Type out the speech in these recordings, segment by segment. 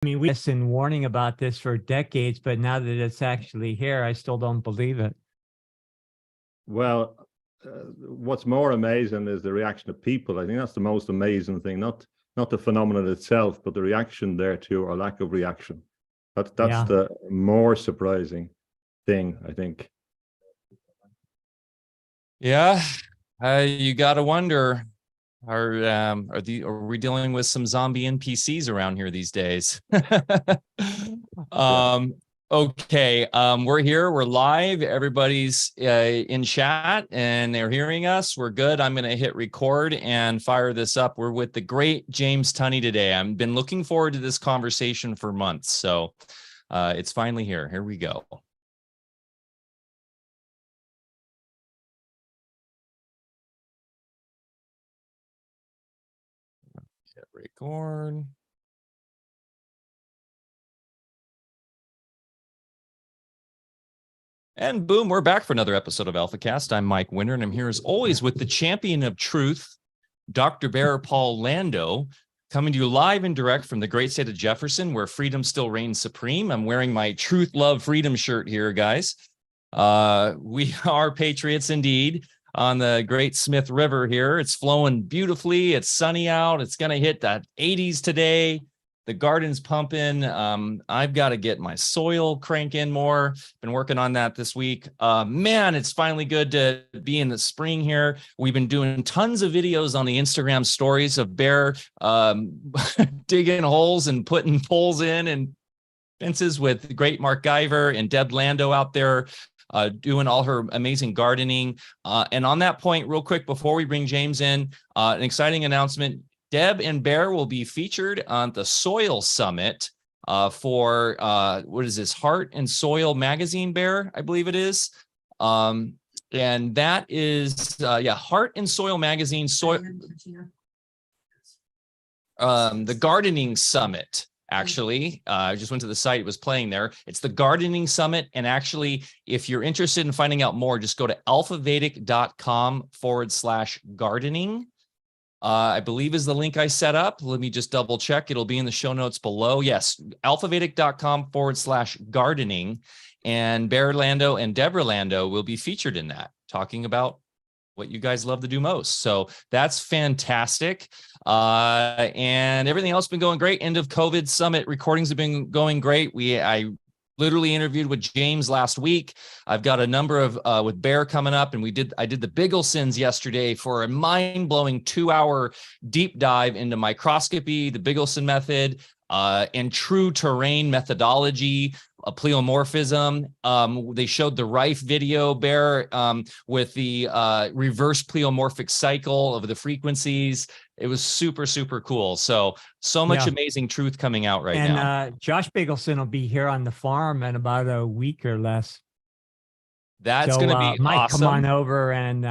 I mean, we've been warning about this for decades, but now that it's actually here, I still don't believe it. Well, what's more amazing is the reaction of people. I think that's the most amazing thing, not the phenomenon itself, but the reaction thereto, or lack of reaction. That's the more surprising thing, I think. Yeah, you got to wonder, are we dealing with some zombie NPCs around here these days? Okay, we're here, we're live, everybody's in chat and they're hearing us. We're good. I'm going to hit record and fire this up. We're with the great James Tunney today. I've been looking forward to this conversation for months, so it's finally here. Here we go. Hit record. And boom, we're back for another episode of Alfacast. I'm Mike Winter, and I'm here as always with the champion of truth, Dr. Bear Paul Lando, coming to you live and direct from the great state of Jefferson, where freedom still reigns supreme. I'm wearing my Truth, Love, Freedom shirt here, guys. We are patriots indeed on the Great Smith River here. It's flowing beautifully. It's sunny out. It's going to hit the 80s today. The garden's pumping. I've got to get my soil cranking more. Been working on that this week. Man, it's finally good to be in the spring here. We've been doing tons of videos on the Instagram stories of Bear digging holes and putting poles in and fences with the great Mark Guyver and Deb Lando out there doing all her amazing gardening. And on that point, real quick, before we bring James in, an exciting announcement. Deb and Bear will be featured on the Soil Summit for, what is this, Heart and Soil magazine, Bear, I believe it is. And that is, Heart and Soil magazine, the Gardening Summit. Actually, I just went to the site, it was playing there. It's the Gardening Summit. And actually, if you're interested in finding out more, just go to alphavedic.com/gardening. I believe is the link I set up. Let me just double check. It'll be in the show notes below. Yes, alphavedic.com/gardening. And Bear Lando and Deborah Lando will be featured in that, talking about what you guys love to do most. So that's fantastic. And everything else has been going great. End of COVID summit recordings have been going great. I literally interviewed with James last week. I've got a number of with Bear coming up, and I did the Bigglesons yesterday for a mind-blowing 2-hour deep dive into microscopy, the Biggleson method, and true terrain methodology, pleomorphism. They showed the Rife video, Bear, with the reverse pleomorphic cycle of the frequencies. It was super, super cool. So much amazing truth coming out right now. And Josh Biggleson will be here on the farm in about a week or less. That's going to be Mike, awesome. come on over and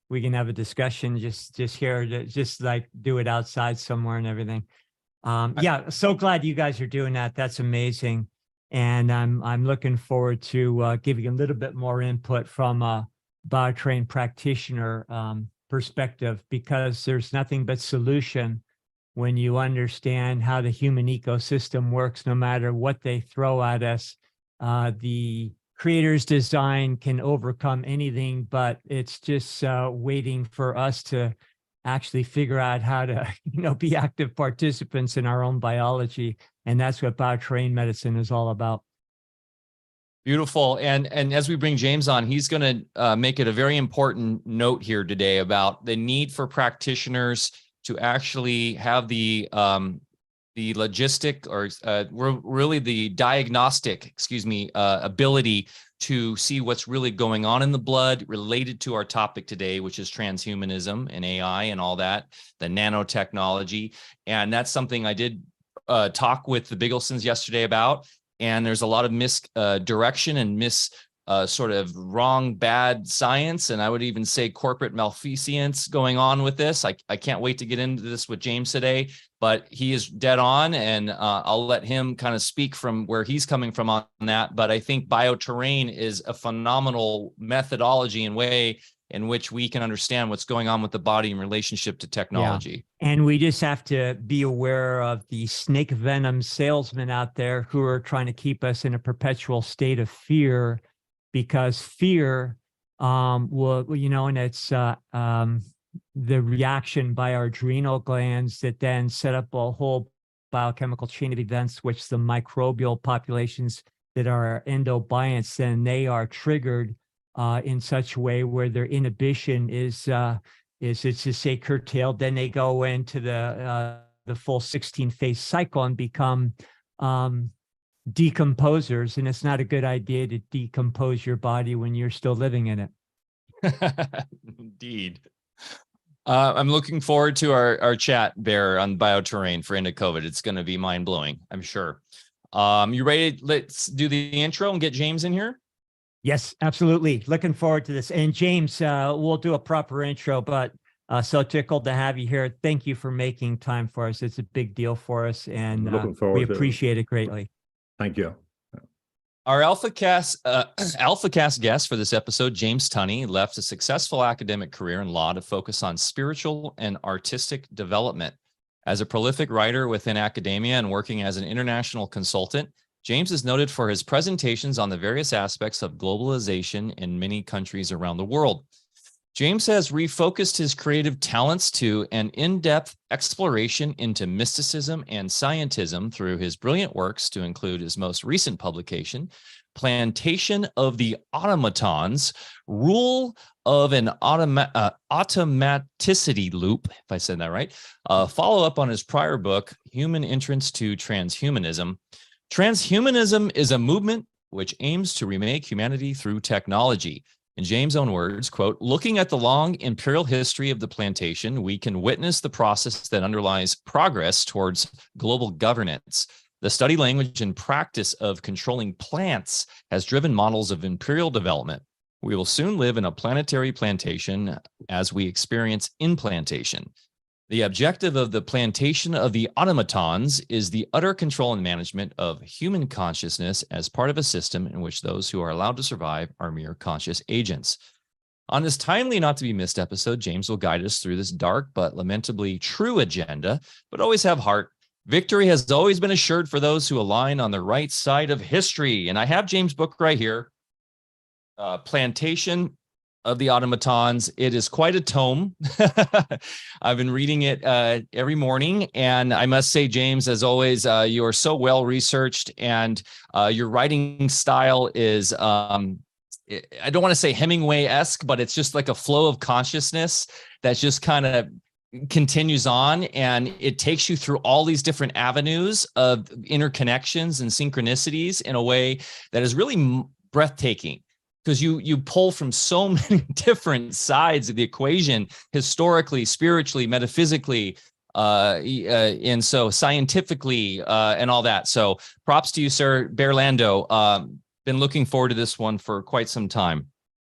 we can have a discussion just here, just like do it outside somewhere and everything. Yeah, so glad you guys are doing that. That's amazing. And I'm looking forward to giving a little bit more input from a biotrained practitioner perspective, because there's nothing but solution when you understand how the human ecosystem works. No matter what they throw at us, the creator's design can overcome anything, but it's just waiting for us to actually figure out how to, be active participants in our own biology. And that's what biotrained medicine is all about. Beautiful. And as we bring James on, he's going to make it a very important note here today about the need for practitioners to actually have the logistic or really the diagnostic, ability to see what's really going on in the blood related to our topic today, which is transhumanism and AI and all that, the nanotechnology. And that's something I did talk with the Bigglesons yesterday about. And there's a lot of misdirection and sort of wrong, bad science. And I would even say corporate malfeasance going on with this. I can't wait to get into this with James today, but he is dead on. And I'll let him kind of speak from where he's coming from on that. But I think bioterrain is a phenomenal methodology and way in which we can understand what's going on with the body in relationship to technology. And we just have to be aware of the snake venom salesmen out there who are trying to keep us in a perpetual state of fear, because fear will, and it's the reaction by our adrenal glands that then set up a whole biochemical chain of events, which the microbial populations that are endobionts, then they are triggered in such a way where their inhibition is it's to say curtailed. Then they go into the full 16-phase cycle and become decomposers. And it's not a good idea to decompose your body when you're still living in it. Indeed. I'm looking forward to our chat, Bear, on bioterrain for End of COVID. It's going to be mind-blowing, I'm sure. You ready? Let's do the intro and get James in here. Yes, absolutely. Looking forward to this. And James, we'll do a proper intro, but so tickled to have you here. Thank you for making time for us. It's a big deal for us, and we appreciate it greatly. Thank you. Our Alfacast guest for this episode, James Tunney, left a successful academic career in law to focus on spiritual and artistic development. As a prolific writer within academia and working as an international consultant, James is noted for his presentations on the various aspects of globalization in many countries around the world. James has refocused his creative talents to an in-depth exploration into mysticism and scientism through his brilliant works, to include his most recent publication, Plantation of the Automatons, Rule of an Automaticity Loop, if I said that right, follow-up on his prior book, Human Entrance to Transhumanism. Transhumanism is a movement which aims to remake humanity through technology. In James' own words, quote, looking at the long imperial history of the plantation, we can witness the process that underlies progress towards global governance. The study, language, and practice of controlling plants has driven models of imperial development. We will soon live in a planetary plantation as we experience implantation. The objective of the plantation of the automatons is the utter control and management of human consciousness as part of a system in which those who are allowed to survive are mere conscious agents. On this timely, not to be missed episode, James will guide us through this dark but lamentably true agenda, but always have heart. Victory has always been assured for those who align on the right side of history. And I have James' book right here, Plantation of the Automatons. It is quite a tome. I've been reading it every morning, and I must say, James, as always, you are so well researched, and your writing style is I don't want to say Hemingway-esque, but it's just like a flow of consciousness that just kind of continues on, and it takes you through all these different avenues of interconnections and synchronicities in a way that is really breathtaking, because you pull from so many different sides of the equation, historically, spiritually, metaphysically, and so scientifically, and all that. So props to you, sir. Bearlando, been looking forward to this one for quite some time.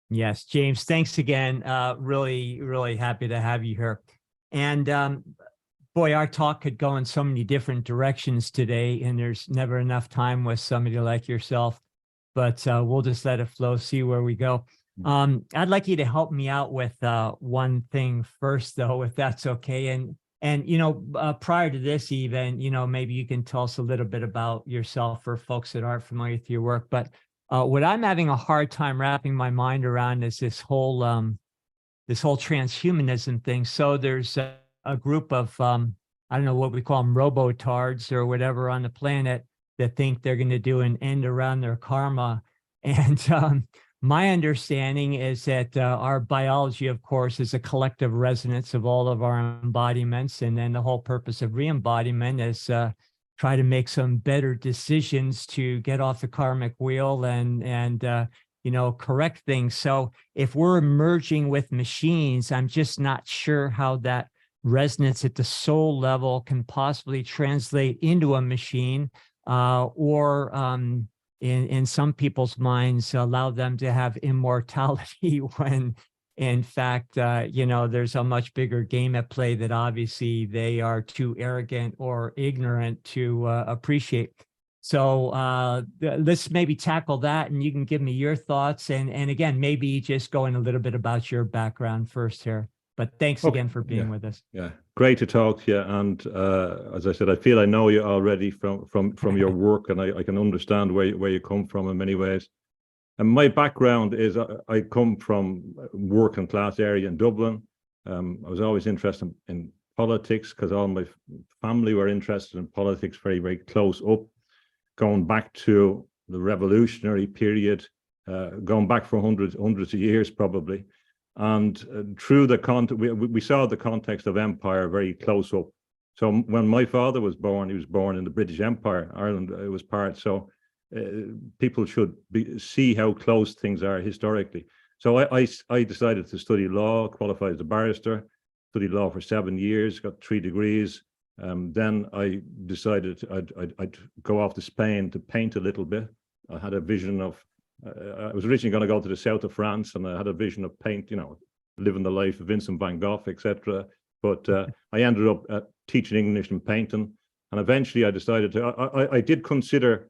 Yes, James, thanks again. Really, really happy to have you here. And boy, our talk could go in so many different directions today, and there's never enough time with somebody like yourself. But we'll just let it flow, see where we go. I'd like you to help me out with one thing first, though, if that's okay. And prior to this, even, maybe you can tell us a little bit about yourself for folks that aren't familiar with your work. But what I'm having a hard time wrapping my mind around is this whole transhumanism thing. So there's a group of I don't know what we call them, robotards or whatever on the planet, that think they're going to do an end around their karma. And my understanding is that our biology, of course, is a collective resonance of all of our embodiments. And then the whole purpose of re-embodiment is try to make some better decisions to get off the karmic wheel and correct things. So if we're merging with machines, I'm just not sure how that resonance at the soul level can possibly translate into a machine. Or in some people's minds, allow them to have immortality when, in fact, there's a much bigger game at play that obviously they are too arrogant or ignorant to appreciate. So let's maybe tackle that, and you can give me your thoughts. And again, maybe just going a little bit about your background first here. But thanks again for being with us. Yeah, great to talk to you. And as I said, I feel I know you already from your work, and I can understand where you come from in many ways. And my background is I come from a working class area in Dublin. I was always interested in politics because all my family were interested in politics very, very close up, going back to the revolutionary period, going back for hundreds of years probably. And through the we saw the context of empire very close up. So when my father was born, he was born in the British Empire. Ireland was part. So people should see how close things are historically. So I decided to study law, qualified as a barrister, studied law for 7 years, got 3 degrees. Then I decided I'd go off to Spain to paint a little bit. I had a vision of, I was originally going to go to the south of France, and I had a vision of paint, living the life of Vincent van Gogh, etc. But I ended up teaching English and painting. And eventually I decided I did consider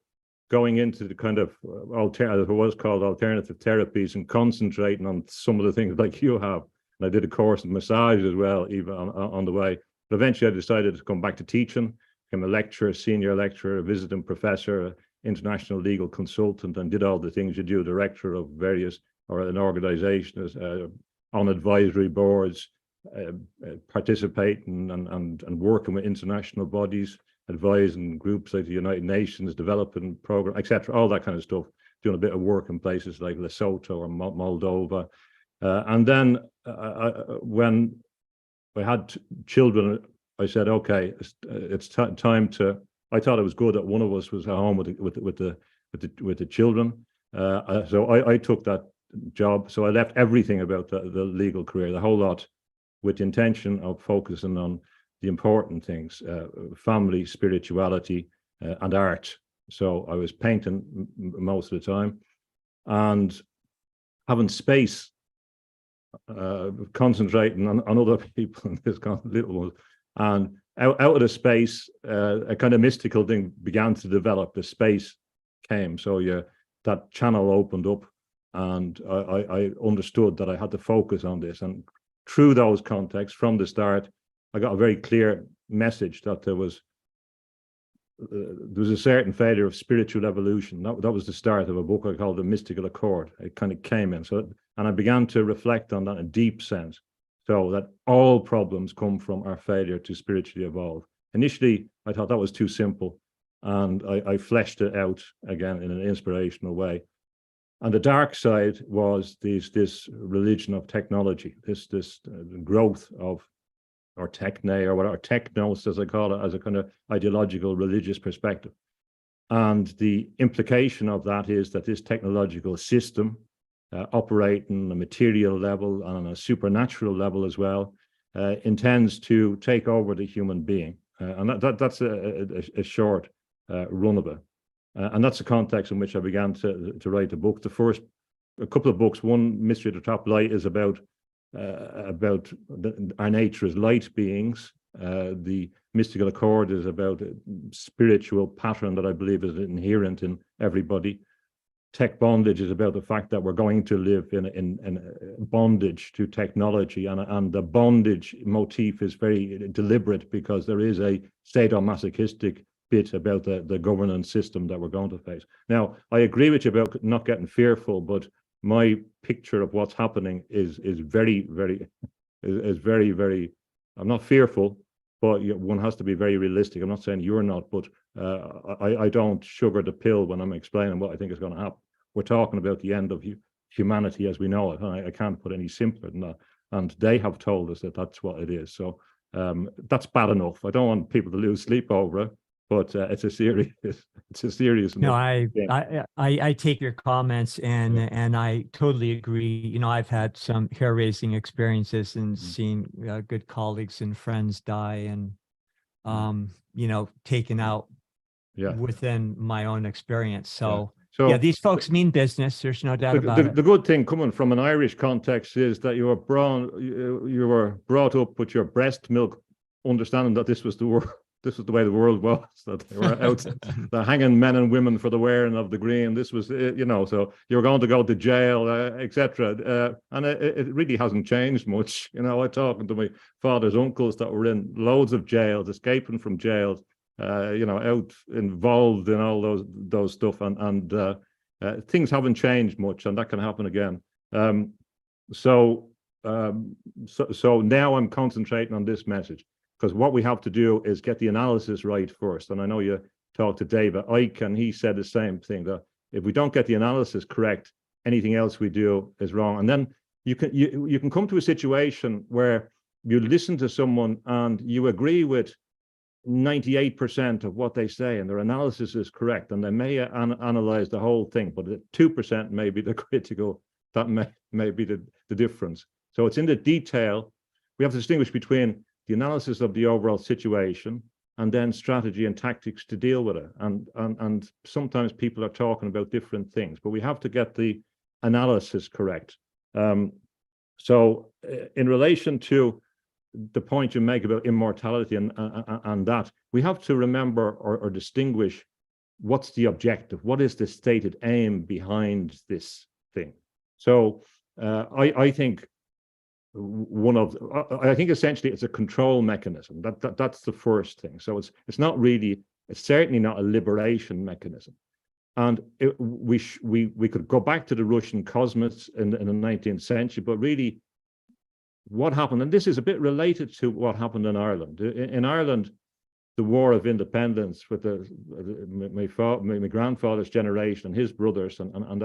going into the kind of what was called alternative therapies and concentrating on some of the things like you have. And I did a course in massage as well, even on the way. But eventually I decided to come back to teaching, became a lecturer, senior lecturer, a visiting professor, international legal consultant, and did all the things you do, director of various, or an organization, on advisory boards, participating and working with international bodies, advising groups like the United Nations, developing program, etc., all that kind of stuff, doing a bit of work in places like Lesotho or Moldova. And then when I had children, I said, okay, it's time to, I thought it was good that one of us was at home with the children. So I took that job. So I left everything about the legal career, the whole lot, with the intention of focusing on the important things, family, spirituality, and art. So I was painting most of the time and having space, concentrating on other people in this little one. And out of the space, a kind of mystical thing began to develop. The space came. So that channel opened up, and I understood that I had to focus on this. And through those contexts, from the start, I got a very clear message that there was a certain failure of spiritual evolution. That was the start of a book I called The Mystical Accord. It kind of came in. And I began to reflect on that in a deep sense. So that all problems come from our failure to spiritually evolve. Initially, I thought that was too simple. And I fleshed it out again in an inspirational way. And the dark side was this religion of technology, this growth of, or techne, or whatever, technos, as I call it, as a kind of ideological religious perspective. And the implication of that is that this technological system, operating on a material level and on a supernatural level as well, intends to take over the human being. And that's a short run of it. And that's the context in which I began to write the book. A couple of books, one, Mystery at the Top Light, is about our nature as light beings. The Mystical Accord is about a spiritual pattern that I believe is inherent in everybody. Tech bondage is about the fact that we're going to live in bondage to technology, and the bondage motif is very deliberate because there is a sadomasochistic bit about the governance system that we're going to face. Now, I agree with you about not getting fearful, but my picture of what's happening is very, very, I'm not fearful, but one has to be very realistic. I'm not saying you're not, but I don't sugar the pill when I'm explaining what I think is going to happen. We're talking about the end of humanity as we know it. And I can't put any simpler than that. And they have told us that that's what it is. So that's bad enough. I don't want people to lose sleep over it, but it's a serious. No, I take your comments, and I totally agree. I've had some hair-raising experiences and seen good colleagues and friends die, and taken out within my own experience. So these folks mean business. There's no doubt about it. The good thing coming from an Irish context is that you were brought up with your breast milk, understanding that this was the this was the way the world was, that they were out they're hanging men and women for the wearing of the green. This was, you know, so you're going to go to jail, etc. And it really hasn't changed much. You know, I talking to my father's uncles that were in loads of jails, escaping from jails, you know, out involved in all those stuff, and things haven't changed much, and that can happen again. So now I'm concentrating on this message, because what we have to do is get the analysis right first. And I know you talked to David Icke, and he said the same thing, that if we don't get the analysis correct, anything else we do is wrong. And then you can come to a situation where you listen to someone and you agree with 98% of what they say, and their analysis is correct, and they may analyze the whole thing, but 2% may be the critical. That may be the difference. So it's in the detail. We have to distinguish between the analysis of the overall situation and then strategy and tactics to deal with it. And sometimes people are talking about different things, but we have to get the analysis correct. So in relation to the point you make about immortality and that, we have to remember or distinguish what's the objective, what is the stated aim behind this thing. So I think I think essentially it's a control mechanism. That's the first thing. So it's not really, it's certainly not a liberation mechanism. And we could go back to the Russian cosmos in the 19th century, but really what happened, and this is a bit related to what happened in Ireland. In Ireland, the War of Independence with my grandfather's generation and his brothers and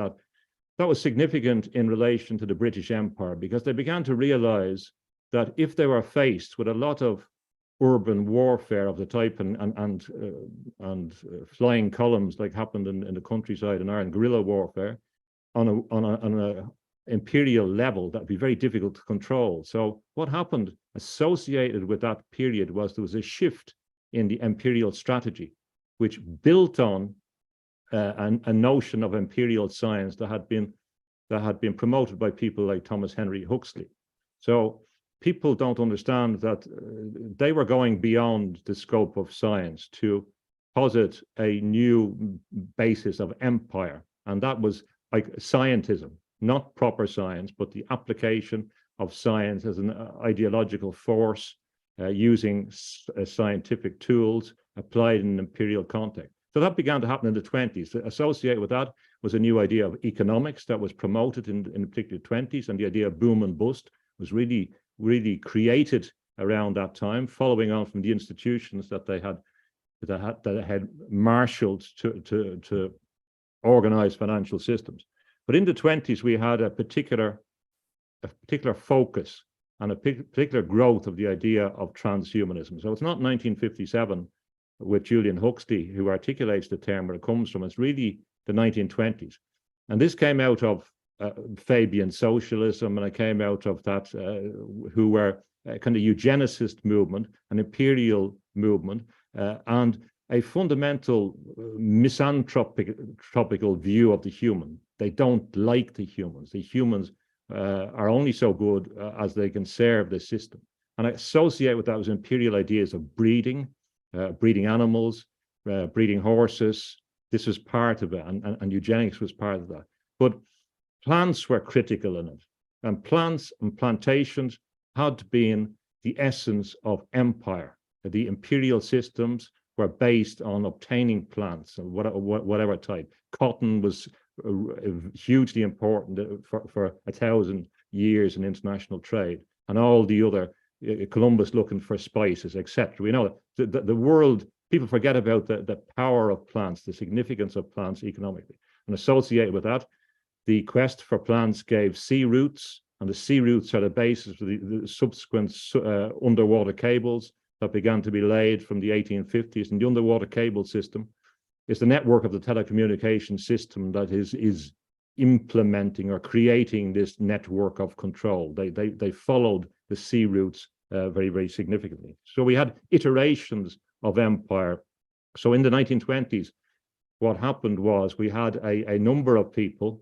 that was significant in relation to the British Empire, because they began to realize that if they were faced with a lot of urban warfare of the type and flying columns like happened in the countryside in Ireland, guerrilla warfare on a imperial level, that'd be very difficult to control. So what happened associated with that period was there was a shift in the imperial strategy, which built on a notion of imperial science that had been promoted by people like Thomas Henry Huxley. So people don't understand that they were going beyond the scope of science to posit a new basis of empire, and that was like scientism, not proper science, but the application of science as an ideological force, using scientific tools applied in an imperial context. So that began to happen in the 20s. Associated with that was a new idea of economics that was promoted in the particular 20s, and the idea of boom and bust was really created around that time, following on from the institutions that they had marshaled to organize financial systems. But in the 20s, we had a particular focus and a particular growth of the idea of transhumanism. So it's not 1957 with Julian Huxley who articulates the term where it comes from. It's really the 1920s. And this came out of Fabian socialism, and it came out of that, who were a kind of eugenicist movement, an imperial movement, and a fundamental misanthropical view of the human. They don't like the humans. The humans are only so good as they can serve the system. And I associate with that was imperial ideas of breeding animals, breeding horses. This was part of it, and eugenics was part of that. But plants were critical in it, and plants and plantations had been the essence of empire. The imperial systems were based on obtaining plants of whatever type. Cotton was hugely important for 1,000 years in international trade, and all the other, Columbus looking for spices, etc. We know the world, people forget about the power of plants, the significance of plants economically, and associated with that, the quest for plants gave sea routes, and the sea routes are the basis for the subsequent underwater cables that began to be laid from the 1850s. And the underwater cable system is the network of the telecommunication system that is implementing or creating this network of control. They followed the sea routes very, very significantly. So we had iterations of empire. So in the 1920s, what happened was we had a number of people,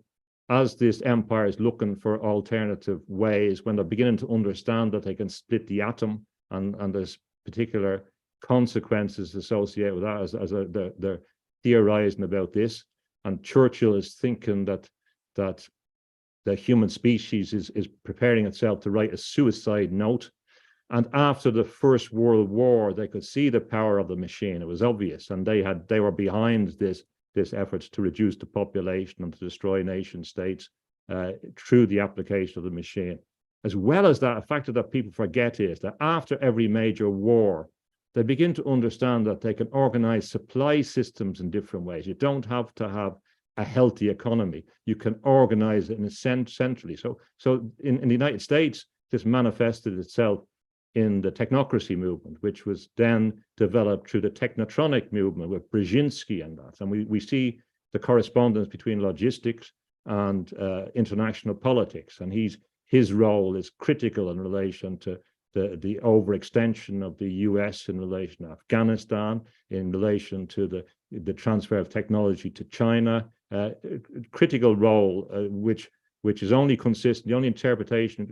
as this empire is looking for alternative ways, when they're beginning to understand that they can split the atom, and there's particular consequences associated with that, they're theorizing about this. And Churchill is thinking that the human species is preparing itself to write a suicide note. And after the First World War, they could see the power of the machine. It was obvious, and they were behind this efforts to reduce the population and to destroy nation states through the application of the machine. As well as that, a factor that people forget is that after every major war, they begin to understand that they can organize supply systems in different ways. You don't have to have a healthy economy. You can organize it in centrally. So in the United States, this manifested itself in the Technocracy movement, which was then developed through the Technotronic movement with Brzezinski and that. And we see the correspondence between logistics and international politics. And his role is critical in relation to the overextension of the US in relation to Afghanistan, in relation to the transfer of technology to China, critical role, which is only consistent. The only interpretation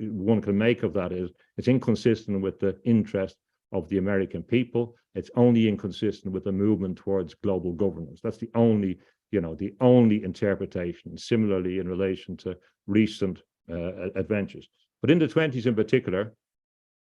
one can make of that is it's inconsistent with the interest of the American people. It's only inconsistent with the movement towards global governance. That's the only interpretation. Similarly, in relation to recent adventures. But in the 20s in particular,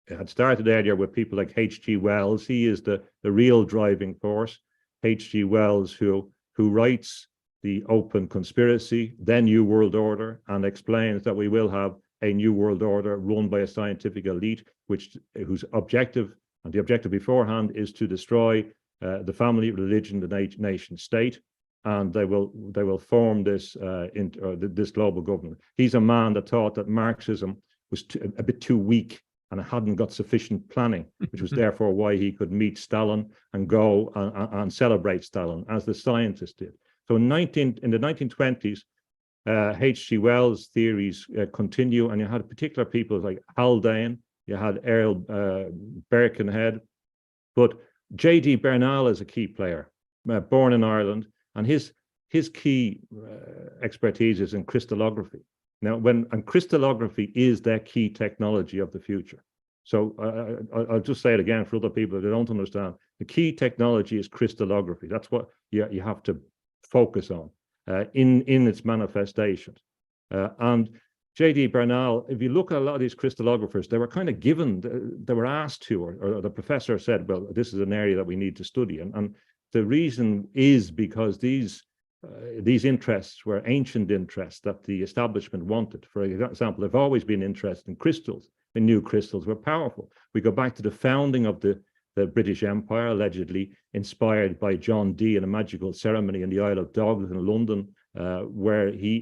it had started earlier with people like H.G. Wells. He is the real driving force. H.G. Wells, who writes The Open Conspiracy, then New World Order, and explains that we will have a new world order run by a scientific elite, whose objective, and the objective beforehand, is to destroy the family, religion, the nation state, and they will form this this global government. He's a man that thought that Marxism was a bit too weak and it hadn't got sufficient planning, which was therefore why he could meet Stalin and go and celebrate Stalin, as the scientists did. So in the 1920s, H.G. Wells' theories continue, and you had particular people like Haldane, you had Earl Birkenhead, but J.D. Bernal is a key player, born in Ireland, and his key expertise is in crystallography. Now, and crystallography is their key technology of the future. So I'll just say it again for other people that don't understand. The key technology is crystallography. That's what you have to focus on in its manifestations. And J.D. Bernal, if you look at a lot of these crystallographers, they were kind of given, they were asked to, or the professor said, well, this is an area that we need to study. And the reason is because these interests were ancient interests that the establishment wanted. For example, they've always been interested in crystals, and new crystals were powerful. We go back to the founding of the British Empire, allegedly inspired by John Dee in a magical ceremony in the Isle of Dogs in London, where he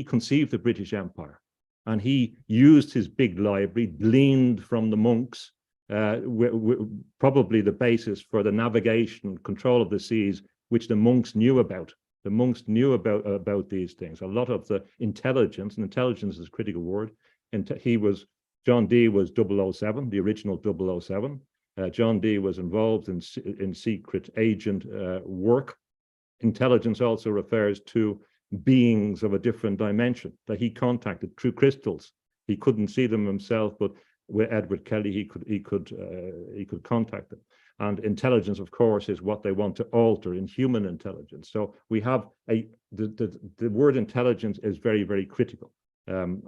conceived the British Empire, and he used his big library, gleaned from the monks, probably the basis for the navigation, control of the seas, which the monks knew about. The monks knew about these things. A lot of the intelligence, and intelligence is a critical word, and John Dee was 007, the original 007. John Dee was involved in secret agent work. Intelligence also refers to beings of a different dimension that he contacted through crystals. He couldn't see them himself, but with Edward Kelly, he could contact them. And intelligence, of course, is what they want to alter in human intelligence. So we have the word intelligence is very, very critical, and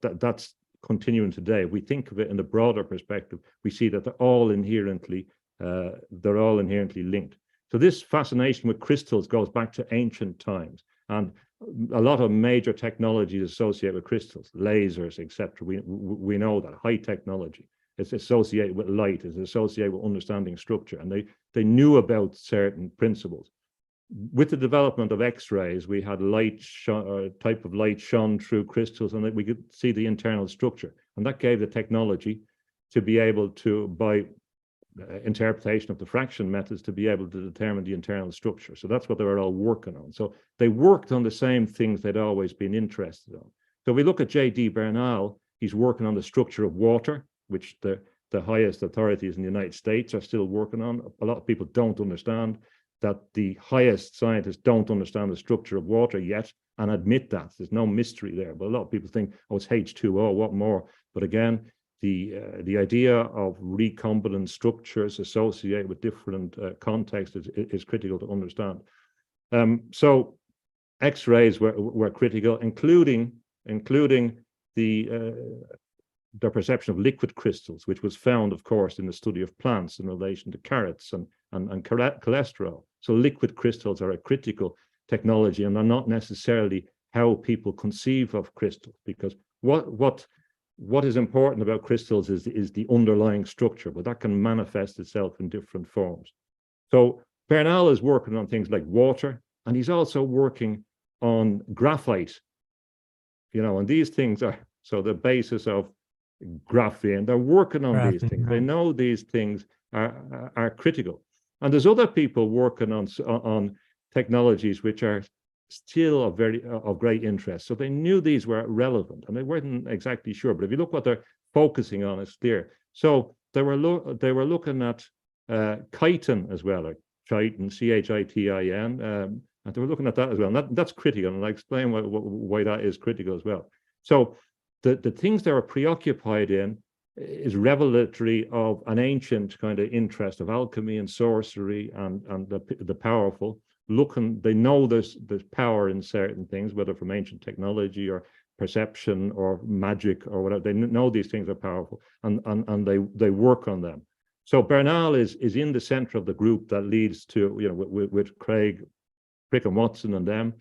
that's continuing today. We think of it in the broader perspective. We see that they're all inherently linked. So this fascination with crystals goes back to ancient times, and a lot of major technologies associated with crystals, lasers, etc. We know that high technology. It's associated with light, it's associated with understanding structure, and they knew about certain principles. With the development of X-rays, we had type of light shone through crystals, and we could see the internal structure, and that gave the technology to be able to, by interpretation of diffraction methods, to be able to determine the internal structure. So that's what they were all working on. So they worked on the same things they'd always been interested in. So we look at J.D. Bernal, he's working on the structure of water, which the highest authorities in the United States are still working on. A lot of people don't understand that the highest scientists don't understand the structure of water yet, and admit that. There's no mystery there. But a lot of people think, oh, it's H2O, what more? But again, the idea of recombinant structures associated with different contexts is critical to understand. So X-rays were critical, including the perception of liquid crystals, which was found, of course, in the study of plants in relation to carrots and cholesterol. So liquid crystals are a critical technology, and they're not necessarily how people conceive of crystals, because what is important about crystals is the underlying structure, but that can manifest itself in different forms. So Bernal is working on things like water, and he's also working on graphite, and these things are so the basis of graphene. They're working on these things. Right. They know these things are critical. And there's other people working on technologies which are still of great interest. So they knew these were relevant, and they weren't exactly sure. But if you look what they're focusing on, it's clear. So they were looking at chitin as well, like chitin, CHITIN, and they were looking at that as well. And that's critical, and I explain why that is critical as well. So the things they were preoccupied in is revelatory of an ancient kind of interest of alchemy and sorcery and the powerful. They know there's power in certain things, whether from ancient technology or perception or magic or whatever. They know these things are powerful, and they work on them. So Bernal is in the center of the group that leads to, with Crick and Watson and them,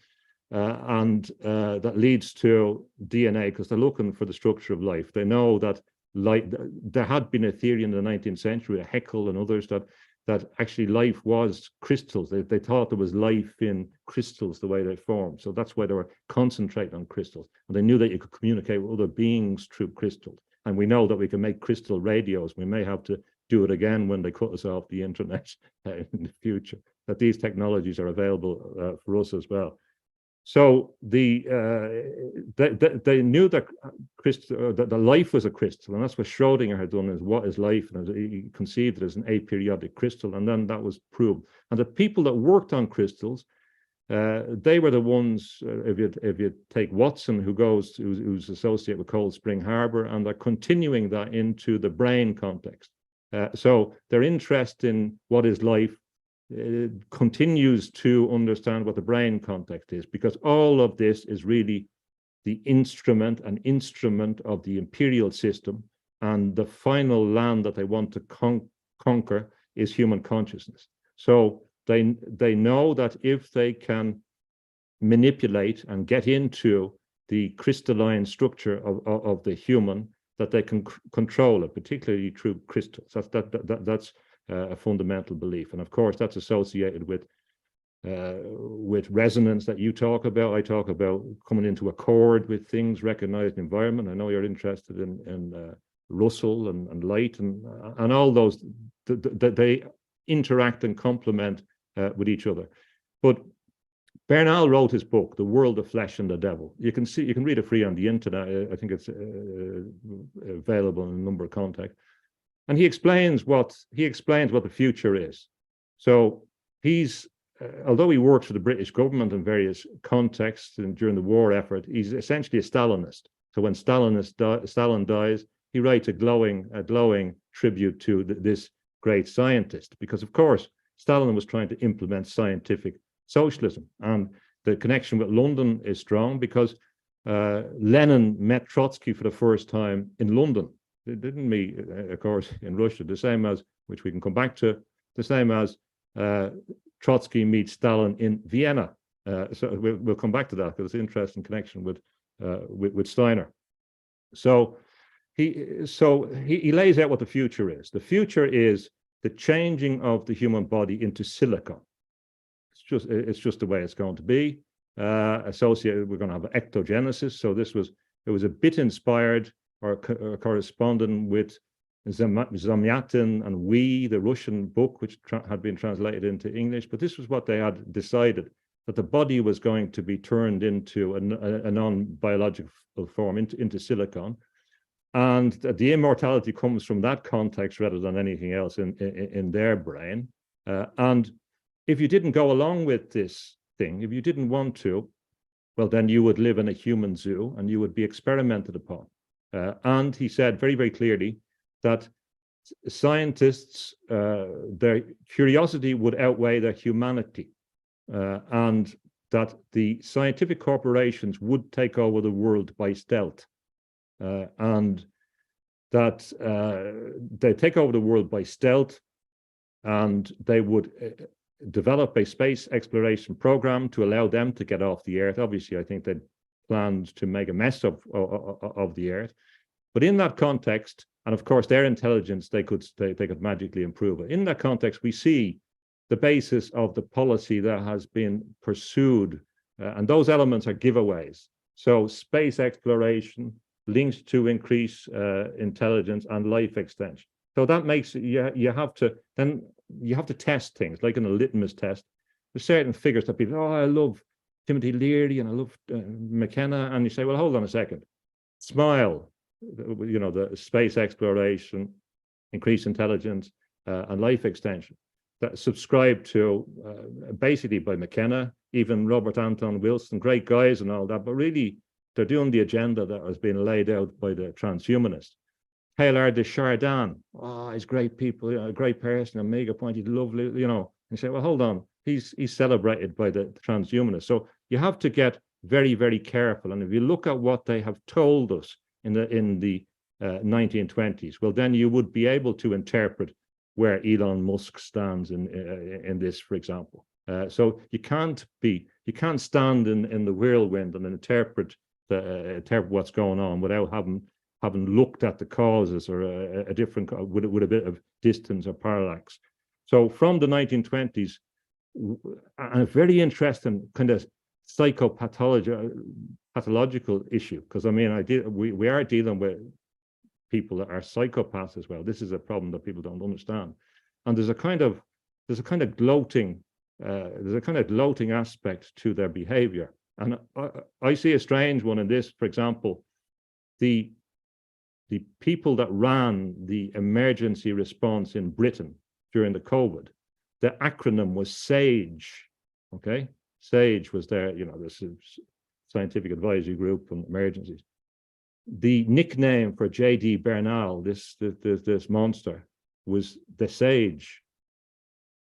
and that leads to DNA, because they're looking for the structure of life. They know that there had been a theory in the 19th century, Haeckel and others, that actually life was crystals. They thought there was life in crystals, the way they formed. So that's why they were concentrating on crystals. And they knew that you could communicate with other beings through crystals. And we know that we can make crystal radios. We may have to do it again when they cut us off the internet in the future, that these technologies are available for us as well. So they knew that the life was a crystal, and that's what Schrödinger had done, is what is life, and he conceived it as an aperiodic crystal, and then that was proved. And the people that worked on crystals, they were the ones, if you take Watson, who's associated with Cold Spring Harbor, and they're continuing that into the brain context. So their interest in what is life continues to understand what the brain context is, because all of this is really the instrument of the imperial system, and the final land that they want to conquer is human consciousness. So they know that if they can manipulate and get into the crystalline structure of the human, that they can control it, particularly through crystals. That's a fundamental belief, and of course that's associated with resonance that you talk about. I talk about coming into accord with things, recognized environment. I know you're interested in Russell and light and all those. They interact and complement with each other. But Bernal wrote his book, The World of Flesh and the Devil. You can read it free on the internet. I think it's available in a number of contexts. And he explains what the future is. So he's, although he works for the British government in various contexts and during the war effort, he's essentially a Stalinist. So when Stalin dies, he writes a glowing tribute to this great scientist, because of course Stalin was trying to implement scientific socialism, and the connection with London is strong because Lenin met Trotsky for the first time in London. They didn't meet, of course, in Russia, the same as, which we can come back to, the same as Trotsky meets Stalin in Vienna. So we'll come back to that because it's an interesting connection with Steiner. So he lays out what the future is. The future is the changing of the human body into silicon. It's just the way it's going to be. Associated, we're going to have ectogenesis. So it was a bit inspired or corresponding with Zamyatin and We, the Russian book, which had been translated into English. But this was what they had decided, that the body was going to be turned into a non-biological form, into silicon. And the immortality comes from that context rather than anything else in their brain. And if you didn't go along with this thing, if you didn't want to, well, then you would live in a human zoo and you would be experimented upon. And he said very, very clearly that scientists, their curiosity would outweigh their humanity, and that the scientific corporations would take over the world by stealth, and that they take over the world by stealth, and they would develop a space exploration program to allow them to get off the Earth. Obviously, I think they planned to make a mess of the Earth. But in that context, and of course their intelligence, they could magically improve it. In that context, we see the basis of the policy that has been pursued, and those elements are giveaways. So space exploration linked to increase intelligence and life extension. So that makes you have to test things like in a litmus test. There's certain figures that people, oh, I love Timothy Leary and I love McKenna, and you say, well, hold on a second, smile. You know, the space exploration, increased intelligence, and life extension that subscribe to basically by McKenna, even Robert Anton Wilson, great guys and all that, but really they're doing the agenda that has been laid out by the transhumanists. Teilhard de Chardin, oh, he's great people, you know, a great person, a mega point, he's lovely, you know. And you say, well, hold on, he's celebrated by the transhumanists. So you have to get very, very careful. And if you look at what they have told us in the 1920s, well, then you would be able to interpret where Elon Musk stands in this, for example. So you can't stand in the whirlwind and interpret what's going on without having looked at the causes or a different with a bit of distance or parallax. So from the 1920s, and a very interesting kind of pathological issue, because I mean, we are dealing with people that are psychopaths as well. This is a problem that people don't understand, and there's a kind of gloating aspect to their behavior, and I see a strange one in this. For example, the people that ran the emergency response in Britain during the COVID, the acronym was SAGE. Okay, SAGE was there. You know, this is Scientific Advisory Group on Emergencies. The nickname for J.D. Bernal, this monster, was the Sage.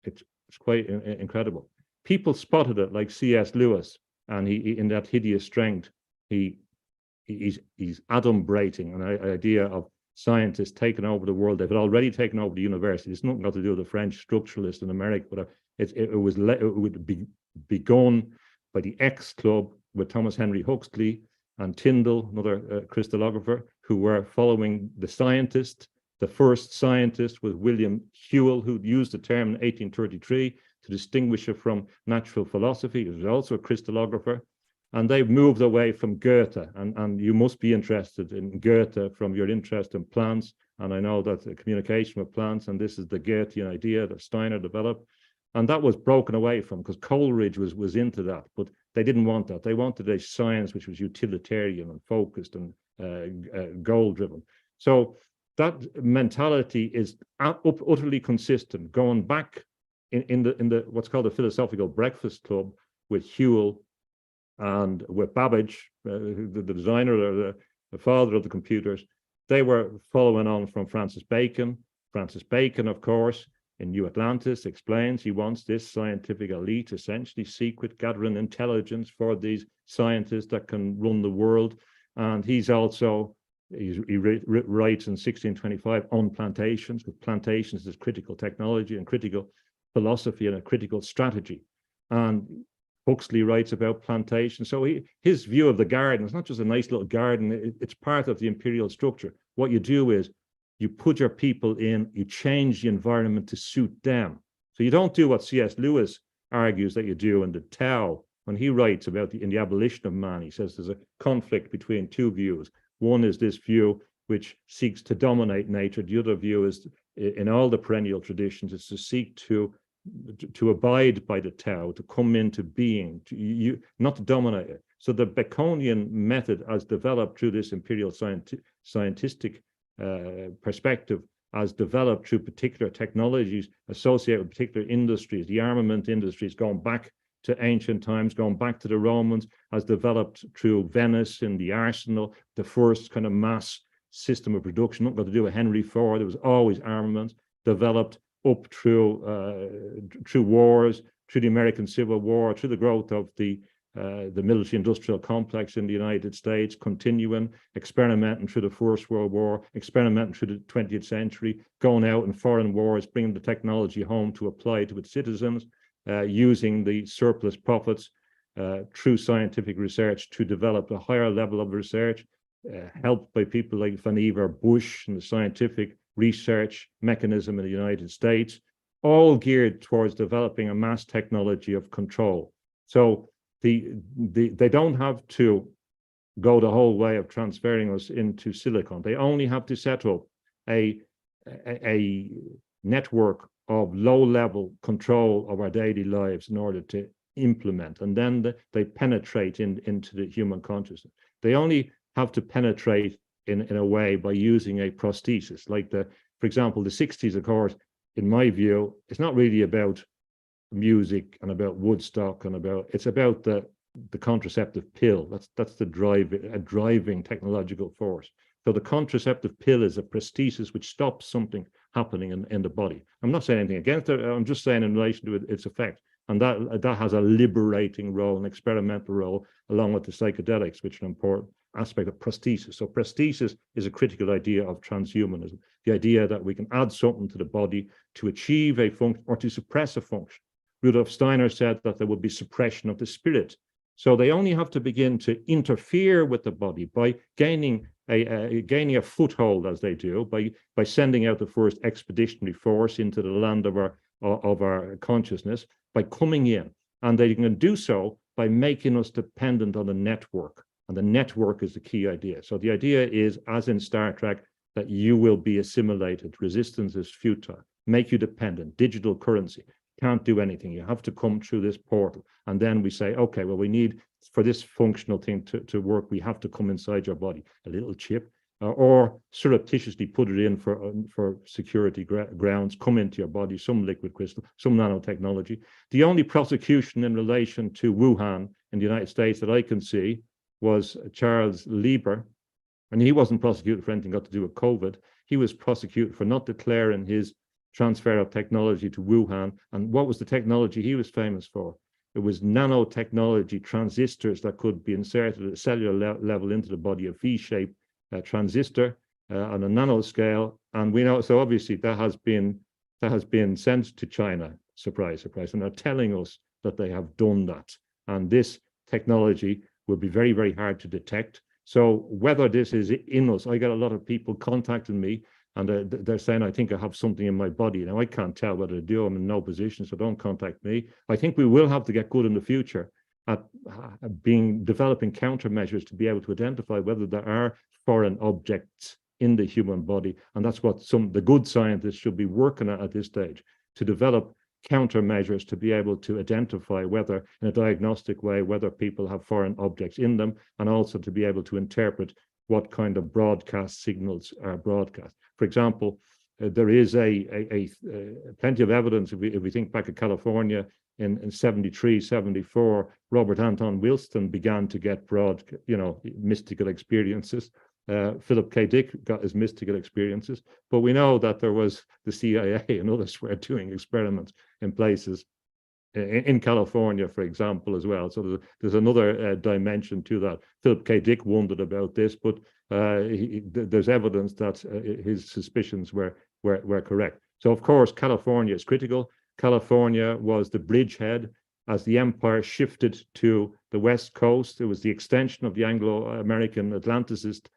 It's quite incredible. People spotted it, like C.S. Lewis, and he in that hideous strength, he's adumbrating an idea of scientists taking over the world. They've already taken over the university. It's nothing got to do with the French structuralists in America, but it would be begun by the X Club with Thomas Henry Huxley and Tyndall, another crystallographer, who were following the scientist. The first scientist was William Whewell, who used the term in 1833 to distinguish it from natural philosophy. He was also a crystallographer. And they've moved away from Goethe. And you must be interested in Goethe from your interest in plants. And I know that the communication with plants, and this is the Goethean idea that Steiner developed. And that was broken away from, because Coleridge was into that, but they didn't want that. They wanted a science which was utilitarian and focused and goal-driven. So that mentality is utterly consistent, going back in the what's called the Philosophical Breakfast Club with Whewell and with Babbage, the designer or the father of the computers. They were following on from Francis Bacon. Francis Bacon, of course, in New Atlantis explains he wants this scientific elite, essentially secret, gathering intelligence for these scientists that can run the world. And he writes in 1625 on plantations, because plantations is critical technology and critical philosophy and a critical strategy. And Huxley writes about plantation. So his view of the garden is not just a nice little garden, it's part of the imperial structure. What you do is you put your people in, you change the environment to suit them. So you don't do what C.S. Lewis argues that you do in the Tao. When he writes about in the abolition of man, he says there's a conflict between two views. One is this view which seeks to dominate nature. The other view is, in all the perennial traditions, is to seek to abide by the Tao, to come into being, not to dominate it. So the Baconian method, as developed through this imperial scientific perspective, as developed through particular technologies associated with particular industries, the armament industries going back to ancient times, going back to the Romans, has developed through Venice in the arsenal, the first kind of mass system of production. Not got to do with Henry IV. There was always armaments developed up through wars, through the American Civil War, through the growth of the military-industrial complex in the United States, continuing, experimenting through the First World War, experimenting through the 20th century, going out in foreign wars, bringing the technology home to apply to its citizens, using the surplus profits through scientific research to develop a higher level of research, helped by people like Vannevar Bush and the scientific research mechanism in the United States, all geared towards developing a mass technology of control. So they don't have to go the whole way of transferring us into silicon. They only have to set up a network of low-level control of our daily lives in order to implement, and then they penetrate into the human consciousness. They only have to penetrate in a way by using a prosthesis, like for example, the 60s, of course, in my view, it's not really about music and about Woodstock and it's about the contraceptive pill. That's a driving technological force. So the contraceptive pill is a prosthesis which stops something happening in the body. I'm not saying anything against it. I'm just saying in relation to its effect. And that has a liberating role, an experimental role, along with the psychedelics, which are an important aspect of prosthesis. So prosthesis is a critical idea of transhumanism, the idea that we can add something to the body to achieve a function or to suppress a function. Rudolf Steiner said that there would be suppression of the spirit. So they only have to begin to interfere with the body by gaining a foothold, as they do, by sending out the first expeditionary force into the land of our consciousness, by coming in. And they can do so by making us dependent on a network. And the network is the key idea. So the idea is, as in Star Trek, that you will be assimilated. Resistance is futile. Make you dependent. Digital currency. Can't do anything. You have to come through this portal. And then we say, okay, well, we need, for this functional thing to work, we have to come inside your body, a little chip, or surreptitiously put it in for security grounds, come into your body, some liquid crystal, some nanotechnology. The only prosecution in relation to Wuhan in the United States that I can see was Charles Lieber, and he wasn't prosecuted for anything got to do with COVID. He was prosecuted for not declaring his transfer of technology to Wuhan. And what was the technology he was famous for? It was nanotechnology, transistors that could be inserted at a cellular level into the body, a V-shaped transistor on a nanoscale. And we know, so obviously that has been sent to China, surprise, surprise, and they're telling us that they have done that. And this technology will be very, very hard to detect. So whether this is in us, I get a lot of people contacting me and they're saying, I think I have something in my body. Now, I can't tell whether to do. I'm in no position, so don't contact me. I think we will have to get good in the future at developing countermeasures to be able to identify whether there are foreign objects in the human body. And that's what the good scientists should be working at this stage, to develop countermeasures to be able to identify whether, in a diagnostic way, whether people have foreign objects in them, and also to be able to interpret what kind of broadcast signals are broadcast. For example, there is plenty of evidence, if we think back to California in 73, 74, Robert Anton Wilson began to get mystical experiences. Philip K. Dick got his mystical experiences, but we know that there was the CIA and others were doing experiments in places in California, for example, as well. So there's another dimension to that. Philip K. Dick wondered about this, but there's evidence that his suspicions were correct. So, of course, California is critical. California was the bridgehead as the empire shifted to the West Coast. It was the extension of the Anglo-American Atlanticist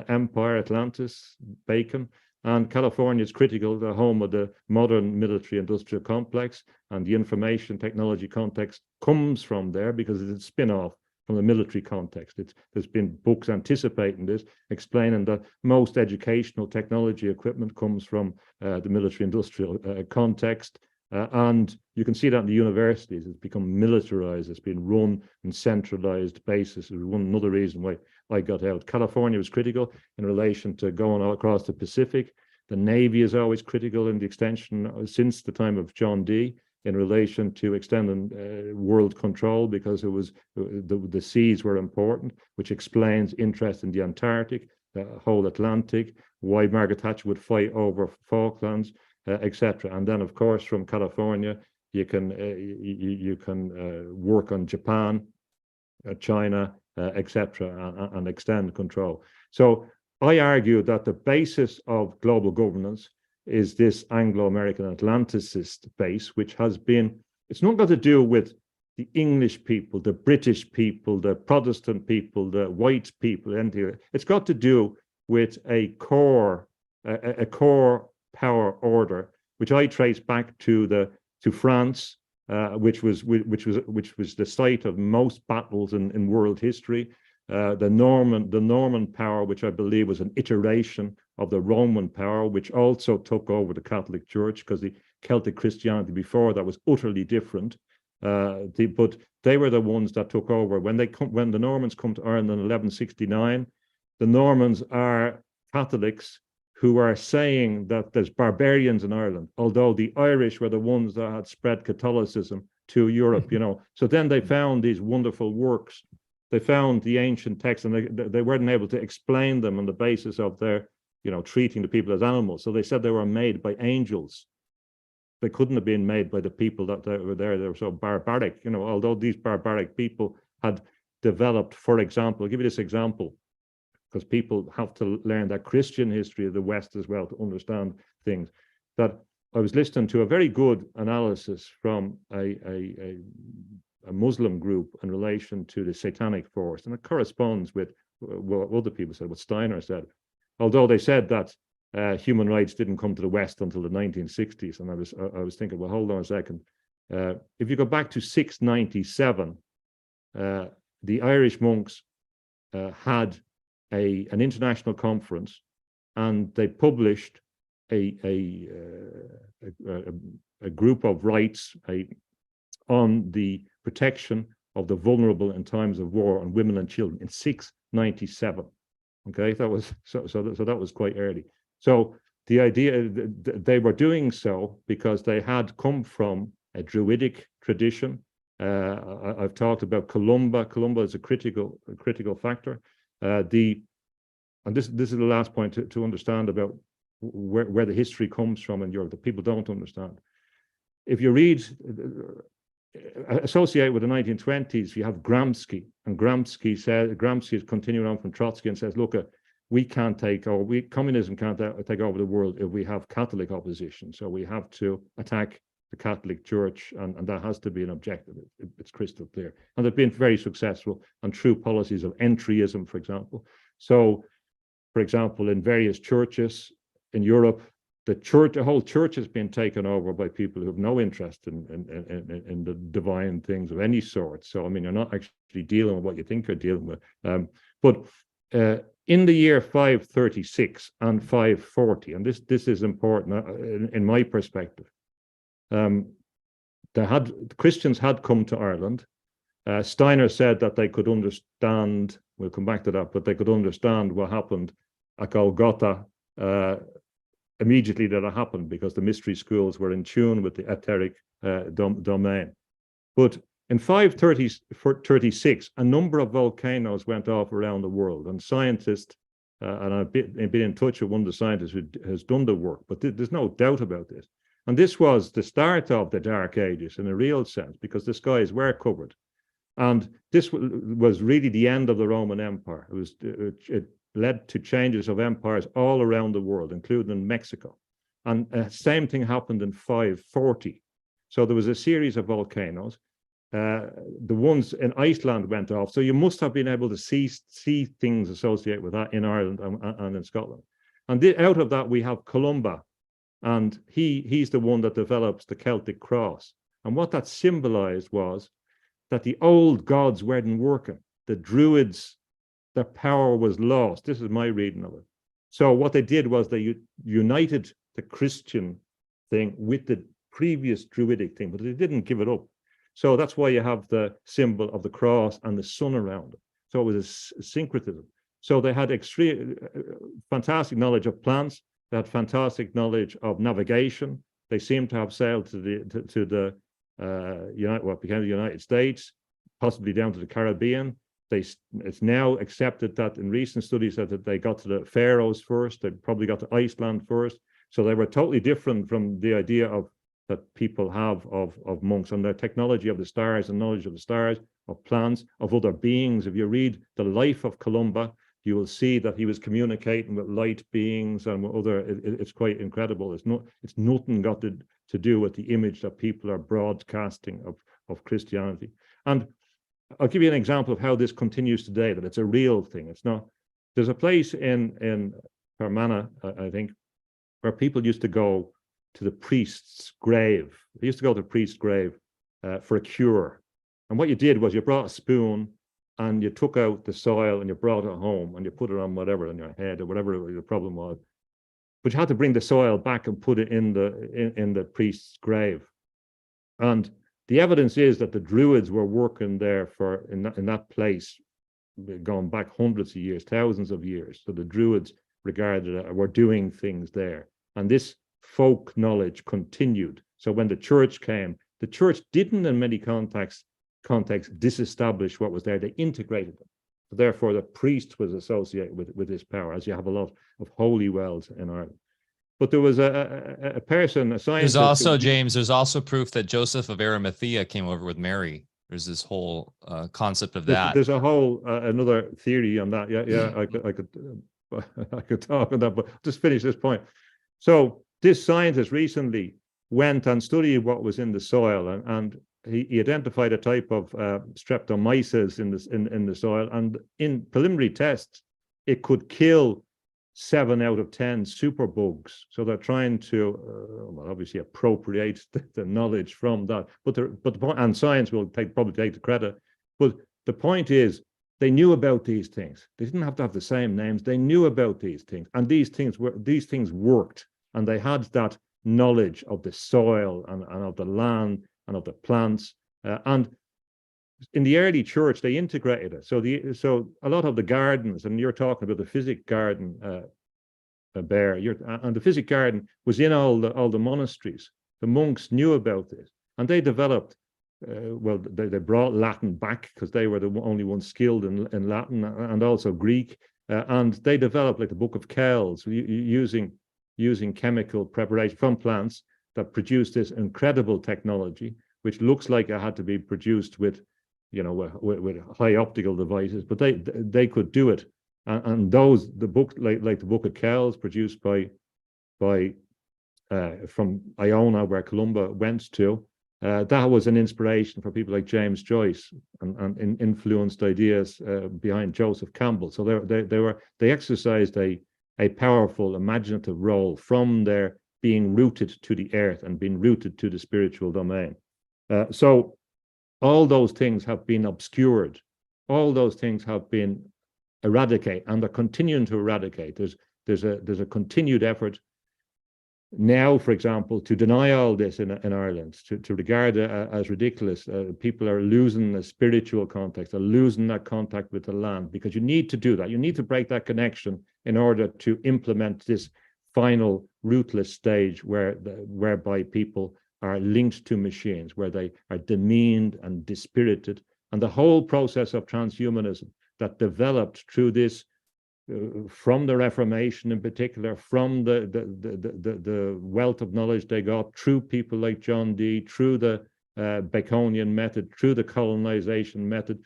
empire, Atlantis, Bacon. And California is critical, the home of the modern military-industrial complex, and the information technology context comes from there because it's a spin-off from the military context. There's been books anticipating this, explaining that most educational technology equipment comes from the military-industrial context. And you can see that in the universities. It's become militarized. It's been run in centralized basis. It was another reason why I got out. California was critical in relation to going all across the Pacific. The Navy is always critical in the extension since the time of John Dee. in relation to extending world control, because it was the seas were important, which explains interest in the Antarctic, the whole Atlantic, why Margaret Thatcher would fight over Falklands, etc. And then, of course, from California, you can work on Japan, China, etc., and extend control. So I argue that the basis of global governance is this Anglo-American Atlanticist base, which has been, it's not got to do with the English people, the British people, the Protestant people, the white people, it's got to do with a core power order, which I trace back to France, which was the site of most battles in world history. The Norman power, which I believe was an iteration of the Roman power, which also took over the Catholic Church, because the Celtic Christianity before that was utterly different. But they were the ones that took over. When the Normans come to Ireland in 1169, the Normans are Catholics who are saying that there's barbarians in Ireland, although the Irish were the ones that had spread Catholicism to Europe, you know. So then they found these wonderful works. They found the ancient texts, and they weren't able to explain them on the basis of their, you know, treating the people as animals. So they said they were made by angels. They couldn't have been made by the people that were there. They were so barbaric, you know, although these barbaric people had developed, for example, I'll give you this example, because people have to learn that Christian history of the West as well to understand things. That I was listening to a very good analysis from a Muslim group in relation to the satanic force, and it corresponds with what other people said, what Steiner said. Although they said that human rights didn't come to the West until the 1960s, and I was thinking, well, hold on a second. If you go back to 697, the Irish monks had an international conference, and they published a group of rights on the protection of the vulnerable in times of war, on women and children in 697. Okay, that was so that was quite early. So the idea they were doing so because they had come from a Druidic tradition. I've talked about Columba. Columba is a critical factor. And this is the last point to understand about where the history comes from in Europe that people don't understand. If you read, associate with the 1920s, you have Gramsci, and Gramsci is continuing on from Trotsky and says, look, we can't take over, communism can't take over the world if we have Catholic opposition. So we have to attack the Catholic Church, and that has to be an objective. It's crystal clear. And they've been very successful on true policies of entryism, for example. So, for example, in various churches in Europe, the whole church has been taken over by people who have no interest in the divine things of any sort. So, I mean, you're not actually dealing with what you think you're dealing with. But in the year 536 and 540, and this is important in my perspective, Christians had come to Ireland. Steiner said that they could understand, we'll come back to that, but they could understand what happened at Golgotha immediately that it happened, because the mystery schools were in tune with the etheric domain. But in 536, a number of volcanoes went off around the world, and scientists, and I've been in touch with one of the scientists who has done the work, but there's no doubt about this. And this was the start of the Dark Ages in a real sense, because the skies were covered. And this was really the end of the Roman Empire. It led to changes of empires all around the world, including in Mexico. And the same thing happened in 540. So there was a series of volcanoes. The ones in Iceland went off. So you must have been able to see things associated with that in Ireland and in Scotland. And out of that, we have Columba. And he's the one that develops the Celtic cross. And what that symbolized was that the old gods weren't working. The Druids, their power was lost. This is my reading of it. So what they did was they united the Christian thing with the previous Druidic thing, but they didn't give it up. So that's why you have the symbol of the cross and the sun around it. So it was a syncretism. So they had extreme, fantastic knowledge of plants. They had fantastic knowledge of navigation. They seemed to have sailed to the what became the United States, possibly down to the Caribbean. It's now accepted that in recent studies that they got to the Faroes first, they probably got to Iceland first. So they were totally different from the idea that people have of monks and their technology of the stars and knowledge of the stars, of plants, of other beings. If you read the life of Columba, you will see that he was communicating with light beings and with other. It's quite incredible. It's nothing got to do with the image that people are broadcasting of Christianity. And I'll give you an example of how this continues today, that it's a real thing. It's not. There's a place in Fermanagh, I think, where people used to go to the priest's grave. They used to go to the priest's grave for a cure. And what you did was you brought a spoon and you took out the soil and you brought it home and you put it on whatever, on your head or whatever the problem was. But you had to bring the soil back and put it in the priest's grave. And the evidence is that the Druids were working there in that place, going back hundreds of years, thousands of years. So the Druids were doing things there. And this folk knowledge continued. So when the church came, the church didn't in many contexts disestablish what was there. They integrated them. So therefore, the priest was associated with this power, as you have a lot of holy wells in Ireland. But there was a person, a scientist. There's also proof that Joseph of Arimathea came over with Mary. There's this whole concept of that. There's a whole another theory on that. Yeah, I could talk on that, but just finish this point. So this scientist recently went and studied what was in the soil, and he identified a type of streptomyces in the soil, and in preliminary tests, it could kill 7 out of 10 superbugs. So they're trying to, obviously appropriate the knowledge from that. But the point, and science will probably take the credit. But the point is, they knew about these things. They didn't have to have the same names. They knew about these things, and these things worked, and they had that knowledge of the soil and of the land and of the plants. And in the early church, they integrated it. So a lot of the gardens, and you're talking about the physic garden, Bear, and the physic garden was in all the monasteries. The monks knew about this, and they developed. They brought Latin back because they were the only ones skilled in Latin and also Greek, and they developed like the Book of Kells using chemical preparation from plants that produced this incredible technology, which looks like it had to be produced with high optical devices, but they could do it. And the book, like the Book of Kells, produced by from Iona, where Columba went to, that was an inspiration for people like James Joyce, and influenced ideas behind Joseph Campbell. So they exercised a powerful imaginative role from their being rooted to the earth and being rooted to the spiritual domain. So all those things have been obscured. All those things have been eradicated, and they're continuing to eradicate. There's a continued effort now, for example, to deny all this in Ireland, to regard it as ridiculous. People are losing the spiritual context, they're losing that contact with the land, because you need to do that. You need to break that connection in order to implement this final ruthless stage whereby people are linked to machines, where they are demeaned and dispirited. And the whole process of transhumanism that developed through this, from the Reformation in particular, from the wealth of knowledge they got through people like John Dee, through the Baconian method, through the colonization method,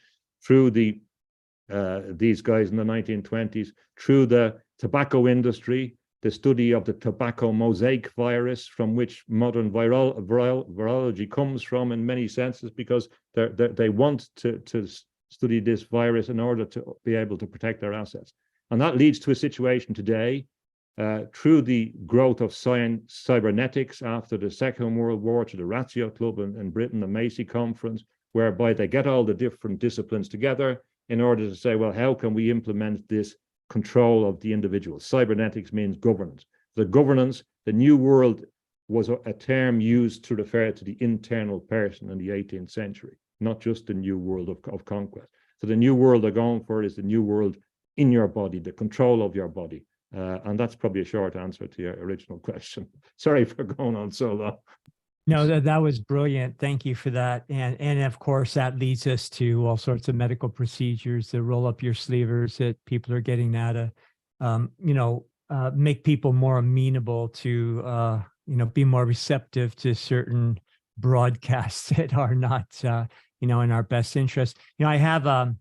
through these guys in the 1920s, through the tobacco industry, the study of the tobacco mosaic virus, from which modern virology comes from in many senses, because they want to study this virus in order to be able to protect their assets. And that leads to a situation today, through the growth of cybernetics after the Second World War, to the Ratio Club in Britain, the Macy Conference, whereby they get all the different disciplines together in order to say, well, how can we implement this control of the individual? Cybernetics means governance. The governance, the New World, was a term used to refer to the internal person in the 18th century, not just the New World of conquest. So the New World they're going for is the New World in your body, the control of your body. And that's probably a short answer to your original question. Sorry for going on so long. No, that was brilliant. Thank you for that. And of course, that leads us to all sorts of medical procedures, the roll up your sleevers that people are getting now to, make people more amenable to, be more receptive to certain broadcasts that are not, in our best interest. I have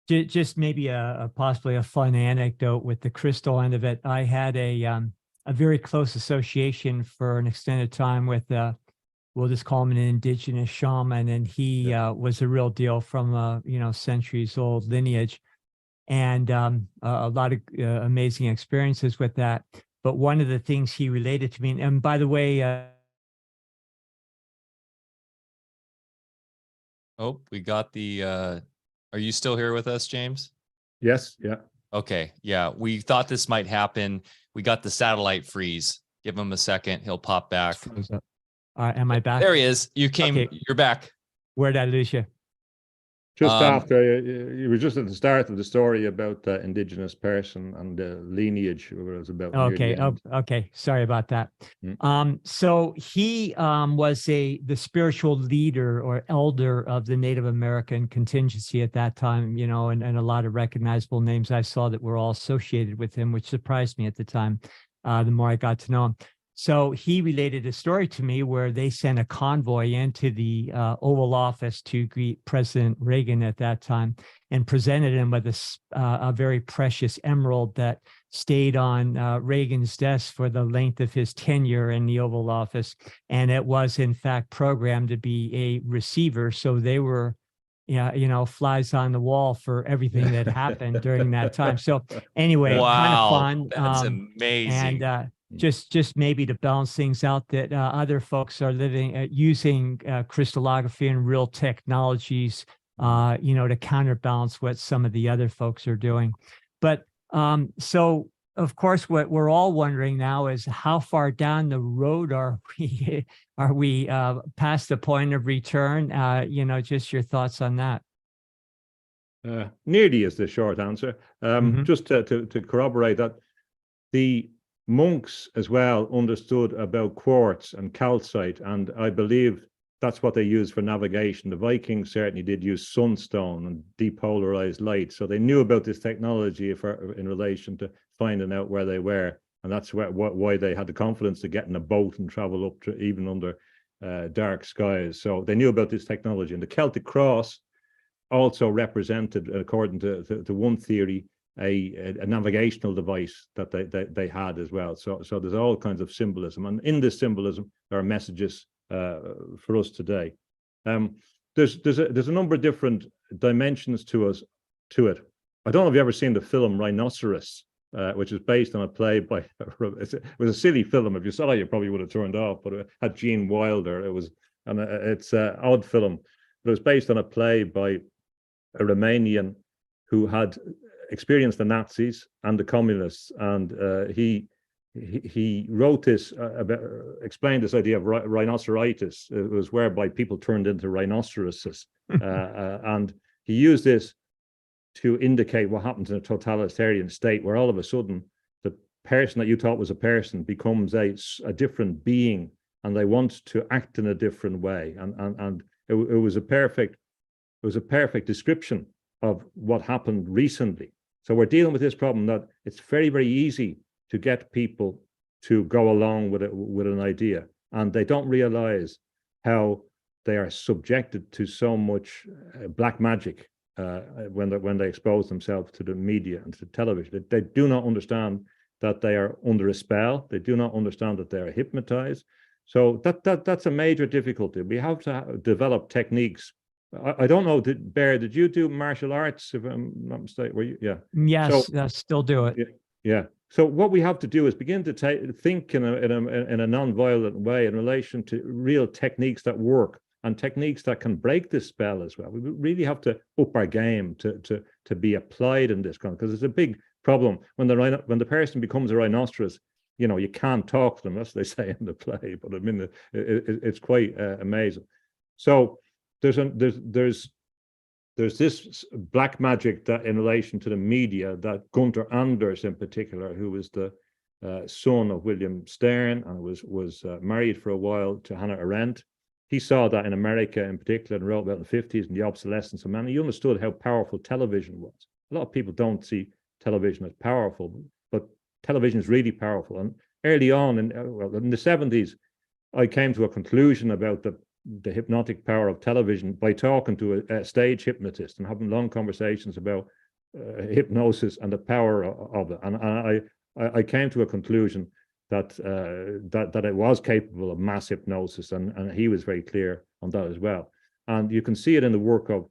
just maybe a possibly a fun anecdote with the crystal end of it. I had a very close association for an extended time with we'll just call him an indigenous shaman, and he was a real deal from centuries old lineage, and a lot of amazing experiences with that. But one of the things he related to me, and by the way, Oh, we got the, are you still here with us, James? Yes, yeah. Okay, yeah, we thought this might happen. We got the satellite freeze. Give him a second, he'll pop back. Am I back? There he is. You came, Okay. you're back. Where did I lose you? Just after you were just at the start of the story about the indigenous person and the lineage, where it was about. Okay. Oh, okay. Sorry about that. So he was the spiritual leader or elder of the Native American contingency at that time, and a lot of recognizable names I saw that were all associated with him, which surprised me at the time. The more I got to know him. So he related a story to me where they sent a convoy into the Oval Office to greet President Reagan at that time and presented him with a very precious emerald that stayed on Reagan's desk for the length of his tenure in the Oval Office. And it was, in fact, programmed to be a receiver. So they were, flies on the wall for everything that happened during that time. So anyway, kind of fun. That's amazing. And just maybe to balance things out, that other folks are using crystallography and real technologies, to counterbalance what some of the other folks are doing. But so of course, what we're all wondering now is how far down the road are we? Are we past the point of return? Just your thoughts on that. Nearly is the short answer. Just to corroborate that, the monks as well understood about quartz and calcite, and I believe that's what they used for navigation. The Vikings certainly did use sunstone and depolarized light, so they knew about this technology in relation to finding out where they were, and that's why they had the confidence to get in a boat and travel up to even under dark skies. So they knew about this technology, and the Celtic cross also represented, according to one theory, a navigational device that they had as well. So there's all kinds of symbolism, and in this symbolism there are messages for us today. There's a number of different dimensions to it. I don't know if you've ever seen the film Rhinoceros, which is based on a play by. It was a silly film. If you saw it, you probably would have turned off. But it had Gene Wilder. It's an odd film, but it was based on a play by a Romanian who had experienced the Nazis and the communists, and he wrote this explained this idea of rhinocerositis. It was whereby people turned into rhinoceroses, and he used this to indicate what happens in a totalitarian state, where all of a sudden the person that you thought was a person becomes a different being, and they want to act in a different way, and it was a perfect description of what happened recently. So we're dealing with this problem that it's very, very easy to get people to go along with an idea, and they don't realize how they are subjected to so much black magic when they expose themselves to the media and to television. They do not understand that they are under a spell. They do not understand that they are hypnotized. So that's a major difficulty. We have to develop techniques. I don't know, Bear, did you do martial arts, if I'm not mistaken? Were you? Yeah. Yes, still do it. Yeah. So what we have to do is begin to think in a non-violent way in relation to real techniques that work and techniques that can break this spell as well. We really have to up our game to be applied in this context, because it's a big problem when the person becomes a rhinoceros. You can't talk to them, as they say in the play. But I mean, it's quite amazing. So there's this black magic that in relation to the media, that Gunther Anders in particular, who was the son of William Stern and was married for a while to Hannah Arendt, he saw that in America in particular and wrote about in the 50s and the obsolescence of man. He understood how powerful television was. A lot of people don't see television as powerful, but television is really powerful. And early on, in the 70s, I came to a conclusion about the hypnotic power of television by talking to a stage hypnotist and having long conversations about hypnosis and the power of it. And I came to a conclusion that it was capable of mass hypnosis, and he was very clear on that as well. And you can see it in the work of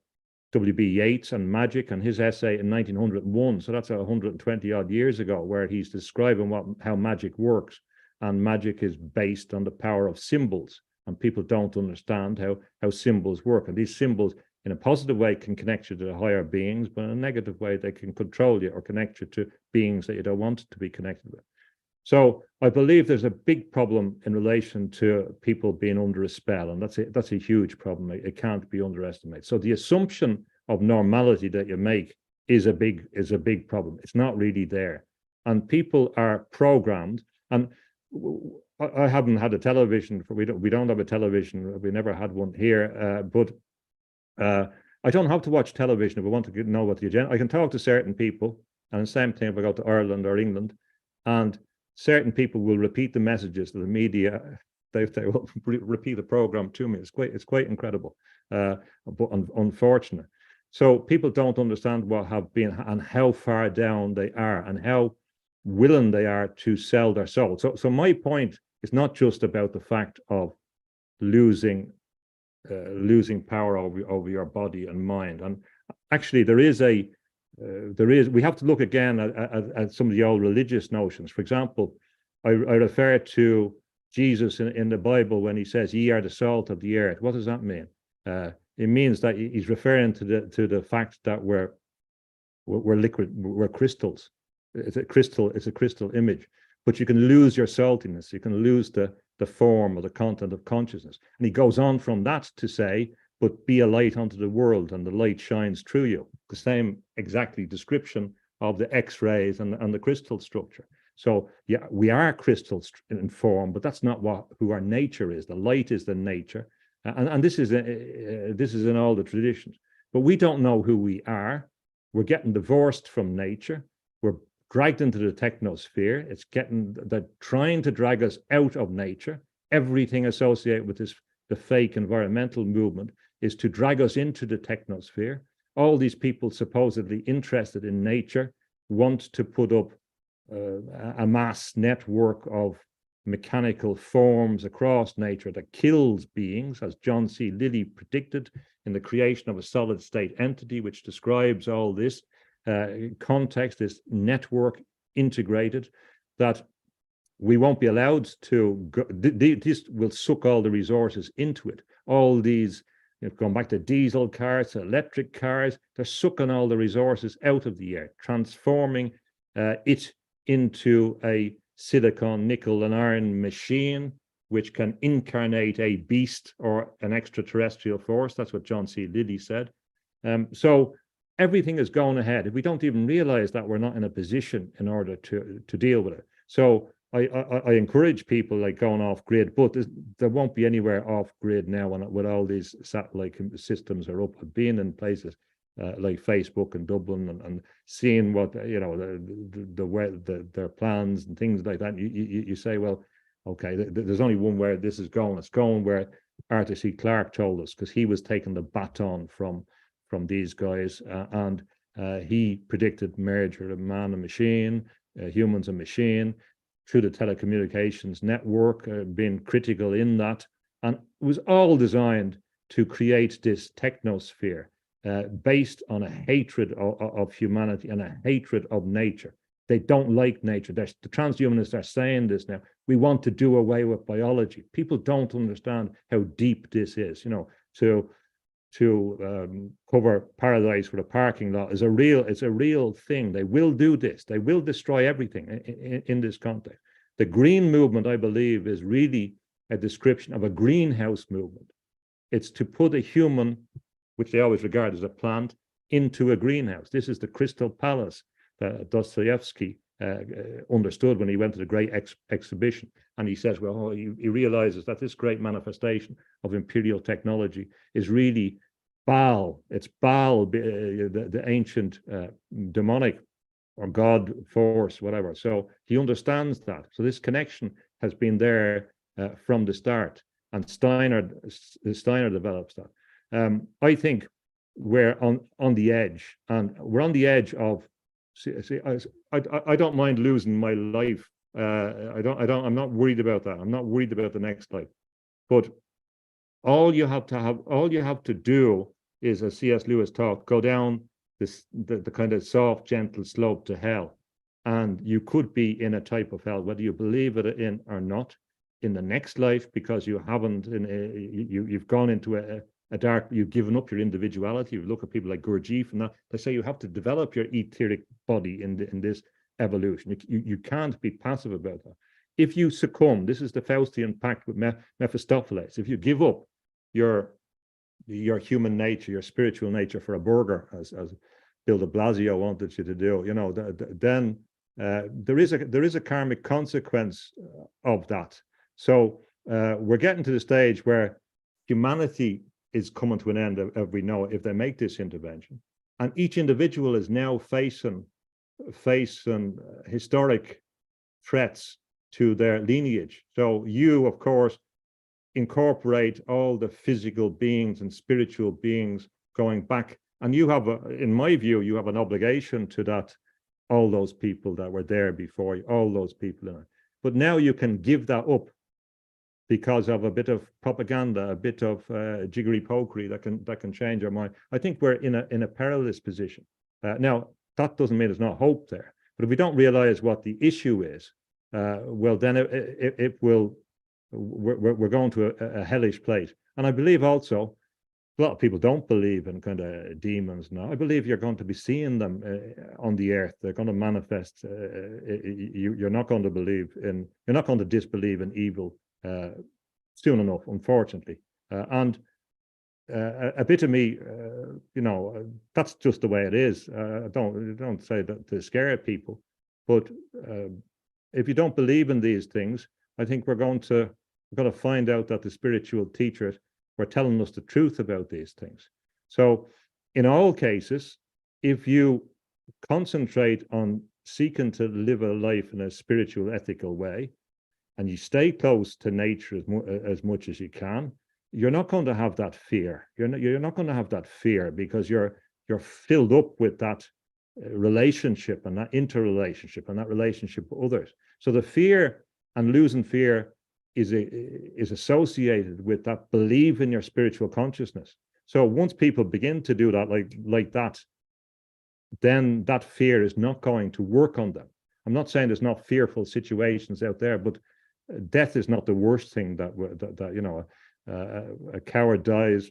W.B. Yeats and magic and his essay in 1901. So that's 120 odd years ago, where he's describing how magic works. And magic is based on the power of symbols. And people don't understand how symbols work. And these symbols, in a positive way, can connect you to the higher beings, but in a negative way, they can control you or connect you to beings that you don't want to be connected with. So I believe there's a big problem in relation to people being under a spell, and that's a huge problem. It can't be underestimated. So the assumption of normality that you make is a big problem. It's not really there, and people are programmed. And I haven't had a television. We don't have a television. We never had one here. But I don't have to watch television if I want to know what the agenda. I can talk to certain people, and the same thing if I go to Ireland or England, and certain people will repeat the messages to the media. They will repeat the program to me. It's quite incredible, but unfortunate. So people don't understand what have been and how far down they are and how willing they are to sell their soul. So my point is not just about the fact of losing power over your body and mind. And actually, we have to look again at some of the old religious notions. For example, I refer to Jesus in the Bible when he says, "Ye are the salt of the earth." What does that mean? It means that he's referring to the fact that we're liquid, we're crystals. It's a crystal image, but you can lose your saltiness. You can lose the form or the content of consciousness. And he goes on from that to say, "But be a light unto the world, and the light shines through you." The same exactly description of the X-rays and the crystal structure. So yeah, we are crystals in form, but that's not who our nature is. The light is the nature, and this is in all the traditions. But we don't know who we are. We're getting divorced from nature. We're dragged into the technosphere. They're trying to drag us out of nature. Everything associated with the fake environmental movement is to drag us into the technosphere. All these people supposedly interested in nature want to put up a mass network of mechanical forms across nature that kills beings, as John C. Lilly predicted in the creation of a solid state entity, which describes all this context, this network integrated, that we won't be allowed to go. This will suck all the resources into it. All these, going back to diesel cars, electric cars, they're sucking all the resources out of the earth, transforming it into a silicon, nickel, and iron machine, which can incarnate a beast or an extraterrestrial force. That's what John C. Lilly said. So everything is going ahead. If we don't even realize that, we're not in a position in order to deal with it. So I encourage people like going off grid, but there won't be anywhere off grid now with all these satellite systems are up. Being in places like Facebook and Dublin and seeing what their plans and things like that, you say, well, okay, there's only one where this is going. It's going where Arthur C. Clarke told us, because he was taking the baton from these guys, and he predicted merger of man and machine, humans and machine, through the telecommunications network, being critical in that. And it was all designed to create this technosphere based on a hatred of humanity and a hatred of nature. They don't like nature. The transhumanists are saying this now. We want to do away with biology. People don't understand how deep this is. To cover paradise with a parking lot it's a real thing. They will do this. They will destroy everything in this context. The green movement, I believe, is really a description of a greenhouse movement. It's to put a human, which they always regard as a plant, into a greenhouse. This is the Crystal Palace that Dostoevsky understood when he went to the Great Exhibition. And he says, well, he realizes that this great manifestation of imperial technology is really Baal. It's Baal, the ancient demonic or God force, whatever. So he understands that. So this connection has been there from the start. And Steiner develops that. I think we're on the edge, and we're on the edge of. I don't mind losing my life. I'm not worried about that. I'm not worried about the next life. But all you have to do is, as C.S. Lewis taught, go down the kind of soft, gentle slope to hell, and you could be in a type of hell, whether you believe it in or not, in the next life, because you haven't. You've gone into a dark. You've given up your individuality. You look at people like Gurdjieff, and that they say you have to develop your etheric body in this evolution. You can't be passive about that. If you succumb, this is the Faustian pact with Mephistopheles. If you give up your human nature, your spiritual nature for a burger, as Bill de Blasio wanted you to do, then there is a karmic consequence of that. So we're getting to the stage where humanity is coming to an end, as we know, if they make this intervention, and each individual is now facing historic threats to their lineage. So you, of course, incorporate all the physical beings and spiritual beings going back, and you have, in my view, you have an obligation to that, all those people that were there before you, all those people in it. But now you can give that up because of a bit of propaganda, a bit of jiggery pokery that can change our mind. I think we're in a perilous position. Now, that doesn't mean there's no hope there. But if we don't realize what the issue is, well, then it will. We're going to a hellish place. And I believe also, a lot of people don't believe in kind of demons now. I believe you're going to be seeing them on the earth. They're going to manifest. You're not going to disbelieve in evil soon enough, unfortunately. And a bit of me, that's just the way it is. Don't say that to scare people, but if you don't believe in these things, I think we're going to find out that the spiritual teachers were telling us the truth about these things. So in all cases, if you concentrate on seeking to live a life in a spiritual, ethical way, and you stay close to nature as much as you can, you're not going to have that fear. You're not going to have that fear because you're filled up with that relationship and that interrelationship and that relationship with others. So the fear and losing fear is associated with that belief in your spiritual consciousness. So once people begin to do that like that, then that fear is not going to work on them. I'm not saying there's not fearful situations out there, but death is not the worst thing that a coward dies,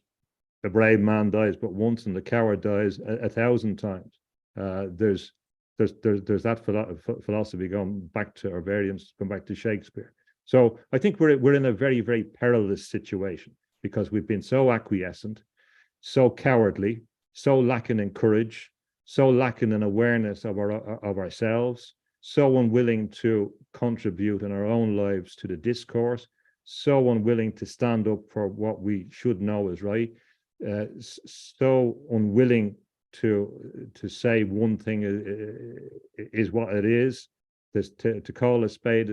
a brave man dies but once, and the coward dies 1,000 times. There's that philosophy going back to, or variants going back to Shakespeare. So I think we're in a very, very perilous situation because we've been so acquiescent, so cowardly, so lacking in courage, so lacking in awareness of ourselves, so unwilling to contribute in our own lives to the discourse, so unwilling to stand up for what we should know is right, so unwilling to say one thing is what it is, to call a spade,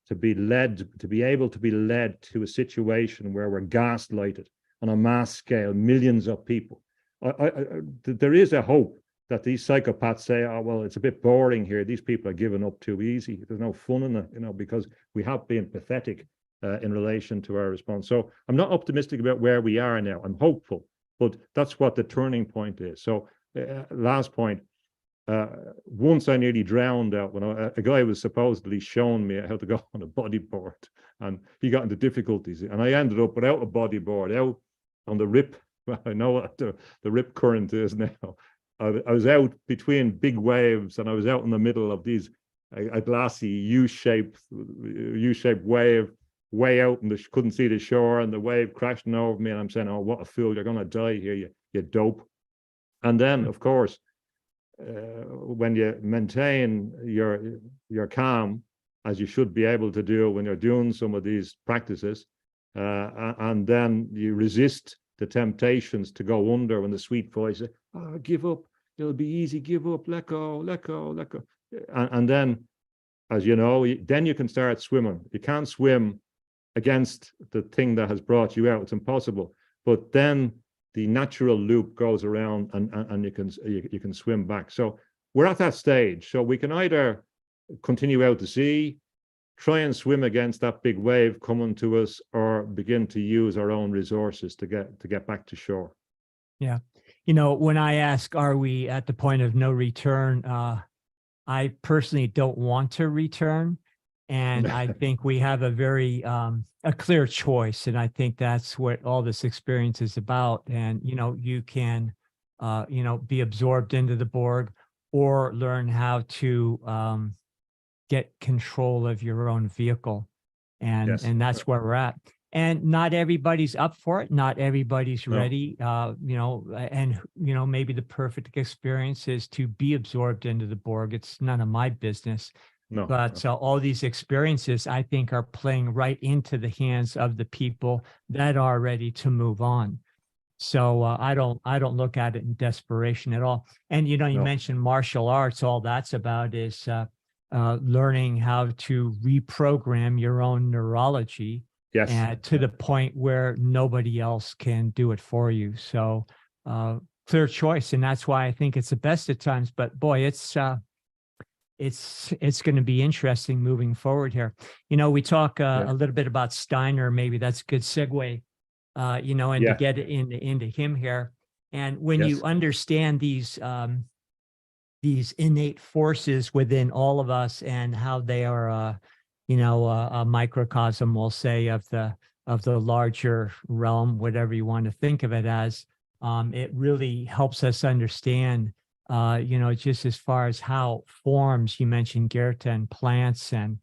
to be able to be led to a situation where we're gaslighted on a mass scale, millions of people. There is a hope that these psychopaths say, oh, well, it's a bit boring here. These people are giving up too easy. There's no fun in it, because we have been pathetic in relation to our response. So I'm not optimistic about where we are now. I'm hopeful, but that's what the turning point is. So last point, once I nearly drowned out when a guy was supposedly showing me how to go on a bodyboard, and he got into difficulties, and I ended up without a bodyboard, out on the rip. I know what the rip current is now. I was out between big waves, and I was out in the middle of these a glassy U-shaped wave, way out, and couldn't see the shore, and the wave crashing over me, and I'm saying, "Oh, what a fool! You're going to die here, you dope." And then, of course, when you maintain your calm, as you should be able to do when you're doing some of these practices, and then you resist the temptations to go under when the sweet voice says, "Oh, give up, it'll be easy, give up, let go, let go, let go." And then, as you know, then you can start swimming. You can't swim against the thing that has brought you out. It's impossible. But then the natural loop goes around, and you can swim back. So we're at that stage. So we can either continue out to sea, try and swim against that big wave coming to us, or begin to use our own resources to get back to shore. Yeah. You know, when I ask, are we at the point of no return? I personally don't want to return. And I think we have a very a clear choice. And I think that's what all this experience is about. And, you know, you can, you know, be absorbed into the Borg, or learn how to get control of your own vehicle. And, Yes. and that's where we're at. And not everybody's up for it. Not everybody's No. ready. You know, and, you know, maybe the perfect experience is to be absorbed into the Borg. It's none of my business. No. But all these experiences, I think, are playing right into the hands of the people that are ready to move on. So I don't look at it in desperation at all. And, you know, you No. mentioned martial arts. All that's about is learning how to reprogram your own neurology. Yes. To the point where nobody else can do it for you. So clear choice. And that's why I think it's the best at times. But boy, it's going to be interesting moving forward here. You know, we talk a little bit about Steiner. Maybe that's a good segue, you know, and to get into him here. And when you understand these innate forces within all of us, and how they are, you know, a microcosm, we'll say, of the larger realm, whatever you want to think of it as, it really helps us understand, you know, just as far as how forms, you mentioned Goethe and plants, and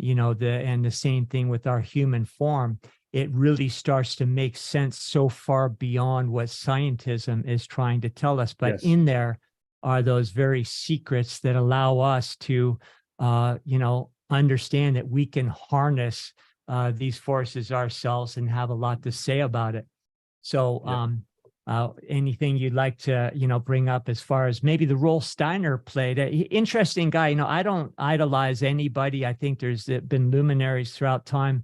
you know, the same thing with our human form. It really starts to make sense so far beyond what scientism is trying to tell us. But in there are those very secrets that allow us to, you know, understand that we can harness these forces ourselves and have a lot to say about it. So anything you'd like to, you know, bring up as far as maybe the role Steiner played? Interesting guy. You know, I don't idolize anybody. I think there's been luminaries throughout time.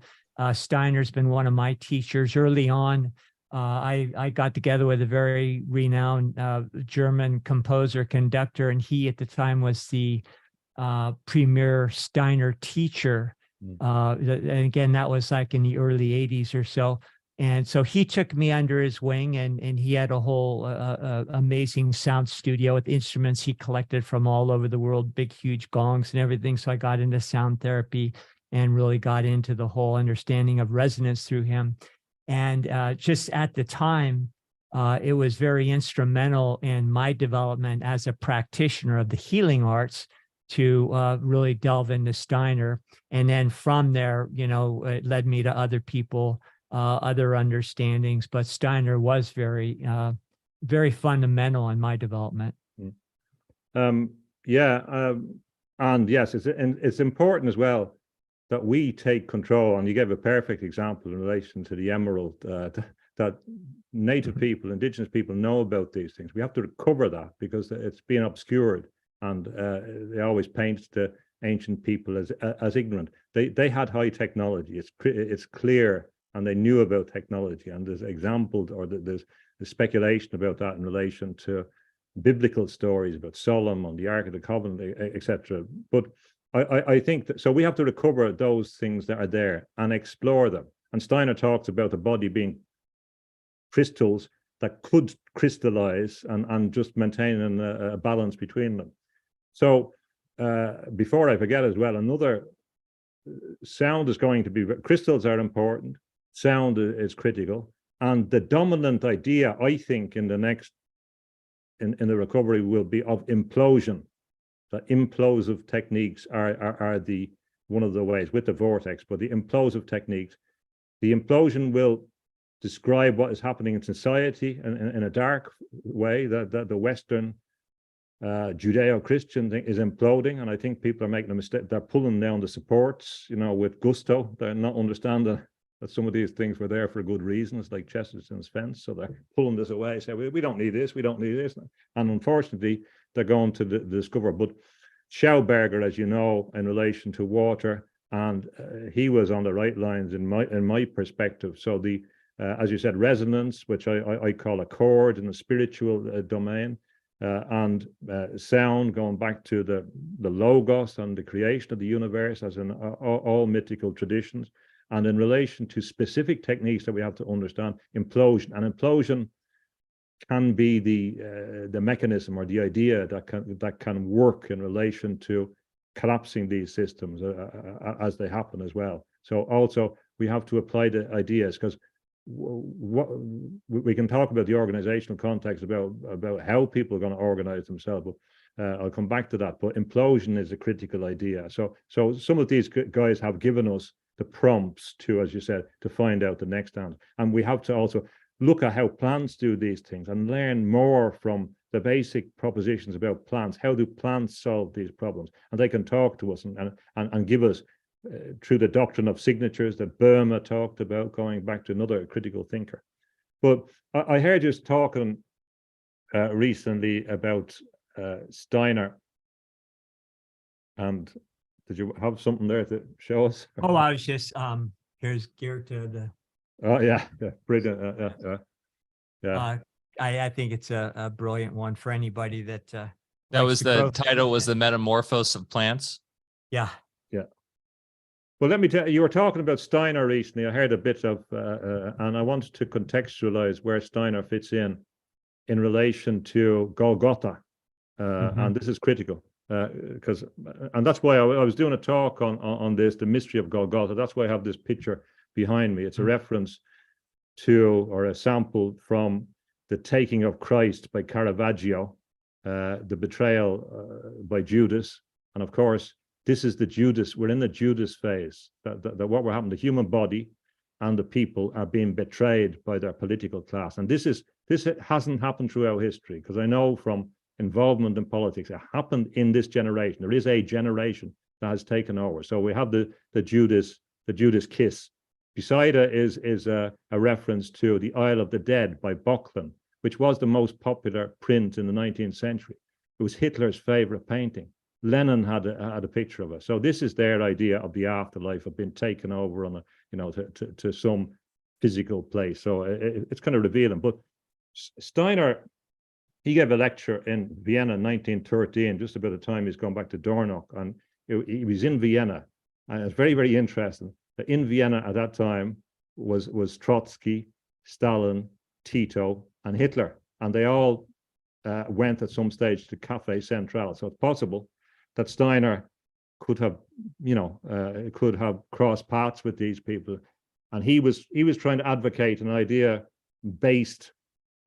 Steiner's been one of my teachers early on. I got together with a very renowned German composer, conductor, and he at the time was the premier Steiner teacher. And again, that was like in the early 80s or so. And so he took me under his wing, and he had a whole amazing sound studio with instruments he collected from all over the world, big, huge gongs and everything. So I got into sound therapy and really got into the whole understanding of resonance through him. And just at the time, it was very instrumental in my development as a practitioner of the healing arts to really delve into Steiner. And then from there, you know, it led me to other people, other understandings. But Steiner was very, very fundamental in my development. And yes, it's important as well that we take control. And you gave a perfect example in relation to the emerald, that native people, indigenous people know about these things. We have to recover that, because it's being obscured, and they always paint the ancient people as ignorant. They had high technology. It's clear, and they knew about technology. And there's examples, or there's speculation about that in relation to biblical stories about Solomon, the Ark of the Covenant, etc. But I think that, so we have to recover those things that are there and explore them. And Steiner talks about the body being crystals that could crystallize, and just maintaining a balance between them. So before I forget as well, another sound is going to be, crystals are important, sound is critical, and the dominant idea, I think, in the next, in the recovery, will be of implosion. The implosive techniques are the one of the ways, with the vortex, but the implosive techniques, the implosion will describe what is happening in society in a dark way, that the Western Judeo-Christian thing is imploding, and I think people are making a mistake. They're pulling down the supports, with gusto. They're not understanding that some of these things were there for good reasons, like Chesterton's fence. So they're pulling this away, say, we don't need this, we don't need this. And unfortunately, they're going to discover. But Schauberger, as you know, in relation to water, and he was on the right lines in my perspective. So the as you said, resonance, which I call a chord in the spiritual domain, and sound, going back to the logos and the creation of the universe, as in all mythical traditions, and in relation to specific techniques that we have to understand, implosion. And implosion can be the mechanism or the idea that can work in relation to collapsing these systems as they happen as well. So also we have to apply the ideas, because what we can talk about the organizational context about how people are going to organize themselves, but I'll come back to that. But implosion is a critical idea. So some of these guys have given us the prompts to, as you said, to find out the next answer, and we have to also look at how plants do these things and learn more from the basic propositions about plants. How do plants solve these problems? And they can talk to us and give us, through the doctrine of signatures that Burma talked about, going back to another critical thinker. But I heard you talking recently about Steiner. And did you have something there to show us? Oh, I was just, here's Geert to the. Oh, yeah, brilliant. Yeah. I think it's a brilliant one for anybody that. That was the growth. title, was the Metamorphosis of Plants. Yeah. Well, let me tell you, you were talking about Steiner recently. I heard a bit of, and I wanted to contextualize where Steiner fits in relation to Golgotha. And this is critical, because, and that's why I was doing a talk on this, the mystery of Golgotha. That's why I have this picture behind me. It's a reference to, or a sample from, the Taking of Christ by Caravaggio, the betrayal by Judas. And of course, this is the Judas, we're in the Judas phase, that what we're having, the human body and the people are being betrayed by their political class. And this hasn't happened throughout history, because I know from involvement in politics, it happened in this generation. There is a generation that has taken over. So we have the Judas kiss. Beside it is a reference to The Isle of the Dead by Böcklin, which was the most popular print in the 19th century. It was Hitler's favorite painting. Lenin had a picture of it. So this is their idea of the afterlife, of being taken over on to some physical place. So it's kind of revealing. But Steiner, he gave a lecture in Vienna in 1913, just about the time he's gone back to Dornach, and he was in Vienna, and it's very, very interesting that in Vienna at that time was Trotsky, Stalin, Tito, and Hitler, and they all went at some stage to Café Central. So it's possible that Steiner could have crossed paths with these people, and he was trying to advocate an idea based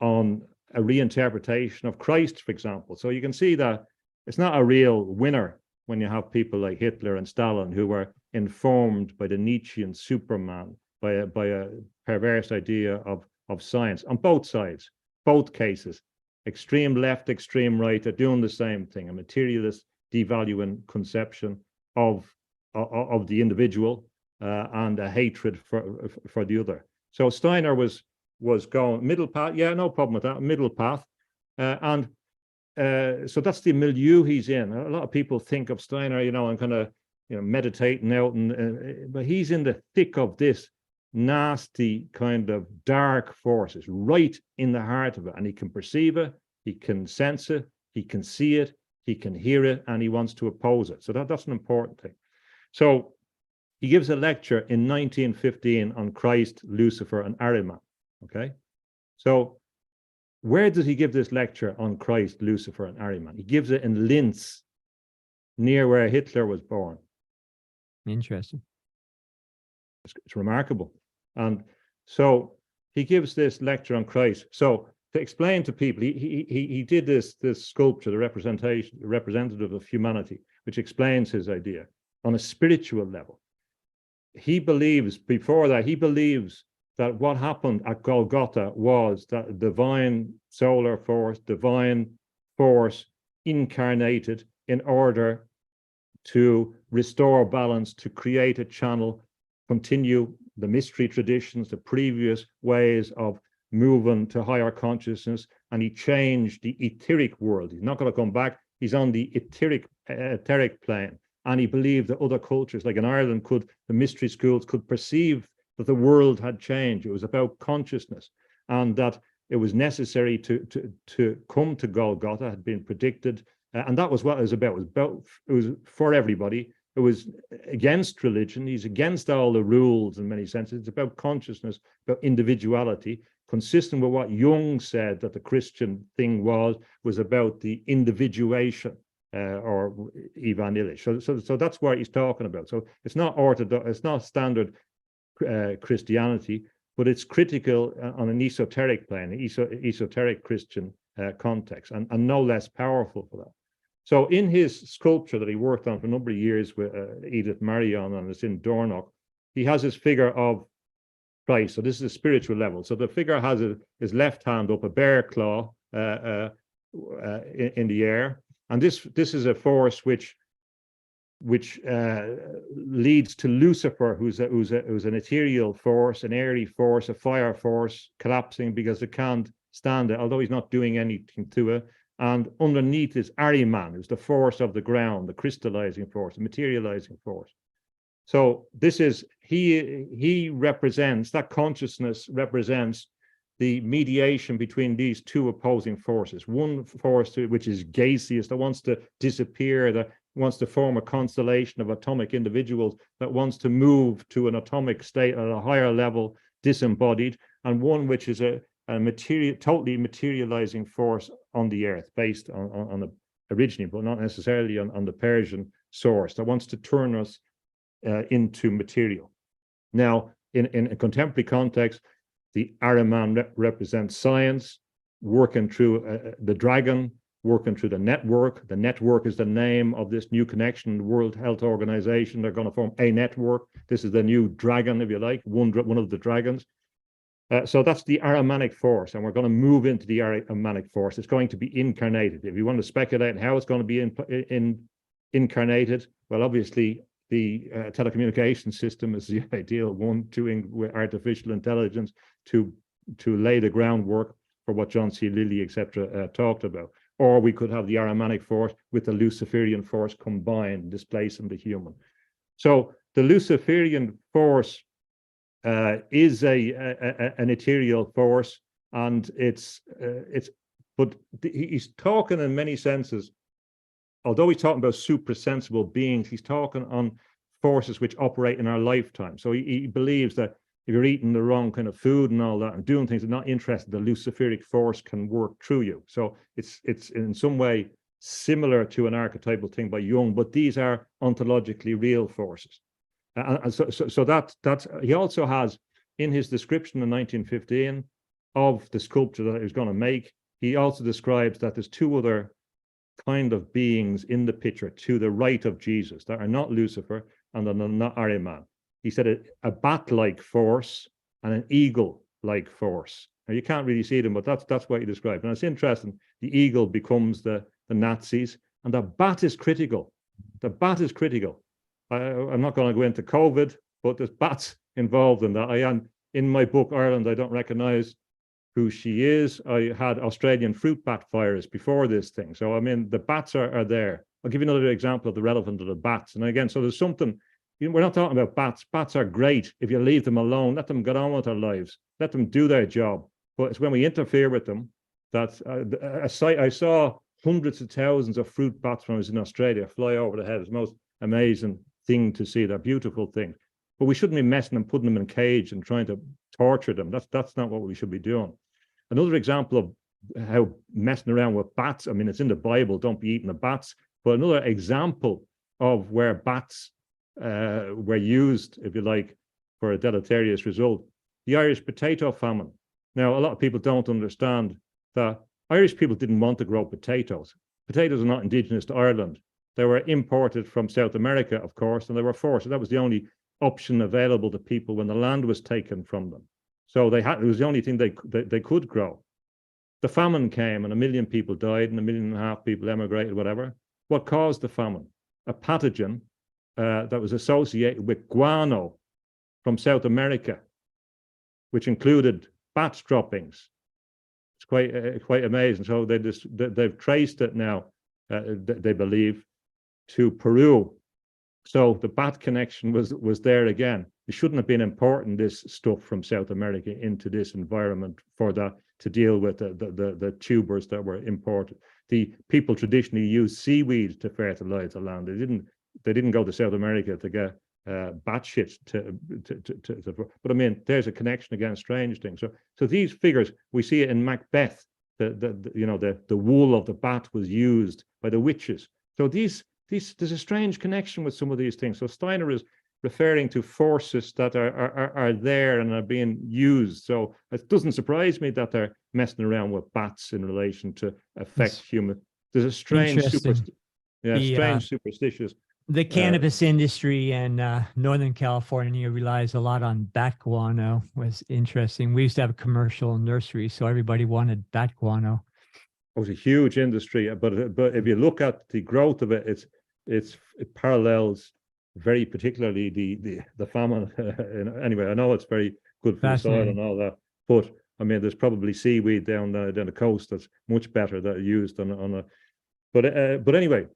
on a reinterpretation of Christ, for example. So you can see that it's not a real winner when you have people like Hitler and Stalin, who were informed by the Nietzschean Superman, by a perverse idea of science on both sides, both cases. Extreme left, extreme right are doing the same thing, a materialist, devaluing conception of the individual and a hatred for the other. So Steiner was going middle path. Yeah, no problem with that, middle path. And so that's the milieu he's in. A lot of people think of Steiner, and kind of, meditating out, but he's in the thick of this nasty kind of dark forces, right in the heart of it. And he can perceive it, he can sense it, he can see it, he can hear it, and he wants to oppose it. So that's an important thing. So he gives a lecture in 1915 on Christ, Lucifer, and Ahriman. Okay, so where does he give this lecture on Christ, Lucifer, and Ahriman? He gives it in Linz, near where Hitler was born. Interesting. It's remarkable. And so he gives this lecture on Christ. So to explain to people, he did this sculpture, the representative of humanity, which explains his idea on a spiritual level. He believes that what happened at Golgotha was that divine solar force, divine force incarnated in order to restore balance, to create a channel, continue the mystery traditions, the previous ways of moving to higher consciousness. And he changed the etheric world. He's not going to come back. He's on the etheric plane. And he believed that other cultures, like in Ireland, the mystery schools could perceive that the world had changed. It was about consciousness, and that it was necessary to come to Golgotha, had been predicted. And that was what it was about. It was for everybody. It was against religion. He's against all the rules in many senses. It's about consciousness, about individuality, consistent with what Jung said that the Christian thing was about the individuation or evangelization. So that's what he's talking about. So it's not orthodox, it's not standard Christianity, but it's critical on an esoteric plane, esoteric Christian context, and no less powerful for that. So in his sculpture that he worked on for a number of years with Edith Marion, and it's in Dornoch, he has his figure of Christ. So this is a spiritual level. So the figure has his left hand up, a bear claw in the air. And this is a force which leads to Lucifer, who's an ethereal force, an airy force, a fire force, collapsing because it can't stand it, although he's not doing anything to it. And underneath is Ahriman, who's the force of the ground, the crystallizing force, the materializing force. So this is, he represents, that consciousness represents the mediation between these two opposing forces. One force which is gaseous, that wants to disappear, that wants to form a constellation of atomic individuals, that wants to move to an atomic state at a higher level, disembodied, and one which is a totally materializing force on the earth, based on the originally, but not necessarily on the Persian source, that wants to turn us into material. Now, in a contemporary context, the Ahriman represents science, working through the dragon, working through the network. The network is the name of this new connection, the World Health Organization. They're going to form a network. This is the new dragon, if you like, one of the dragons. So that's the Ahrimanic force, and we're going to move into the Ahrimanic force. It's going to be incarnated. If you want to speculate on how it's going to be incarnated, well, obviously the telecommunication system is the ideal one, with artificial intelligence to lay the groundwork for what John C. Lilly, etc., talked about. Or we could have the Ahrimanic force with the Luciferian force combined, displacing the human. So the Luciferian force is an ethereal force, and but he's talking in many senses, although he's talking about suprasensible beings, he's talking on forces which operate in our lifetime. So he believes that if you're eating the wrong kind of food and all that, and doing things that are not interested, the Luciferic force can work through you. So it's in some way similar to an archetypal thing by Jung, but these are ontologically real forces. And so that's he also has in his description in 1915 of the sculpture that he was going to make, he also describes that there's two other kind of beings in the picture to the right of Jesus that are not Lucifer and are not Ahriman. He said a bat-like force and an eagle-like force. Now you can't really see them, but that's what he described. And it's interesting. The eagle becomes the Nazis, and the bat is critical. The bat is critical. I'm not going to go into COVID, but there's bats involved in that. I am in my book, Ireland, I don't recognize who she is. I had Australian fruit bat fires before this thing. So, I mean, the bats are there. I'll give you another example of the relevance of the bats. And again, so there's something, we're not talking about bats. Bats are great if you leave them alone, let them get on with their lives, let them do their job. But it's when we interfere with them that I saw hundreds of thousands of fruit bats when I was in Australia fly over the head. It's the most amazing thing to see. They're beautiful things, but we shouldn't be messing them, putting them in a cage and trying to torture them. That's not what we should be doing. Another example of how messing around with bats, I mean, it's in the Bible, don't be eating the bats, but another example of where bats were used, if you like, for a deleterious result, the Irish potato famine. Now, a lot of people don't understand that Irish people didn't want to grow potatoes. Potatoes are not indigenous to Ireland. They were imported from South America, of course, and they were forced. So that was the only option available to people when the land was taken from them. So it was the only thing they could grow. the famine came and 1 million people died and 1.5 million people emigrated, whatever. What caused the famine? A pathogen that was associated with guano from South America, which included bat droppings. It's quite amazing. So they've traced it now, they believe, to Peru. So the bat connection was there again. It shouldn't have been importing this stuff from South America into this environment for that to deal with the tubers that were imported. The people traditionally used seaweed to fertilize the land. They didn't go to South America to get bat shit but I mean, there's a connection again, strange things. So these figures, we see it in Macbeth. The wool of the bat was used by the witches. So there's a strange connection with some of these things. So Steiner is referring to forces that are there and are being used. So it doesn't surprise me that they're messing around with bats in relation to affect human. There's a strange superstitious. The cannabis industry in Northern California relies a lot on bat guano. Was interesting. We used to have a commercial nursery, so everybody wanted bat guano. It was a huge industry, but if you look at the growth of it, it parallels very particularly the famine. Anyway, I know it's very good for the soil and all that, but I mean, there's probably seaweed down the coast that's much better that are used on a. But anyway.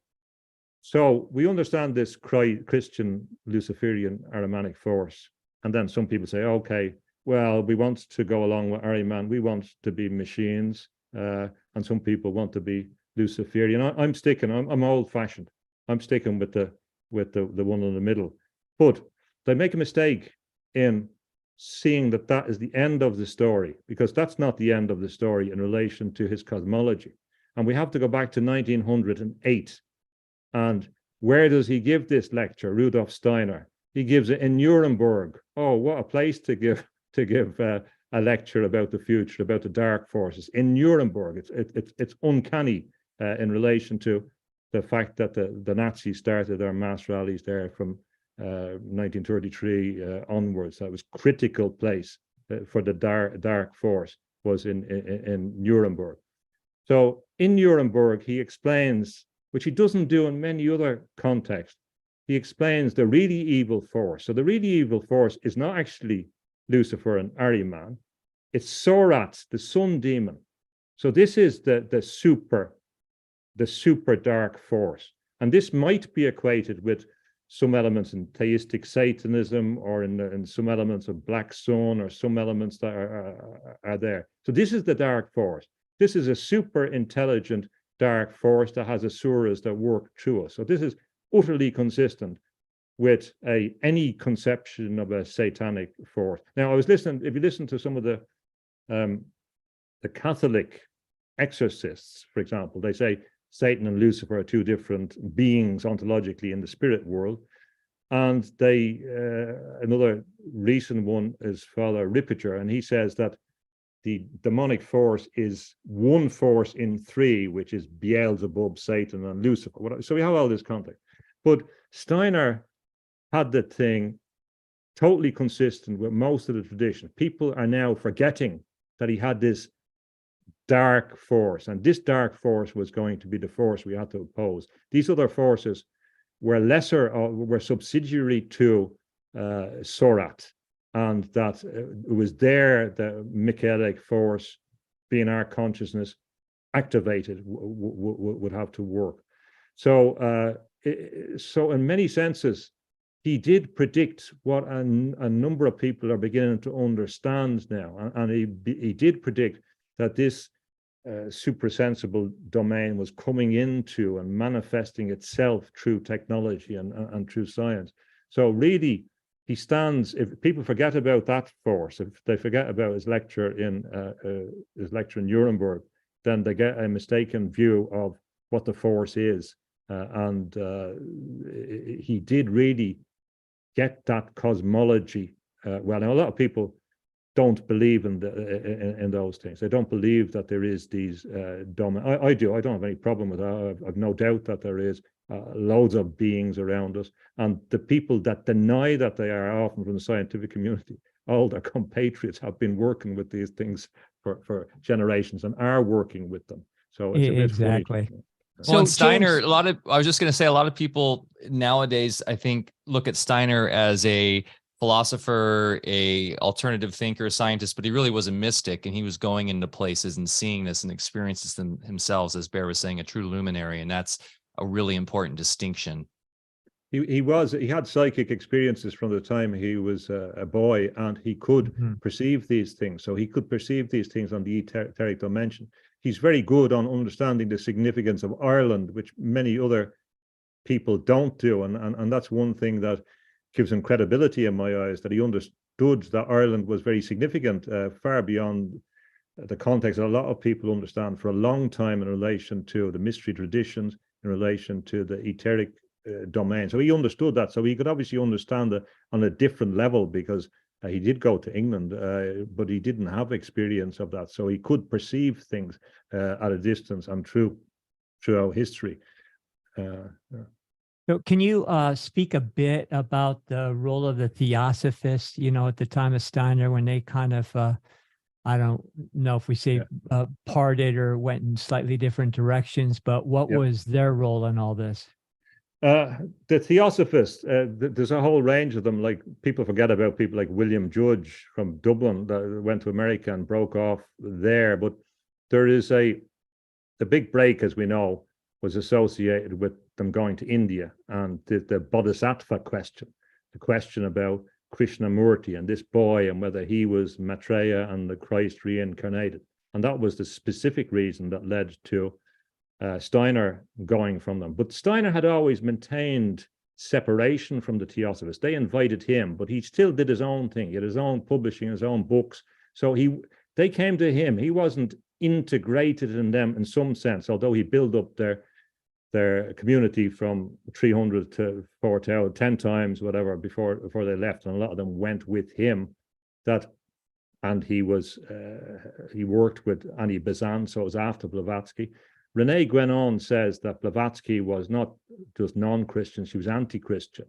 So we understand this Christian Luciferian Ahrimanic force. And then some people say, okay, well, we want to go along with Ahriman. We want to be machines. And some people want to be Luciferian. I'm old fashioned. I'm sticking with the one in the middle. But they make a mistake in seeing that is the end of the story, because that's not the end of the story in relation to his cosmology. And we have to go back to 1908. And where does he give this lecture, Rudolf Steiner? He gives it in Nuremberg. Oh, what a place to give a lecture about the future, about the dark forces in Nuremberg. It's uncanny in relation to the fact that the Nazis started their mass rallies there from 1933 onwards. That was critical place for the dark force was in Nuremberg. So in Nuremberg, he explains, which he doesn't do in many other contexts, he explains the really evil force. So the really evil force is not actually Lucifer and Ahriman, it's Sorat, the sun demon. So this is the super dark force. And this might be equated with some elements in theistic Satanism, or in some elements of Black Sun, or some elements that are there. So this is the dark force. This is a super intelligent dark force that has asuras that work through us. So this is utterly consistent with any conception of a satanic force. Now, if you listen to some of the Catholic exorcists, for example, they say Satan and Lucifer are two different beings ontologically in the spirit world. And another recent one is Father Rippiger, and he says that the demonic force is one force in three, which is Beelzebub, Satan, and Lucifer. So we have all this context. But Steiner had the thing totally consistent with most of the tradition. People are now forgetting that he had this dark force, and this dark force was going to be the force we had to oppose. These other forces were lesser, or were subsidiary to Sorat. And that it was there the Michaelic force, being our consciousness activated, would have to work. So, so in many senses, he did predict what a number of people are beginning to understand now, and he did predict that this suprasensible domain was coming into and manifesting itself through technology and through science. So really, he stands, if people forget about that force, if they forget about his lecture in Nuremberg, then they get a mistaken view of what the force is. And he did really get that cosmology. Well, now a lot of people don't believe in those things. They don't believe that there is these I do. I don't have any problem with that. I've no doubt that there is loads of beings around us, and the people that deny that they are often from the scientific community. all their compatriots have been working with these things for generations and are working with them. So it's exactly. Well, and Steiner, James, I was just going to say, a lot of people nowadays, I think, look at Steiner as a philosopher, a alternative thinker, a scientist, but he really was a mystic, and he was going into places and seeing this and experiences them himself, as Bear was saying, a true luminary. And that's a really important distinction. He had psychic experiences from the time he was a boy, and he could perceive these things. So he could perceive these things on the etheric dimension. He's very good on understanding the significance of Ireland, which many other people don't do. And that's one thing that gives him credibility in my eyes, that he understood that Ireland was very significant, far beyond the context that a lot of people understand, for a long time in relation to the mystery traditions, in relation to the etheric domain. So he understood that. So he could obviously understand it on a different level, because he did go to England, but he didn't have experience of that. So he could perceive things at a distance and throughout history. So can you speak a bit about the role of the Theosophists, at the time of Steiner, when they kind of, I don't know if we say parted or went in slightly different directions, but what was their role in all this? The Theosophists, there's a whole range of them. Like, people forget about people like William Judge from Dublin that went to America and broke off there. But there is the big break, as we know, was associated with them going to India, and the Bodhisattva question, the question about Krishnamurti and this boy, and whether he was Maitreya and the Christ reincarnated. And that was the specific reason that led to Steiner going from them. But Steiner had always maintained separation from the Theosophists. They invited him, but he still did his own thing. He had his own publishing, his own books. So they came to him. He wasn't integrated in them in some sense, although he built up their community from 300 to 4,000, 10 times, whatever, before they left. And a lot of them went with him. And he worked with Annie Besant, so it was after Blavatsky. Renee Guénon says that Blavatsky was not just non-Christian, she was anti-Christian.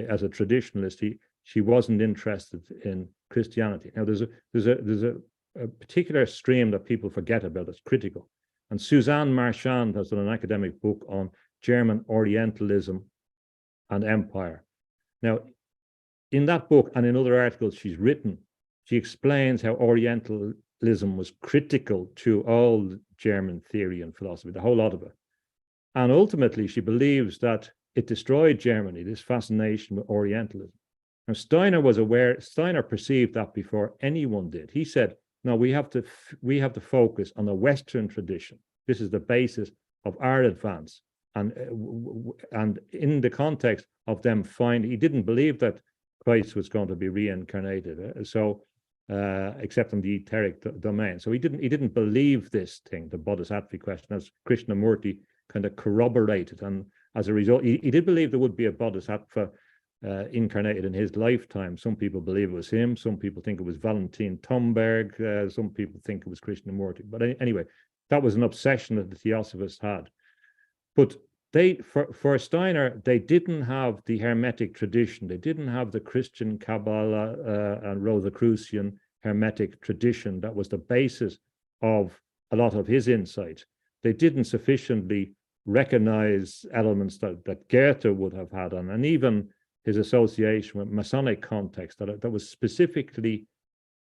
As a traditionalist, she wasn't interested in Christianity. Now, there's a particular stream that people forget about that's critical. And Suzanne Marchand has done an academic book on German Orientalism and Empire. Now, in that book and in other articles she's written, she explains how Orientalism was critical to all German theory and philosophy, the whole lot of it. And ultimately, she believes that it destroyed Germany, this fascination with Orientalism. And Steiner perceived that before anyone did. He said, no, we have to focus on the Western tradition. This is the basis of our advance. And in the context of them he didn't believe that Christ was going to be reincarnated. Except in the etheric domain. So he didn't believe this thing, the Bodhisattva question, as Krishnamurti kind of corroborated. And as a result, he did believe there would be a Bodhisattva incarnated in his lifetime. Some people believe it was him. Some people think it was Valentin Tomberg. Some people think it was Krishnamurti. But anyway, that was an obsession that the Theosophists had. But for Steiner, they didn't have the Hermetic tradition. They didn't have the Christian Kabbalah and Rosicrucian Hermetic tradition that was the basis of a lot of his insight. They didn't sufficiently recognize elements that Goethe would have had, and even his association with Masonic context that was specifically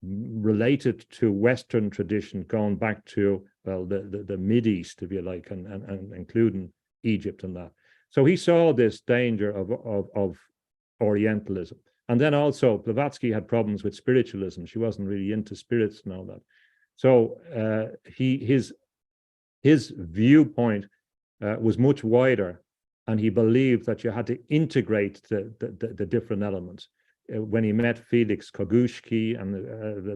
related to Western tradition, going back to, well, the Mid-East, if you like, and including Egypt and that. So he saw this danger of Orientalism. And then also Blavatsky had problems with spiritualism. She wasn't really into spirits and all that. So his viewpoint was much wider, and he believed that you had to integrate the different elements. When he met Felix Kogushki, and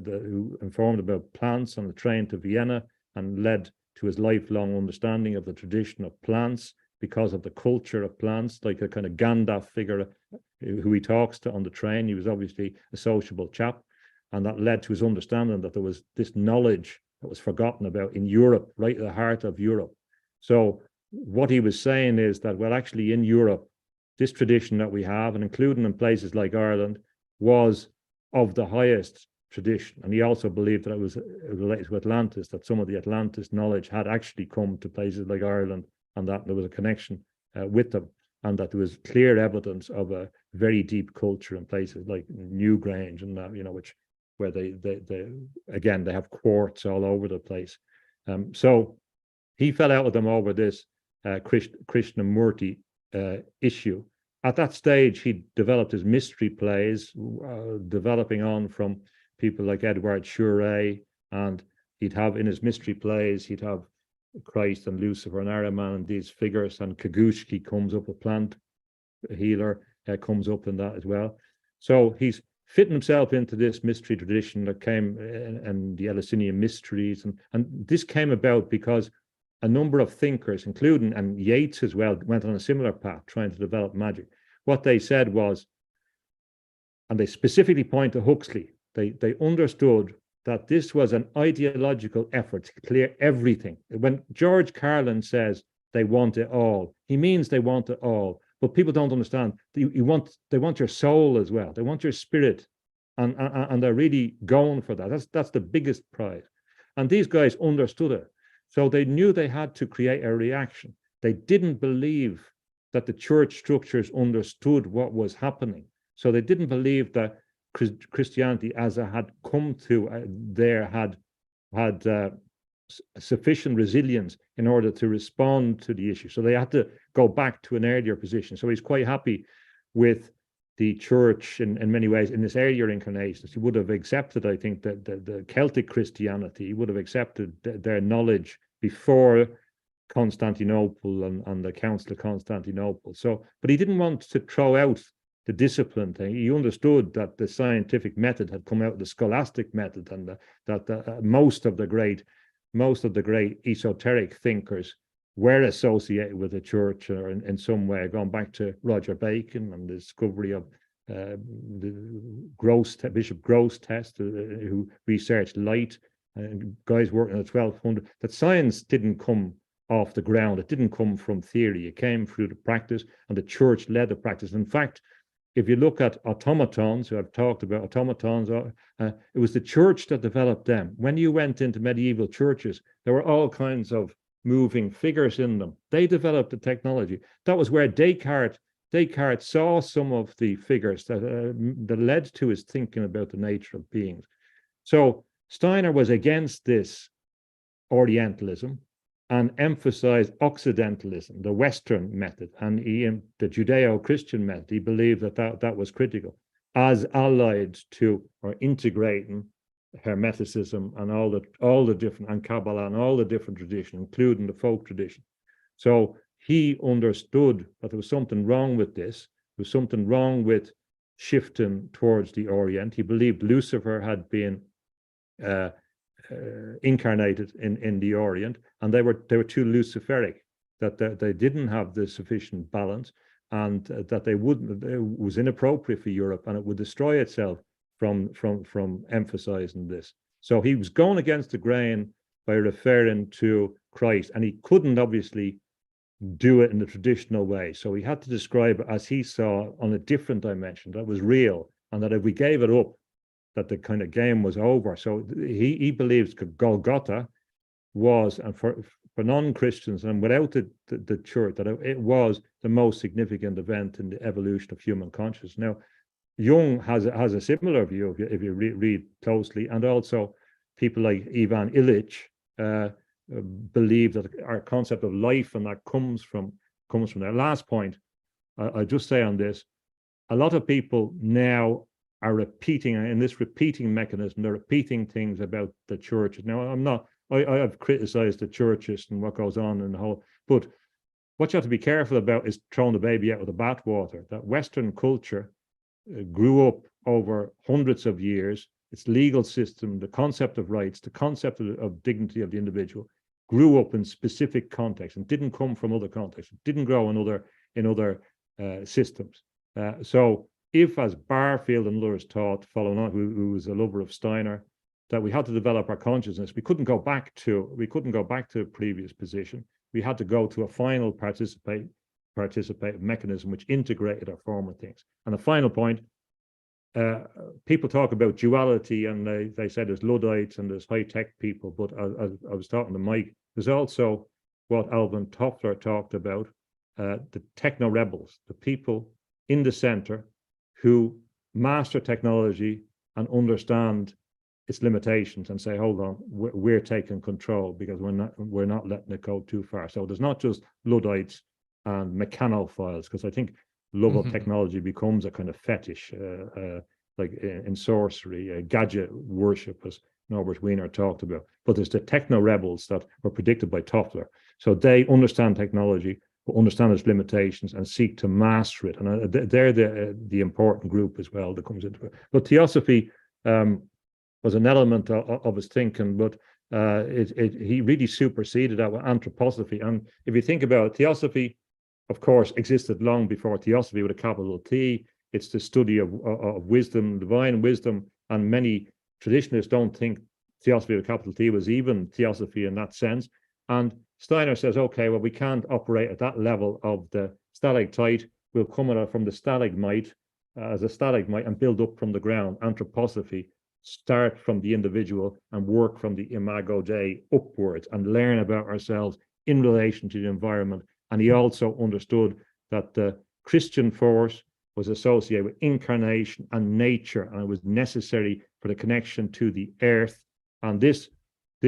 who informed about plants on the train to Vienna and led to his lifelong understanding of the tradition of plants because of the culture of plants, like a kind of Gandalf figure who he talks to on the train. He was obviously a sociable chap, and that led to his understanding that there was this knowledge that was forgotten about in Europe, right at the heart of Europe. So what he was saying is that, well, actually in Europe, this tradition that we have, and including in places like Ireland, was of the highest tradition. And he also believed that it was related to Atlantis, that some of the Atlantis knowledge had actually come to places like Ireland, and that there was a connection with them, and that there was clear evidence of a very deep culture in places like Newgrange and that, where they again, they have quartz all over the place. So he fell out with them over this Krishnamurti issue. At that stage, he developed his mystery plays, developing on from people like Edward Shure, and he'd have in his mystery plays, he'd have Christ and Lucifer and Ahriman and these figures, and Kagushki comes up, a plant healer, comes up in that as well. So he's fitting himself into this mystery tradition that came and the Eleusinian mysteries, and this came about because a number of thinkers, including, and Yeats as well, went on a similar path trying to develop magic. What they said was, and they specifically point to Huxley, they understood that this was an ideological effort to clear everything. When George Carlin says they want it all, he means they want it all. But people don't understand. They want your soul as well. They want your spirit, and they're really going for that. That's the biggest prize. And these guys understood it. So they knew they had to create a reaction. They didn't believe that the church structures understood what was happening. So they didn't believe that Christianity, as it had come to had sufficient resilience in order to respond to the issue. So they had to go back to an earlier position. So he's quite happy with the church in many ways in this earlier incarnations. He would have accepted, I think, that the Celtic Christianity, he would have accepted their knowledge before Constantinople and the Council of Constantinople. So, but he didn't want to throw out the discipline thing. He understood that the scientific method had come out of the scholastic method, and that most of the great esoteric thinkers were associated with the church or in some way, going back to Roger Bacon and the discovery of the Bishop Grosseteste, who researched light, guys working at 1200, that science didn't come off the ground. It didn't come from theory. It came through the practice, and the church led the practice. In fact, if you look at automatons, who I've talked about, automatons, it was the church that developed them. When you went into medieval churches, there were all kinds of moving figures in them. They developed the technology. That was where Descartes saw some of the figures that led to his thinking about the nature of beings. So Steiner was against this Orientalism and emphasized Occidentalism, the Western method, and the Judeo-Christian method. He believed that was critical, as allied to or integrating Hermeticism and all the different, and Kabbalah and all the different traditions, including the folk tradition. So he understood that there was something wrong with this. There was something wrong with shifting towards the Orient. He believed Lucifer had been incarnated in the Orient, and they were too Luciferic, that they didn't have the sufficient balance, and that it was inappropriate for Europe, and it would destroy itself from emphasizing this. So he was going against the grain by referring to Christ, and he couldn't obviously do it in the traditional way. So he had to describe it as he saw on a different dimension that was real, and that if we gave it up, that the kind of game was over. So he believes Golgotha was, and for non-Christians and without the church, that it was the most significant event in the evolution of human consciousness. Now, Jung has a similar view if you read closely, and also people like Ivan Illich believe that our concept of life and that comes from there. Last point, I just say on this, a lot of people now are repeating, in this repeating mechanism, they're repeating things about the churches. Now, I have criticized the churches and what goes on in the whole, but what you have to be careful about is throwing the baby out with the bathwater. That Western culture grew up over hundreds of years. Its legal system, the concept of rights, the concept of dignity of the individual, grew up in specific contexts and didn't come from other contexts. It didn't grow in other systems. So if, as Barfield and others taught, following on, who was a lover of Steiner, that we had to develop our consciousness, we couldn't go back to a previous position. We had to go to a final participative mechanism which integrated our former things. And the final point, people talk about duality, and they say there's Luddites and there's high-tech people, but as I was talking to Mike, there's also what Alvin Toffler talked about, the techno-rebels, the people in the center who master technology and understand its limitations and say, hold on, we're taking control because we're not letting it go too far. So there's not just Luddites and mechanophiles, because I think love of technology becomes a kind of fetish, like in sorcery, gadget worship, as Norbert Wiener talked about. But there's the techno-rebels that were predicted by Toffler. So they understand technology, but understand its limitations and seek to master it. And they're the important group as well that comes into it. But theosophy was an element of his thinking, but he really superseded that with anthroposophy. And if you think about it, theosophy, of course, existed long before theosophy with a capital T. It's the study of wisdom, divine wisdom, and many traditionalists don't think theosophy with a capital T was even theosophy in that sense. And Steiner says, okay, well, we can't operate at that level of the stalactite. We'll come at it from the stalagmite as a stalagmite and build up from the ground. Anthroposophy, start from the individual and work from the imago Dei upwards and learn about ourselves in relation to the environment. And he also understood that the Christian force was associated with incarnation and nature, and it was necessary for the connection to the earth. And this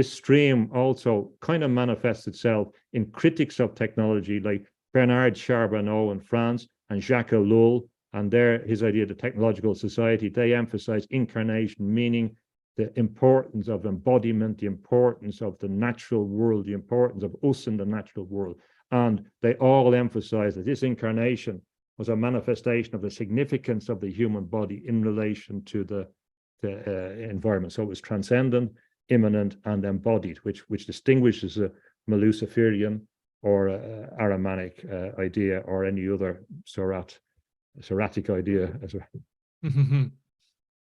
stream also kind of manifests itself in critics of technology like Bernard Charbonneau in France and Jacques Ellul, and his idea of the technological society. They emphasize incarnation, meaning the importance of embodiment, the importance of the natural world, the importance of us in the natural world. And they all emphasize that this incarnation was a manifestation of the significance of the human body in relation to the environment. So it was transcendent, immanent, and embodied, which distinguishes a Luciferian or Aramanic idea or any other Soratic idea as well.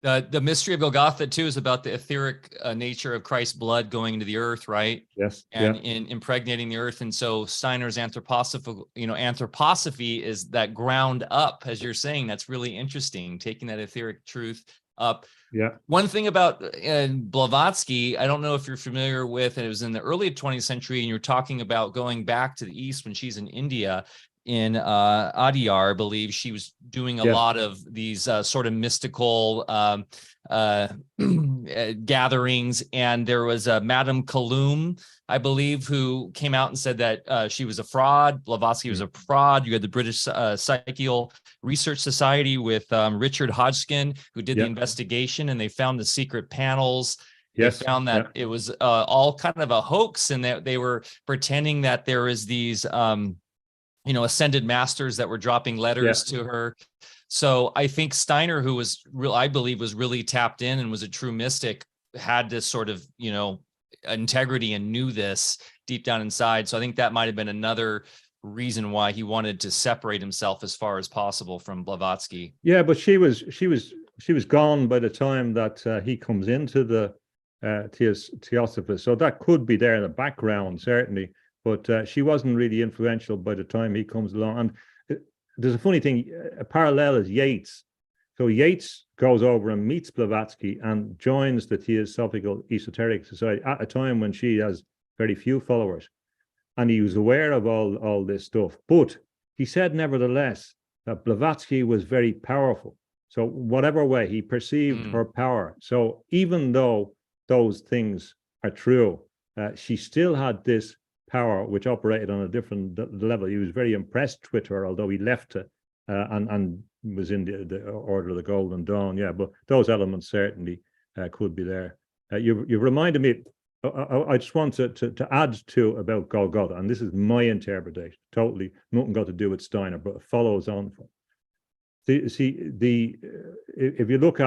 The mystery of Golgotha too is about the etheric nature of Christ's blood going into the earth, right? Yes. And in impregnating the earth. And so Steiner's anthroposophy is that ground up, as you're saying. That's really interesting, taking that etheric truth up. Yeah. One thing about Blavatsky, I don't know if you're familiar with, and it was in the early 20th century, and you're talking about going back to the East when she's in India. In Adyar, I believe she was doing a lot of these sort of mystical gatherings, and there was Madame Kalum, I believe, who came out and said that she was a fraud. Blavatsky was a fraud. You had the British Psychical Research Society with Richard Hodgkin, who did the investigation, and they found the secret panels. They found that it was all kind of a hoax, and that they were pretending that there was these ascended masters that were dropping letters to her. So I think Steiner, who was I believe was really tapped in and was a true mystic, had this sort of, integrity and knew this deep down inside. So I think that might have been another reason why he wanted to separate himself as far as possible from Blavatsky. Yeah, but she was gone by the time that he comes into the Theosophist. So that could be there in the background, certainly. But she wasn't really influential by the time he comes along. And there's a funny thing, a parallel is Yeats. So Yeats goes over and meets Blavatsky and joins the Theosophical Esoteric Society at a time when she has very few followers. And he was aware of all this stuff. But he said, nevertheless, that Blavatsky was very powerful. So whatever way, he perceived her power. So even though those things are true, she still had this power which operated on a different level. He was very impressed with her, although he left it and was in the Order of the Golden Dawn. Yeah, but those elements certainly could be there. You've reminded me, I just want to add to about Golgotha, and this is my interpretation, totally nothing got to do with Steiner, but it follows on from. If you look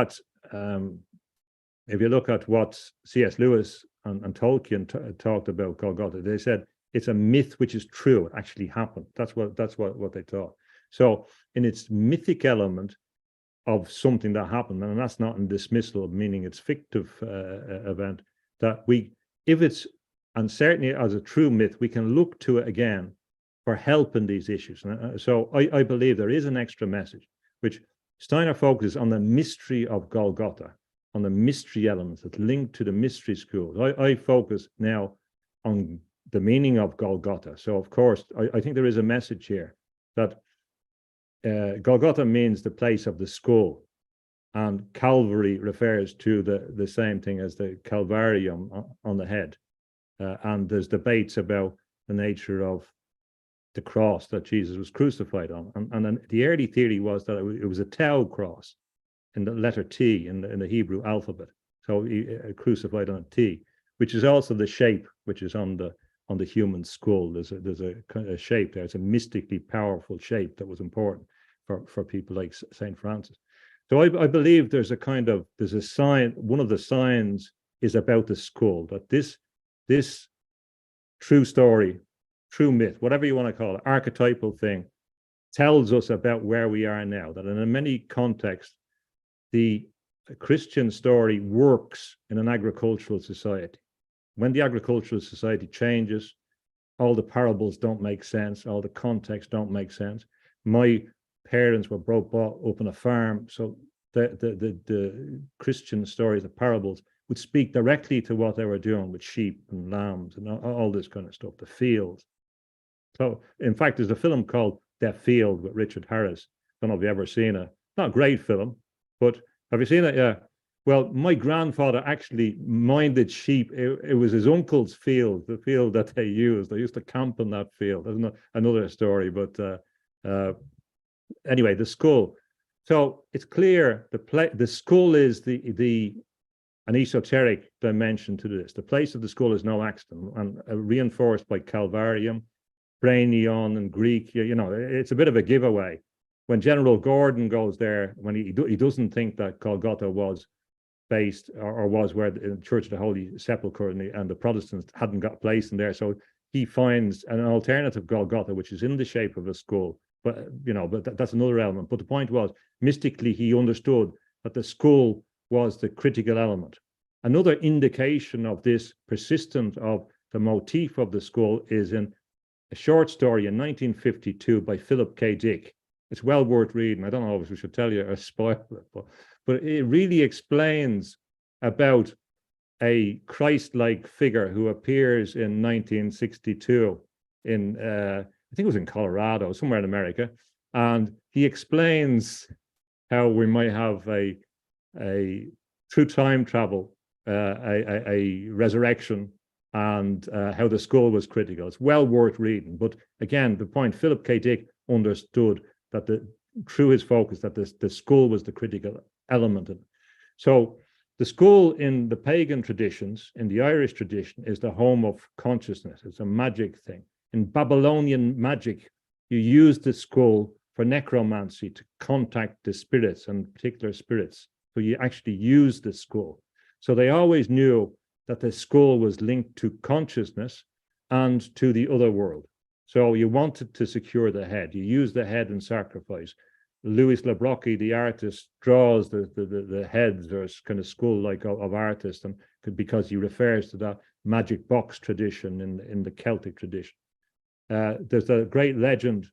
at what C.S. Lewis and Tolkien talked about Golgotha, they said it's a myth which is true. It actually happened. That's what they thought. So in its mythic element of something that happened, and that's not in dismissal, meaning it's fictive event, that if it's, and certainly as a true myth, we can look to it again for help in these issues. So I believe there is an extra message, which Steiner focuses on the mystery of Golgotha, on the mystery elements that link to the mystery schools. I focus now on the meaning of Golgotha. So, of course, I think there is a message here that Golgotha means the place of the skull, and Calvary refers to the same thing as the Calvarium on the head. And there's debates about the nature of the cross that Jesus was crucified on. And the early theory was that it was a tau cross in the letter T in the Hebrew alphabet. So he crucified on a T, which is also the shape which is on the human skull. There's a shape there. It's a mystically powerful shape that was important for people like Saint Francis. So I believe there's a sign. One of the signs is about the skull, that this true story, true myth, whatever you want to call it, archetypal thing, tells us about where we are now. That in many contexts, the Christian story works in an agricultural society. When the agricultural society changes, all the parables don't make sense, all the context don't make sense. My parents were brought up on a farm, so the Christian stories, the parables, would speak directly to what they were doing with sheep and lambs and all this kind of stuff, the fields. So, in fact, there's a film called The Field with Richard Harris. I don't know if you've ever seen it. Not a great film, but have you seen it? Yeah. Well, my grandfather actually minded sheep. It was his uncle's field, the field that they used. They used to camp in that field. That's another story, but anyway, the skull. So it's clear the skull is an esoteric dimension to this. The place of the skull is no accident, and reinforced by Calvarium, Brainion, and Greek. It's a bit of a giveaway. When General Gordon goes there, when he doesn't think that Golgotha was based or was where the Church of the Holy Sepulchre and the Protestants hadn't got place in there, so he finds an alternative Golgotha, which is in the shape of a skull. But that's another element. But the point was, mystically, he understood that the skull was the critical element. Another indication of this persistence of the motif of the skull is in a short story in 1952 by Philip K. Dick. It's well worth reading. I don't know if we should tell you or spoil it, but it really explains about a Christ-like figure who appears in 1962 in, I think it was in Colorado, somewhere in America, and he explains how we might have a through time travel, a resurrection, and how the skull was critical. It's well worth reading. But again, the point, Philip K. Dick understood that through his focus, that the skull was the critical element. So the skull in the pagan traditions, in the Irish tradition, is the home of consciousness. It's a magic thing. In Babylonian magic, you use the skull for necromancy to contact the spirits and particular spirits. So you actually use the skull. So they always knew that the skull was linked to consciousness and to the other world. So you wanted to secure the head. You use the head in sacrifice. Louis Le Brocq, the artist, draws the heads or kind of skull-like of artists, and because he refers to that magic box tradition in the Celtic tradition. There's a great legend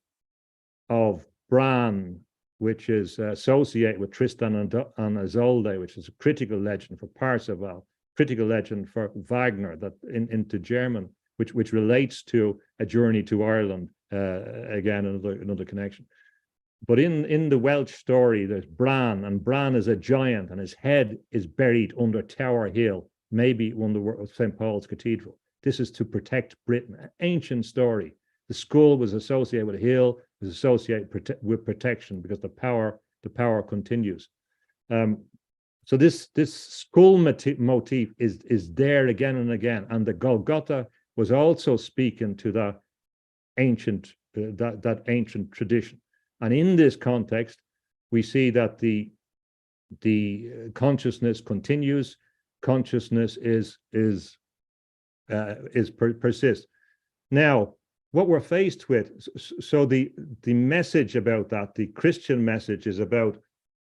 of Bran, which is associated with Tristan and Isolde, which is a critical legend for Parsifal, critical legend for Wagner, that into German, which relates to a journey to Ireland. Again, another connection. But in the Welsh story, there's Bran, and Bran is a giant, and his head is buried under Tower Hill, maybe under St. Paul's Cathedral. This is to protect Britain. An ancient story. The skull was associated with a hill, was associated with protection because the power continues. So this skull motif is there again and again, and the Golgotha was also speaking to that ancient tradition. And in this context, we see that the consciousness continues. Consciousness persists. Now, what we're faced with, so the message about that, the Christian message, is about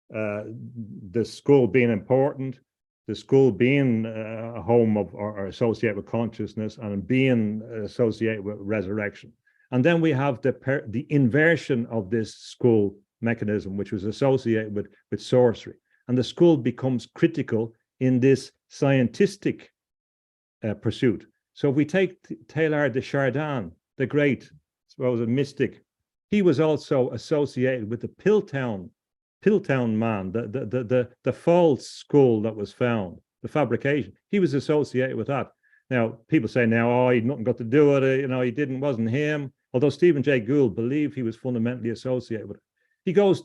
the skull being important, the skull being a home of or associated with consciousness, and being associated with resurrection. And then we have the inversion of this skull mechanism, which was associated with sorcery. And the school becomes critical in this scientistic pursuit. So if we take Teilhard de Chardin, the great, I suppose, a mystic, he was also associated with the Piltown man, the false school that was found, the fabrication. He was associated with that. Now, people say now, oh, he had nothing got to do with it, wasn't him. Although Stephen Jay Gould believed he was fundamentally associated with it. He goes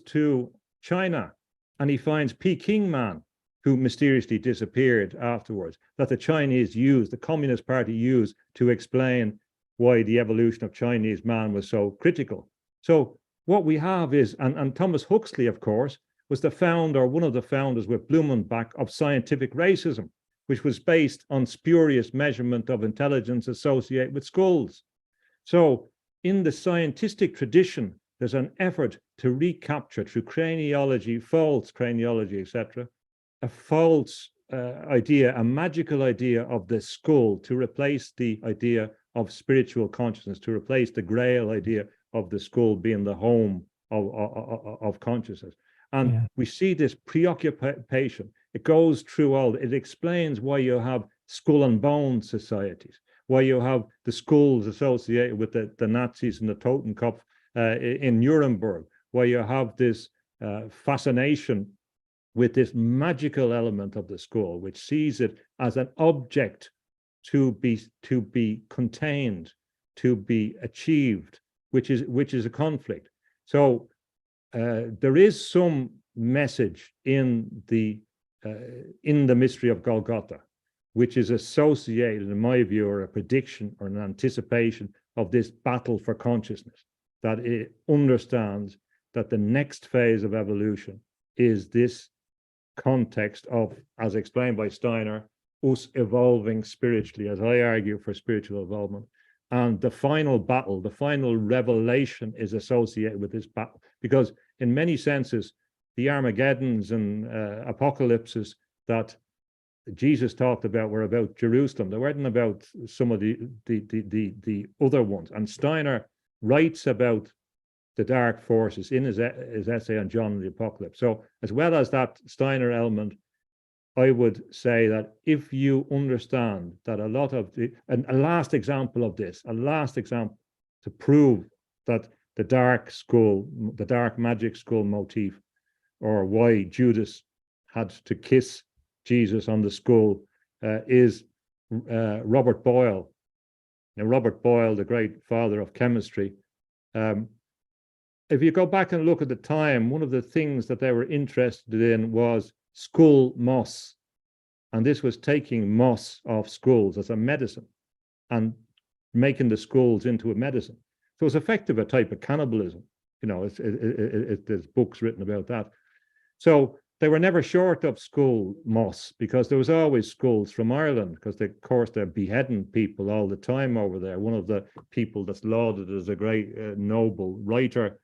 to China and he finds Peking man, who mysteriously disappeared afterwards, that the Chinese used, the Communist Party used to explain why the evolution of Chinese man was so critical. So what we have is, and Thomas Huxley, of course, was the founder, one of the founders with Blumenbach, of scientific racism, which was based on spurious measurement of intelligence associated with skulls. So in the scientific tradition, there's an effort to recapture through craniology, false craniology, etc., a false idea, a magical idea of the skull, to replace the idea of spiritual consciousness, to replace the Grail idea of the skull being the home of consciousness. And we see this preoccupation. It goes through it explains why you have skull and bone societies, why you have the skulls associated with the Nazis and the Totenkopf in Nuremberg, why you have this fascination with this magical element of the skull, which sees it as an object to be contained, to be achieved, which is a conflict. So there is some message in the mystery of Golgotha, which is associated, in my view, or a prediction or an anticipation of this battle for consciousness, that it understands that the next phase of evolution is this context of, as explained by Steiner, us evolving spiritually, as I argue for spiritual evolvement. And the final battle, the final revelation is associated with this battle, because in many senses, the Armageddons and apocalypses that Jesus talked about were about Jerusalem. They weren't about some of the other ones. And Steiner writes about the dark forces in his essay on John and the Apocalypse. So as well as that Steiner element, I would say that if you understand that a lot of a last example of this, a last example to prove that the dark skull, the dark magic skull motif, or why Judas had to kiss Jesus on the skull, is Robert Boyle. Now, Robert Boyle, the great father of chemistry, if you go back and look at the time, one of the things that they were interested in was skull moss. And this was taking moss off skulls as a medicine and making the skulls into a medicine. So it's effective a type of cannibalism. There's books written about that. So they were never short of skull moss, because there was always skulls from Ireland, because of course they're beheading people all the time over there. One of the people that's lauded as a great noble writer,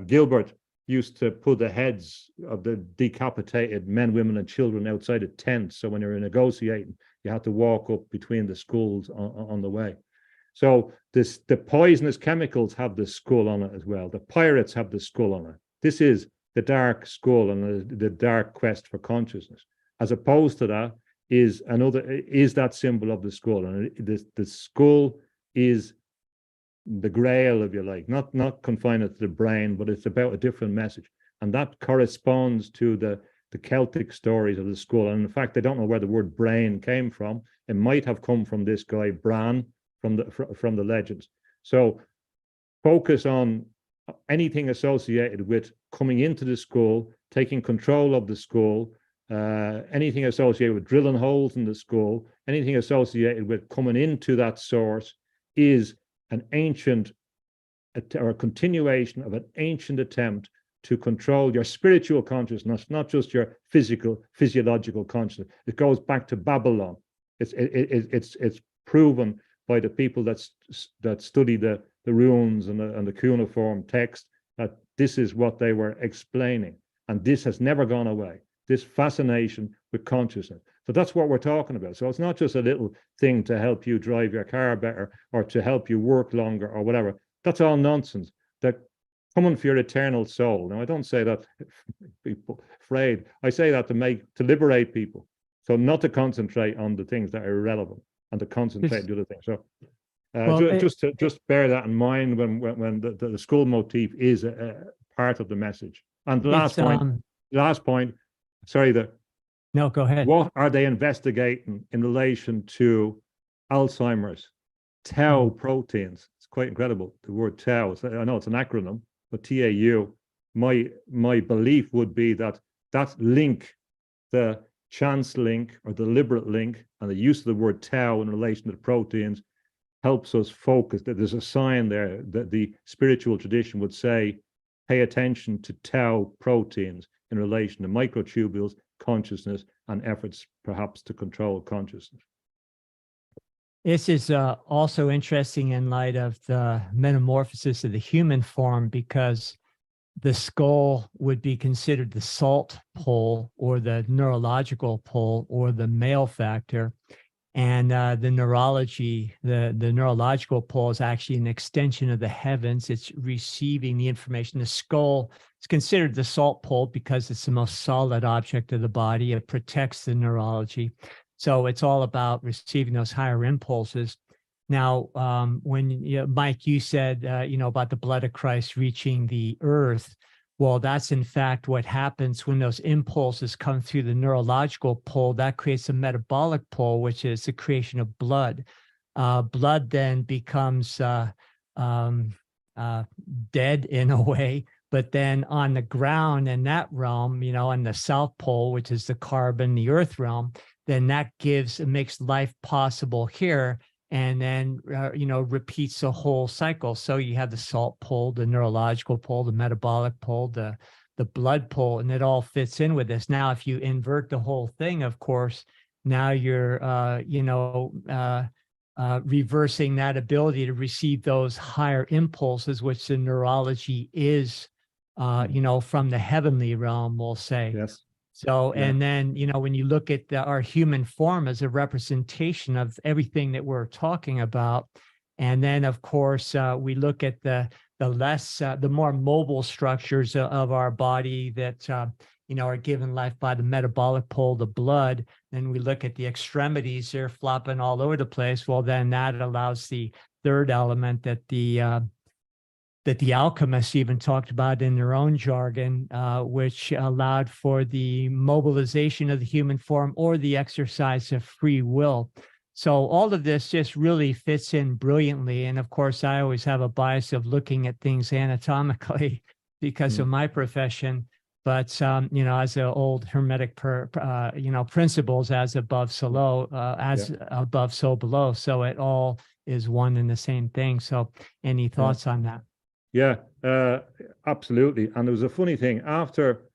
Gilbert, used to put the heads of the decapitated men, women, and children outside a tent. So when you were negotiating, you had to walk up between the skulls on the way. So the poisonous chemicals have the skull on it as well. The pirates have the skull on it. This is the dark skull and the dark quest for consciousness. As opposed to that is that symbol of the skull. And the skull is the Grail, if you like, not confined to the brain, but it's about a different message. And that corresponds to the Celtic stories of the skull. And in fact, I don't know where the word brain came from. It might have come from this guy, Bran, from the legends. So focus on anything associated with coming into the skull, taking control of the skull, anything associated with drilling holes in the skull, anything associated with coming into that source is an ancient or a continuation of an ancient attempt to control your spiritual consciousness, not just your physiological consciousness. It goes back to Babylon. It's proven by the people that study the runes and the cuneiform text that this is what they were explaining, and this has never gone away. This fascination with consciousness. So that's what we're talking about. So it's not just a little thing to help you drive your car better or to help you work longer or whatever. That's all nonsense. The coming for your eternal soul. Now, I don't say that people afraid. I say that to liberate people. So not to concentrate on the things that are irrelevant and to concentrate on the other things. So just bear that in mind when the school motif is a part of the message. And the last point, sorry, no, go ahead. What are they investigating in relation to Alzheimer's? Tau proteins. It's quite incredible. The word tau. I know it's an acronym, but TAU. My belief would be that link, the chance link or deliberate link, and the use of the word tau in relation to the proteins helps us focus. That there's a sign there that the spiritual tradition would say, pay attention to tau proteins in relation to microtubules, consciousness, and efforts perhaps to control consciousness. This is also interesting in light of the metamorphosis of the human form, because the skull would be considered the salt pole or the neurological pole or the male factor. And the neurology, the neurological pole is actually an extension of the heavens. It's receiving the information. The skull is considered the salt pole because it's the most solid object of the body. It protects the neurology. So it's all about receiving those higher impulses. Now, when Mike, you said, about the blood of Christ reaching the earth. Well, that's in fact what happens when those impulses come through the neurological pole. That creates a metabolic pole, which is the creation of blood. Blood then becomes dead in a way, but then on the ground in that realm, on the south pole, which is the carbon, the earth realm, then that makes life possible here. And then, repeats the whole cycle. So you have the salt pole, the neurological pole, the metabolic pole, the blood pole, and it all fits in with this. Now, if you invert the whole thing, of course, now you're, reversing that ability to receive those higher impulses, which the neurology is, from the heavenly realm, we'll say. Yes. So, Yeah. and then, when you look at our human form as a representation of everything that we're talking about, and then, of course, we look at the more mobile structures of our body that, are given life by the metabolic pole, the blood, and we look at the extremities, they're flopping all over the place. Well, then that allows the third element that the alchemists even talked about in their own jargon, which allowed for the mobilization of the human form or the exercise of free will. So all of this just really fits in brilliantly. And of course, I always have a bias of looking at things anatomically because of my profession. But, as an old Hermetic, principles, as above, so below, above, so below. So it all is one and the same thing. So any thoughts on that? Yeah, absolutely. And there was a funny thing after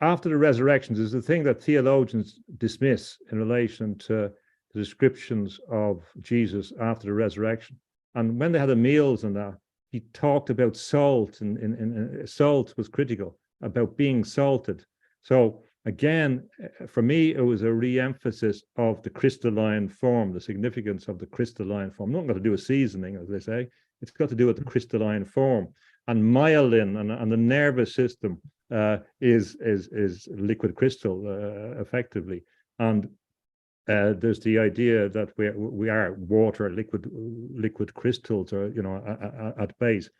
the resurrections. There's a thing that theologians dismiss in relation to the descriptions of Jesus after the resurrection. And when they had the meals and that, he talked about salt, and salt was critical about being salted. So again, for me, it was a re-emphasis of the crystalline form, the significance of the crystalline form. Not going to do a seasoning, as they say. It's got to do with the crystalline form, and myelin and the nervous system is liquid crystal effectively. And there's the idea that we are water, liquid crystals, or at base,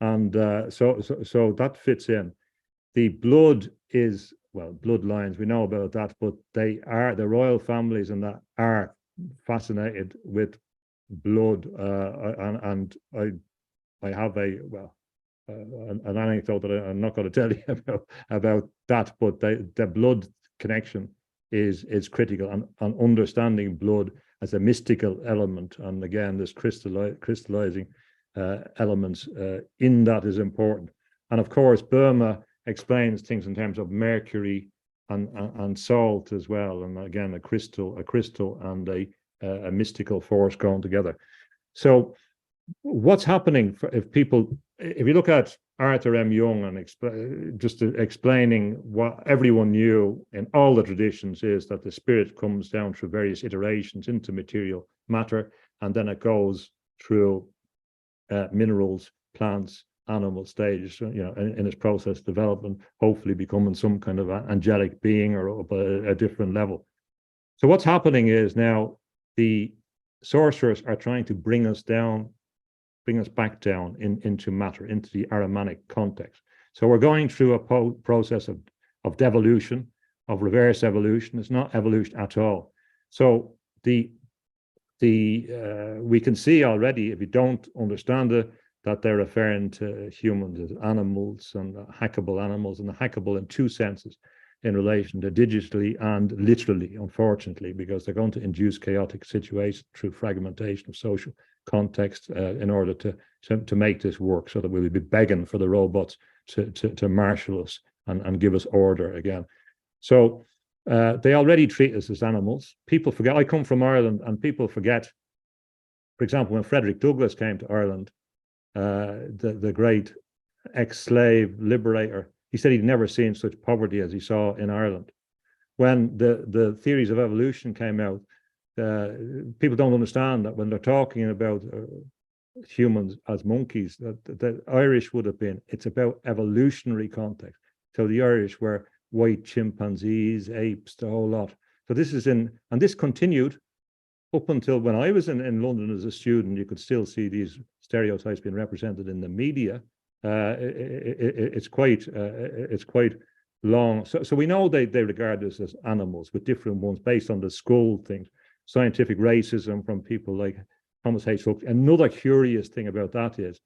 and so that fits in. The blood is, well, bloodlines, we know about that, but the royal families and that are fascinated with blood, and I have an anecdote that I'm not going to tell you about that, but the blood connection is critical, and understanding blood as a mystical element, and again this crystallizing elements in that is important. And of course Burma explains things in terms of mercury and salt as well, and again a crystal and a mystical force going together. So what's happening if you look at Arthur M. Young and explaining what everyone knew in all the traditions, is that the spirit comes down through various iterations into material matter, and then it goes through minerals, plants, animal stage, in its process of development, hopefully becoming some kind of angelic being or up a different level. So what's happening is now the sorcerers are trying to bring us back down into matter, into the Ahrimanic context. So we're going through a process of devolution, of reverse evolution. It's not evolution at all. So we can see already, if you don't understand it, that they're referring to humans as animals and hackable animals, and hackable in two senses in relation to digitally and literally, unfortunately, because they're going to induce chaotic situations through fragmentation of social context in order to make this work, so that we'll be begging for the robots to marshal us and give us order again. So they already treat us as animals. People forget. I come from Ireland, and people forget, for example, when Frederick Douglass came to Ireland, the great ex-slave liberator, he said he'd never seen such poverty as he saw in Ireland. When the theories of evolution came out, people don't understand that when they're talking about humans as monkeys, that the Irish would have been, it's about evolutionary context. So the Irish were white chimpanzees, apes, the whole lot. So this is and this continued up until when I was in London as a student. You could still see these stereotypes being represented in the media. It's quite long. So we know they regard us as animals, with different ones based on the skull things. Scientific racism from people like Thomas H. Huxley. Another curious thing about that is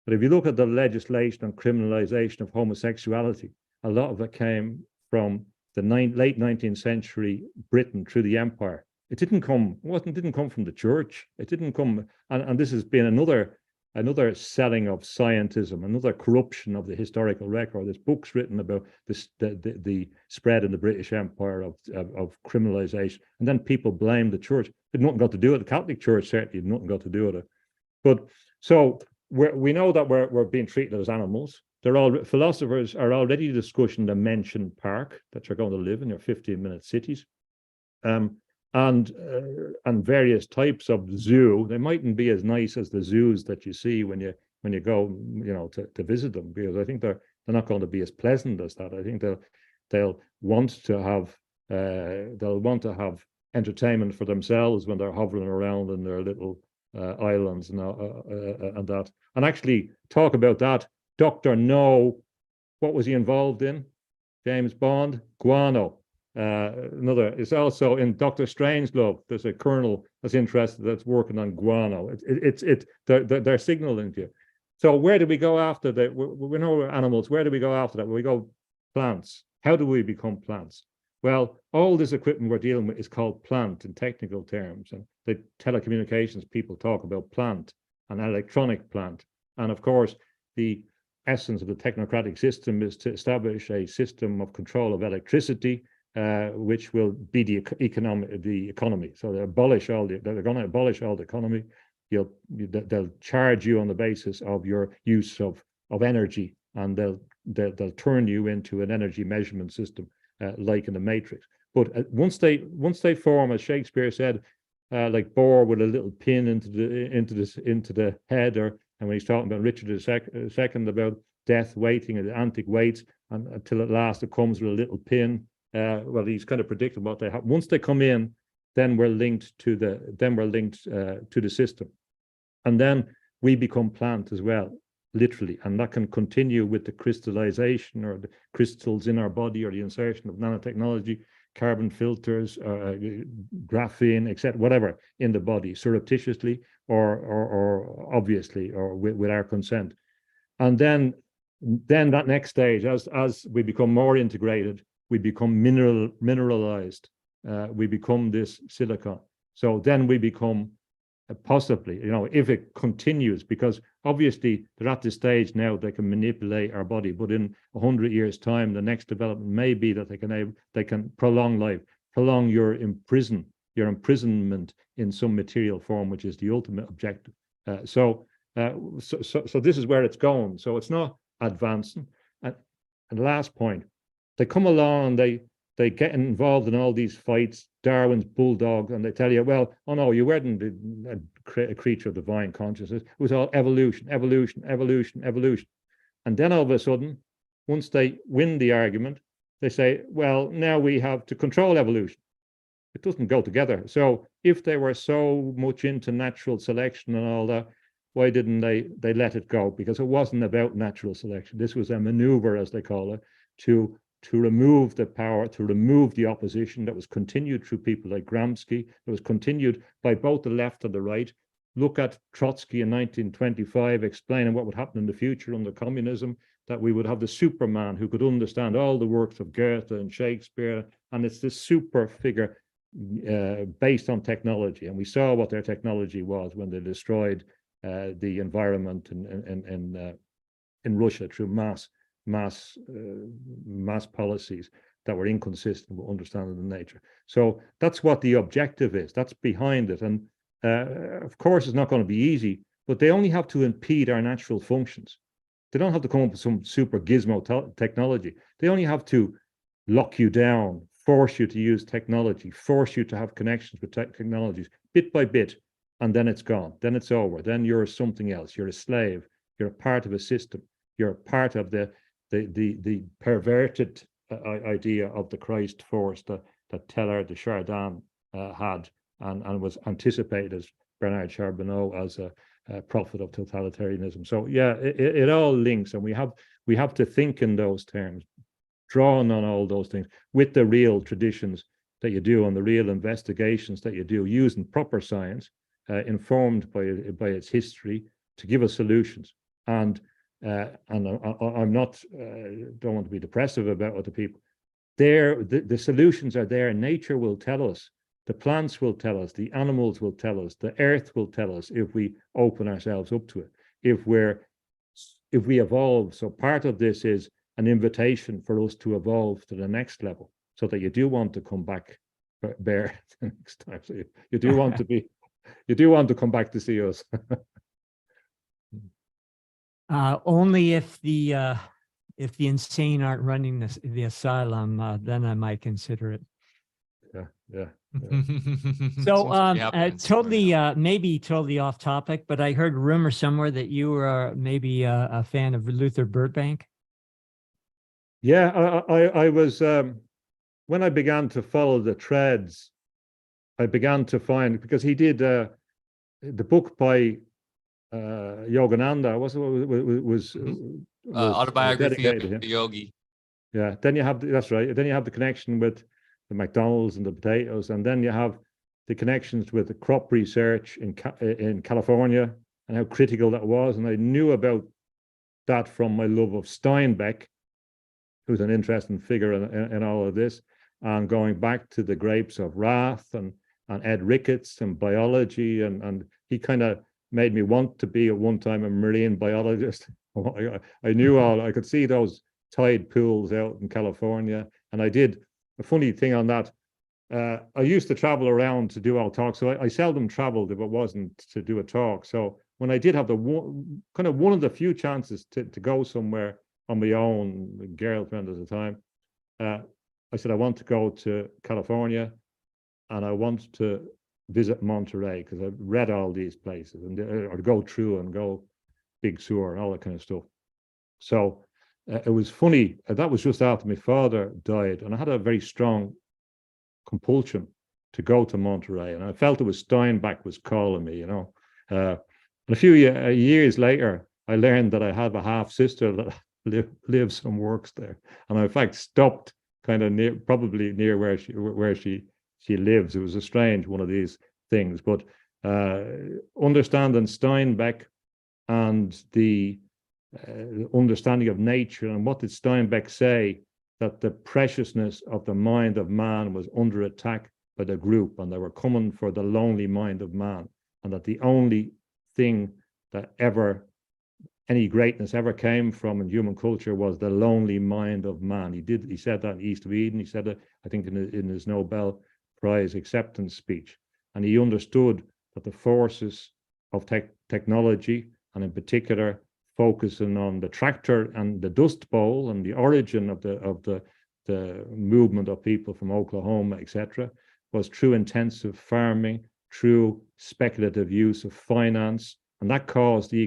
that if you look at the legislation on criminalization of homosexuality, a lot of it came from the late 19th century Britain through the empire. It didn't come from the church. It didn't come, and this has been another selling of scientism, another corruption of the historical record. There's books written about this, the spread in the British Empire of criminalization, and then people blame the church. It had nothing got to do with it. The Catholic Church certainly had nothing got to do with it. But so we know that we're being treated as animals. Philosophers are already discussing the mentioned park that you're going to live in, your 15-minute cities. And various types of zoo. They mightn't be as nice as the zoos that you see when you go, to visit them, because I think they're not going to be as pleasant as that. I think they'll want to have entertainment for themselves when they're hovering around in their little islands and that. And actually, talk about that. Dr. No, what was he involved in? James Bond, guano. It's also in Dr. Strangelove. There's a colonel that's interested, that's working on guano. They're signaling to you. So where do we go after that? We know we're animals. Where do we go after that? We go plants. How do we become plants? Well, all this equipment we're dealing with is called plant in technical terms, and the telecommunications people talk about plant, an electronic plant. And of course, the essence of the technocratic system is to establish a system of control of electricity, which will be the economy. So they're going to abolish all the economy. They'll charge you on the basis of your use of energy, and they'll turn you into an energy measurement system, like in the Matrix. But once they form, as Shakespeare said, like bore with a little pin into the head, and when he's talking about Richard II about death waiting and the antic waits, and until at last it comes with a little pin. Well, he's kind of predicted what they have. Once they come in, then we're linked to the system, and then we become plant as well, literally, and that can continue with the crystallization or the crystals in our body, or the insertion of nanotechnology, carbon filters, graphene, etc., whatever, in the body, surreptitiously or obviously, or with our consent. And then that next stage, as we become more integrated, we become mineralized. We become this silicon. So then we become possibly, if it continues, because obviously they're at this stage now, they can manipulate our body, but in 100 years' time, the next development may be that they can prolong life, prolong your imprisonment in some material form, which is the ultimate objective. So this is where it's going. So it's not advancing. And the last point, they come along and they get involved in all these fights, Darwin's bulldog, and they tell you, well, oh no, you weren't a creature of divine consciousness. It was all evolution, evolution, evolution, evolution. And then all of a sudden, once they win the argument, they say, well, now we have to control evolution. It doesn't go together. So if they were so much into natural selection and all that, why didn't they let it go? Because it wasn't about natural selection. This was a maneuver, as they call it, to remove the power, to remove the opposition that was continued through people like Gramsci, that was continued by both the left and the right. Look at Trotsky in 1925 explaining what would happen in the future under communism, that we would have the Superman who could understand all the works of Goethe and Shakespeare, and it's this super figure based on technology. And we saw what their technology was when they destroyed the environment in Russia through mass policies that were inconsistent with understanding the nature. So that's what the objective is. That's behind it. And of course, it's not going to be easy, but they only have to impede our natural functions. They don't have to come up with some super gizmo technology. They only have to lock you down, force you to use technology, force you to have connections with technologies bit by bit, and then it's gone. Then it's over. Then you're something else. You're a slave. You're a part of a system. You're a part of the perverted idea of the Christ force that Teilhard de Chardin had and was anticipated as Bernard Charbonneau as a prophet of totalitarianism. So yeah, it all links, and we have to think in those terms, drawing on all those things with the real traditions that you do and the real investigations that you do, using proper science, informed by its history, to give us solutions. And I'm not don't want to be depressive about other people. The solutions are there. Nature will tell us. The plants will tell us. The animals will tell us. The earth will tell us if we open ourselves up to it. If we evolve. So part of this is an invitation for us to evolve to the next level, so that you do want to come back, Bear, the next time. So you do want to be, you do want to come back to see us. Only if the insane aren't running the asylum, then I might consider it. Yeah. So totally, maybe totally off topic, but I heard rumor somewhere that you were maybe a fan of Luther Burbank. Yeah, I was, when I began to follow the threads, I began to find, because he did the book by Yogananda was Autobiography of the Yogi. Yeah, then you have that's right. Then you have the connection with the McDonald's and the potatoes, and then you have the connections with the crop research in California and how critical that was. And I knew about that from my love of Steinbeck, who's an interesting figure in all of this, and going back to the grapes of wrath and Ed Ricketts and biology, and he kind of made me want to be at one time a marine biologist. I knew I could see those tide pools out in California, and I did a funny thing on that. I used to travel around to do all talks, so I seldom traveled if it wasn't to do a talk. So when I did have one of the few chances to go somewhere on my own, girlfriend at the time, I said I want to go to California, and I want to visit Monterey, because I've read all these places, and or go through and go Big Sur and all that kind of stuff. So it was funny. That was just after my father died, and I had a very strong compulsion to go to Monterey, and I felt it was Steinbeck was calling me, you know. And a few years later, I learned that I have a half sister that lives and works there, and I in fact stopped kind of probably near where she lives. It was a strange one of these things, but understanding Steinbeck and the understanding of nature, and what did Steinbeck say? That the preciousness of the mind of man was under attack by the group, and they were coming for the lonely mind of man, and that the only thing that any greatness ever came from in human culture was the lonely mind of man. He said that in East of Eden. He said it, I think, in his Nobel Prize acceptance speech. And he understood that the forces of technology, and in particular focusing on the tractor and the Dust Bowl and the origin of the the movement of people from Oklahoma, etc., was through intensive farming, through speculative use of finance, and that caused the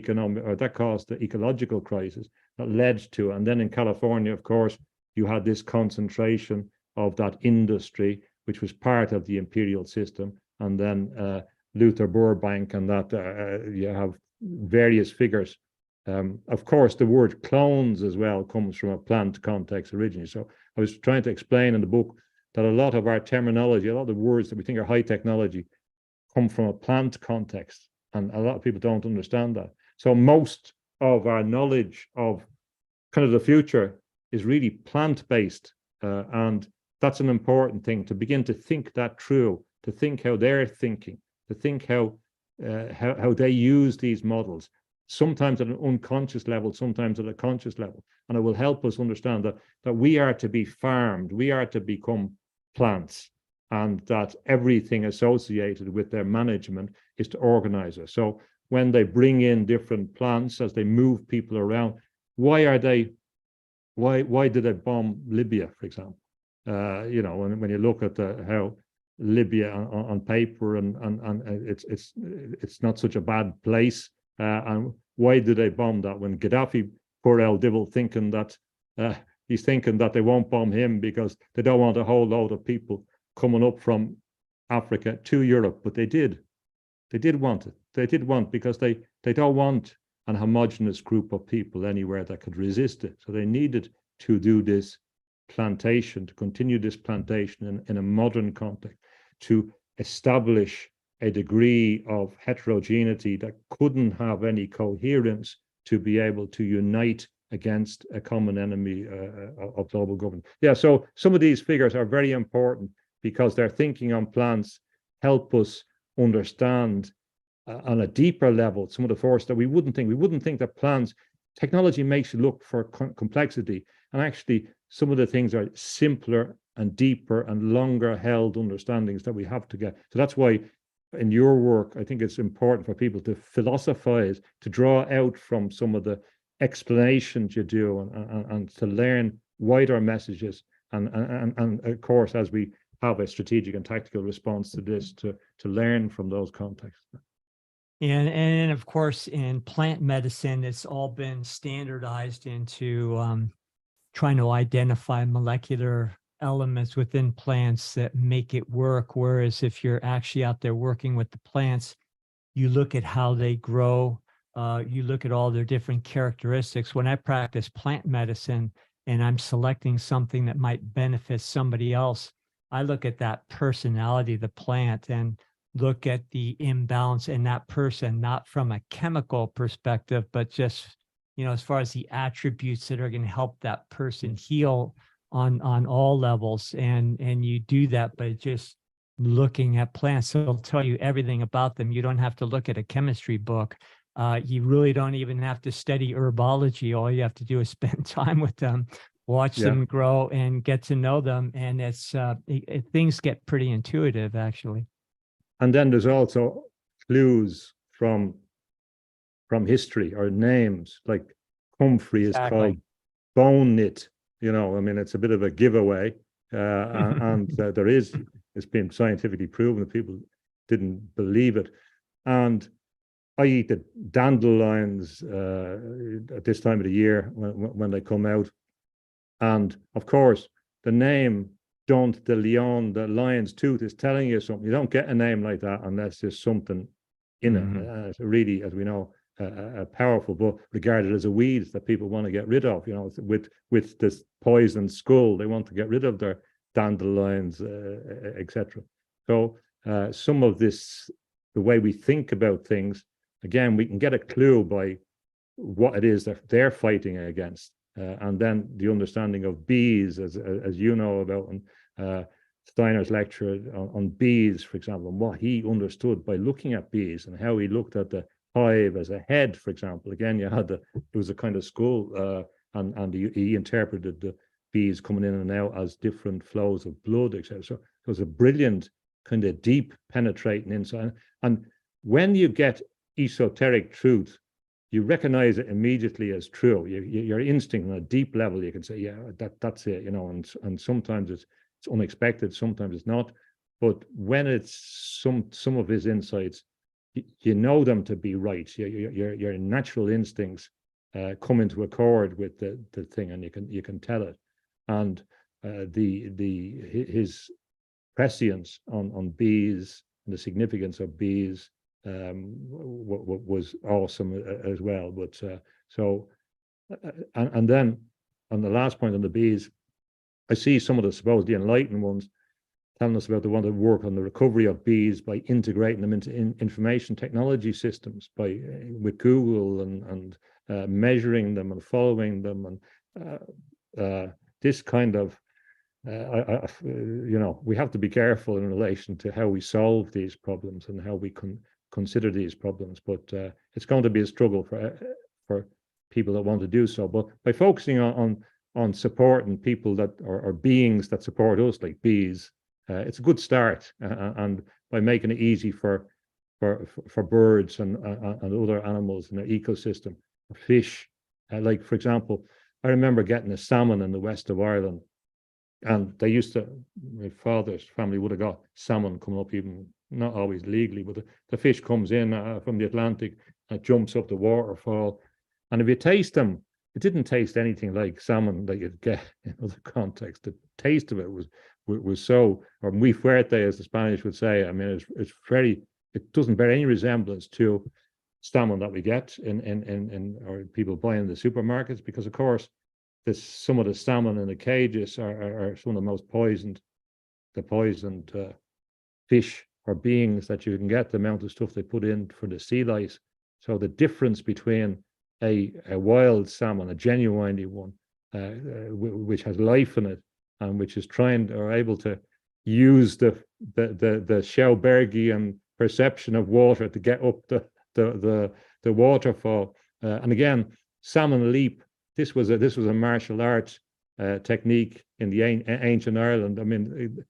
ecological crisis that led to. And then in California, of course, you had this concentration of that industry, which was part of the imperial system, and then Luther Burbank, and that you have various figures. Of course, the word clones as well comes from a plant context originally. So I was trying to explain in the book that a lot of our terminology, a lot of the words that we think are high technology, come from a plant context, and a lot of people don't understand that. So most of our knowledge of kind of the future is really plant-based, and that's an important thing, to begin to think that through, to think how they're thinking, to think how they use these models, sometimes at an unconscious level, sometimes at a conscious level. And it will help us understand that we are to be farmed, we are to become plants, and that everything associated with their management is to organize us. So when they bring in different plants, as they move people around, why did they bomb Libya, for example? When you look at how Libya on paper, and it's not such a bad place, and why did they bomb that, when Gaddafi, poor old devil, thinking that he's thinking that they won't bomb him because they don't want a whole load of people coming up from Africa to Europe? But they did want it. They did want, because they don't want an homogenous group of people anywhere that could resist it. So they needed to do this plantation, to continue this plantation in a modern context, to establish a degree of heterogeneity that couldn't have any coherence, to be able to unite against a common enemy of global governance. Yeah, so some of these figures are very important, because their thinking on plants help us understand on a deeper level some of the forces that we wouldn't think that plants, technology makes you look for complexity, and actually some of the things are simpler and deeper and longer held understandings that we have to get. So that's why in your work, I think it's important for people to philosophize, to draw out from some of the explanations you do, and to learn wider messages, and of course, as we have a strategic and tactical response to this, to learn from those contexts. And of course, in plant medicine, it's all been standardized into trying to identify molecular elements within plants that make it work. Whereas if you're actually out there working with the plants, you look at how they grow, you look at all their different characteristics. When I practice plant medicine and I'm selecting something that might benefit somebody else, I look at that personality of the plant and look at the imbalance in that person, not from a chemical perspective, but just, as far as the attributes that are going to help that person heal on all levels. And you do that by just looking at plants. So it'll tell you everything about them. You don't have to look at a chemistry book. You really don't even have to study herbology. All you have to do is spend time with them, watch them grow, and get to know them. And things get pretty intuitive, actually. And then there's also clues from history, or names, like Humphrey is called bone knit. It's a bit of a giveaway, and it's been scientifically proven that people didn't believe it. And I eat the dandelions at this time of the year when they come out, and of course the name Dont de Leon, the lion's tooth, is telling you something. You don't get a name like that unless there's something in it. It's really, as we know, a powerful, but regarded as a weed that people want to get rid of. With this poisoned skull, they want to get rid of their dandelions, etc. So some of this, the way we think about things, again, we can get a clue by what it is that they're fighting against. And then the understanding of bees, as you know about, and Steiner's lecture on bees, for example, and what he understood by looking at bees, and how he looked at the hive as a head, for example. Again, it was a kind of skull, and he interpreted the bees coming in and out as different flows of blood, etc. So it was a brilliant kind of deep penetrating insight. And when you get esoteric truth you recognize it immediately as true. Your instinct on a deep level, you can say, yeah, that's it, you know, and sometimes it's unexpected, sometimes it's not. But when it's some of his insights, you know them to be right. Your natural instincts come into accord with the thing, and you can tell it. And his prescience on bees and the significance of bees was awesome as well. But and then on the last point on the bees, I see some of the supposedly enlightened ones telling us about they want to work on the recovery of bees by integrating them into information technology systems, by with Google and measuring them and following them, and this kind of you know, we have to be careful in relation to how we solve these problems and how we can consider these problems. But it's going to be a struggle for people that want to do so. But by focusing on supporting people that or beings that support us, like bees, it's a good start. And by making it easy for birds and other animals in their ecosystem, fish, like for example, I remember getting a salmon in the west of Ireland. And they used to, my father's family would have got salmon coming up, even not always legally, but the fish comes in from the Atlantic and it jumps up the waterfall. And if you taste them, it didn't taste anything like salmon that you'd get in other contexts. The taste of it was so, or muy fuerte, as the Spanish would say. I mean, it doesn't bear any resemblance to salmon that we get in or people buy in the supermarkets, because of course, some of the salmon in the cages are some of the most poisoned fish or beings that you can get, the amount of stuff they put in for the sea lice. So the difference between a wild salmon, a genuinely one, which has life in it and which is trying or able to use the Schaubergian perception of water to get up the waterfall. And again, salmon leap. This was a martial arts technique in the ancient Ireland. I mean,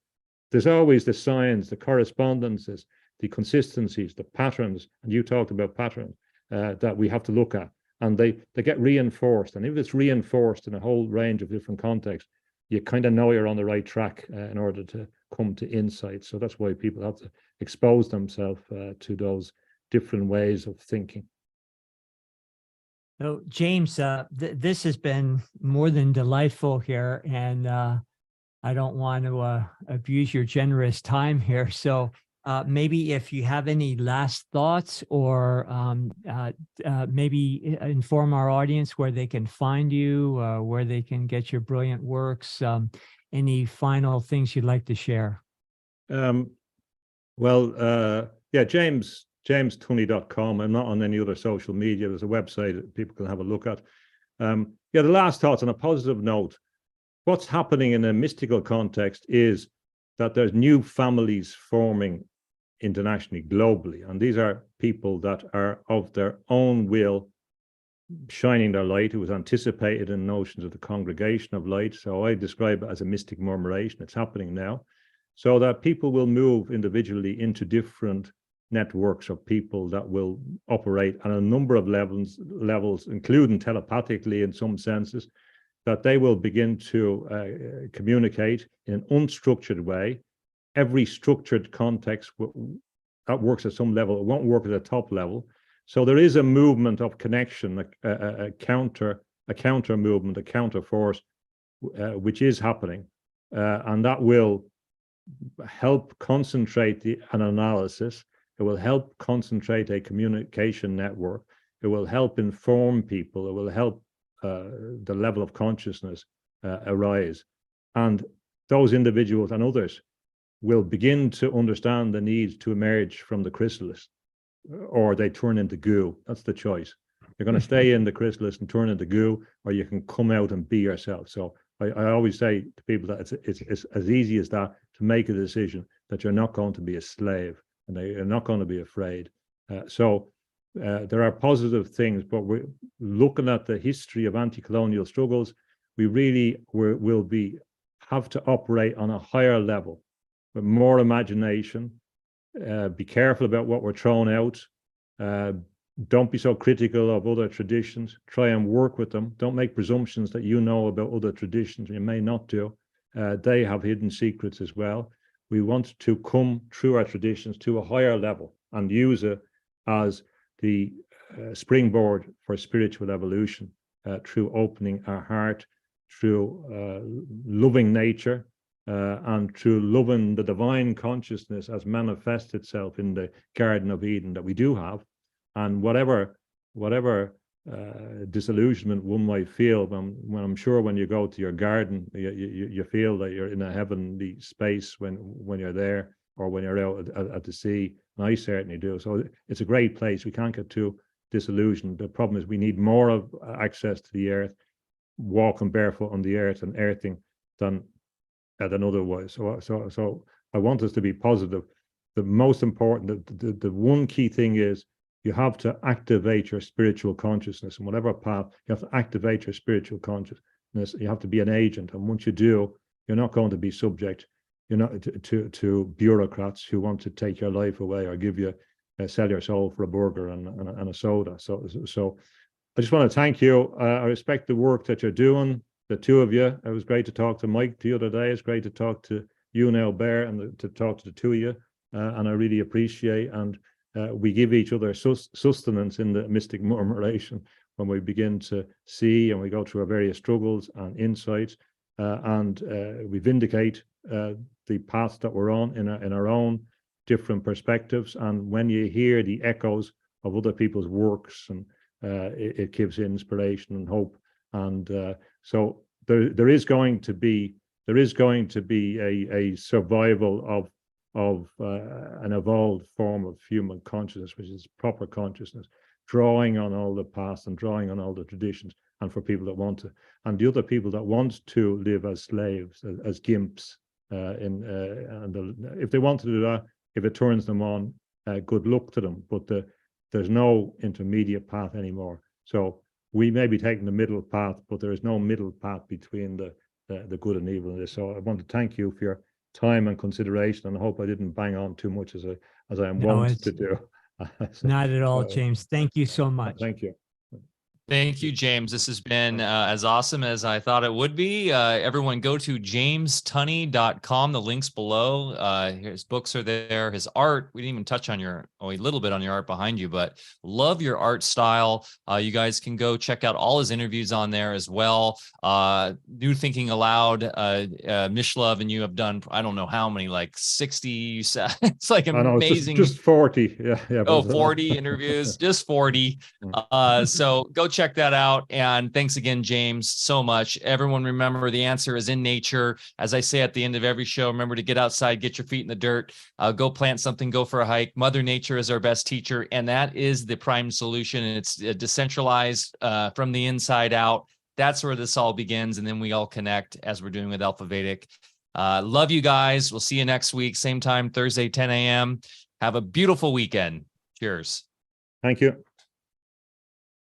there's always the signs, the correspondences, the consistencies, the patterns, and you talked about patterns that we have to look at, and they get reinforced. And if it's reinforced in a whole range of different contexts, you kind of know you're on the right track in order to come to insight. So that's why people have to expose themselves to those different ways of thinking. So, James, this has been more than delightful here, and I don't want to abuse your generous time here. So maybe if you have any last thoughts, or maybe inform our audience where they can find you, where they can get your brilliant works, any final things you'd like to share? Yeah, jamestunney.com. I'm not on any other social media. There's a website that people can have a look at. The last thoughts on a positive note. What's happening in a mystical context is that there's new families forming internationally, globally. And these are people that are of their own will shining their light. It was anticipated in notions of the congregation of light. So I describe it as a mystic murmuration. It's happening now. So that people will move individually into different networks of people that will operate on a number of levels, including telepathically in some senses, that they will begin to communicate in an unstructured way. Every structured context that works at some level, it won't work at the top level. So there is a movement of connection, a counter movement, a counter force, which is happening, and that will help concentrate an analysis. It will help concentrate a communication network. It will help inform people. It will help the level of consciousness arise. And those individuals and others will begin to understand the need to emerge from the chrysalis, or they turn into goo. That's the choice. You're going to stay in the chrysalis and turn into goo, or you can come out and be yourself. So I always say to people that it's as easy as that, to make a decision that you're not going to be a slave and that you're not going to be afraid. There are positive things, but we're looking at the history of anti-colonial struggles. We really will have to operate on a higher level with more imagination. Be careful about what we're throwing out. don't be so critical of other traditions. Try and work with them. Don't make presumptions that you know about other traditions. You may not do. They have hidden secrets as well. We want to come through our traditions to a higher level and use it as the springboard for spiritual evolution, through opening our heart, through loving nature, and through loving the divine consciousness as manifests itself in the Garden of Eden that we do have. And whatever disillusionment one might feel, when I'm sure when you go to your garden, you feel that you're in a heavenly space when you're there, or when you're out at the sea. And I certainly do. So it's a great place. We can't get too disillusioned. The problem is we need more of access to the earth, walking barefoot on the earth and earthing than otherwise. So I want us to be positive. The most important, the one key thing is you have to activate your spiritual consciousness, and whatever path, you have to activate your spiritual consciousness. You have to be an agent, and once you do, you're not going to be subject, to bureaucrats who want to take your life away or give you sell your soul for a burger and a soda. So I just want to thank you. I respect the work that you're doing, the two of you. It was great to talk to Mike the other day. It's great to talk to you now, Bear, and to talk to the two of you. And I really appreciate, and we give each other sustenance in the mystic murmuration when we begin to see, and we go through our various struggles and insights, and we vindicate the path that we're on in our own different perspectives. And when you hear the echoes of other people's works, and it gives inspiration and hope. And so there is going to be a survival of an evolved form of human consciousness, which is proper consciousness, drawing on all the past and drawing on all the traditions, and for people that want to, and the other people that want to live as slaves, as gimps, if they want to do that, if it turns them on, good luck to them. But there's no intermediate path anymore. So we may be taking the middle path, but there is no middle path between the good and evil in this. So I want to thank you for your time and consideration, and I hope I didn't bang on too much as I am wont to do. Not at all, James. Thank you so much. Thank you. Thank you, James. This has been as awesome as I thought it would be. Everyone go to jamestunney.com. The link's below. His books are there. His art, we didn't even touch on a little bit on your art behind you, but love your art style. You guys can go check out all his interviews on there as well. New Thinking Aloud, Mishlove and you have done, I don't know how many, like 60. It's like amazing. Just 40. Yeah. Oh, 40 interviews, just 40. So go check that out. And thanks again, James, so much. Everyone remember, the answer is in nature. As I say at the end of every show, remember to get outside, get your feet in the dirt, go plant something, go for a hike. Mother Nature is our best teacher, and that is the prime solution. And it's decentralized from the inside out. That's where this all begins. And then we all connect, as we're doing with Alpha Vedic. Love you guys. We'll see you next week, same time, Thursday, 10 a.m. Have a beautiful weekend. Cheers. Thank you.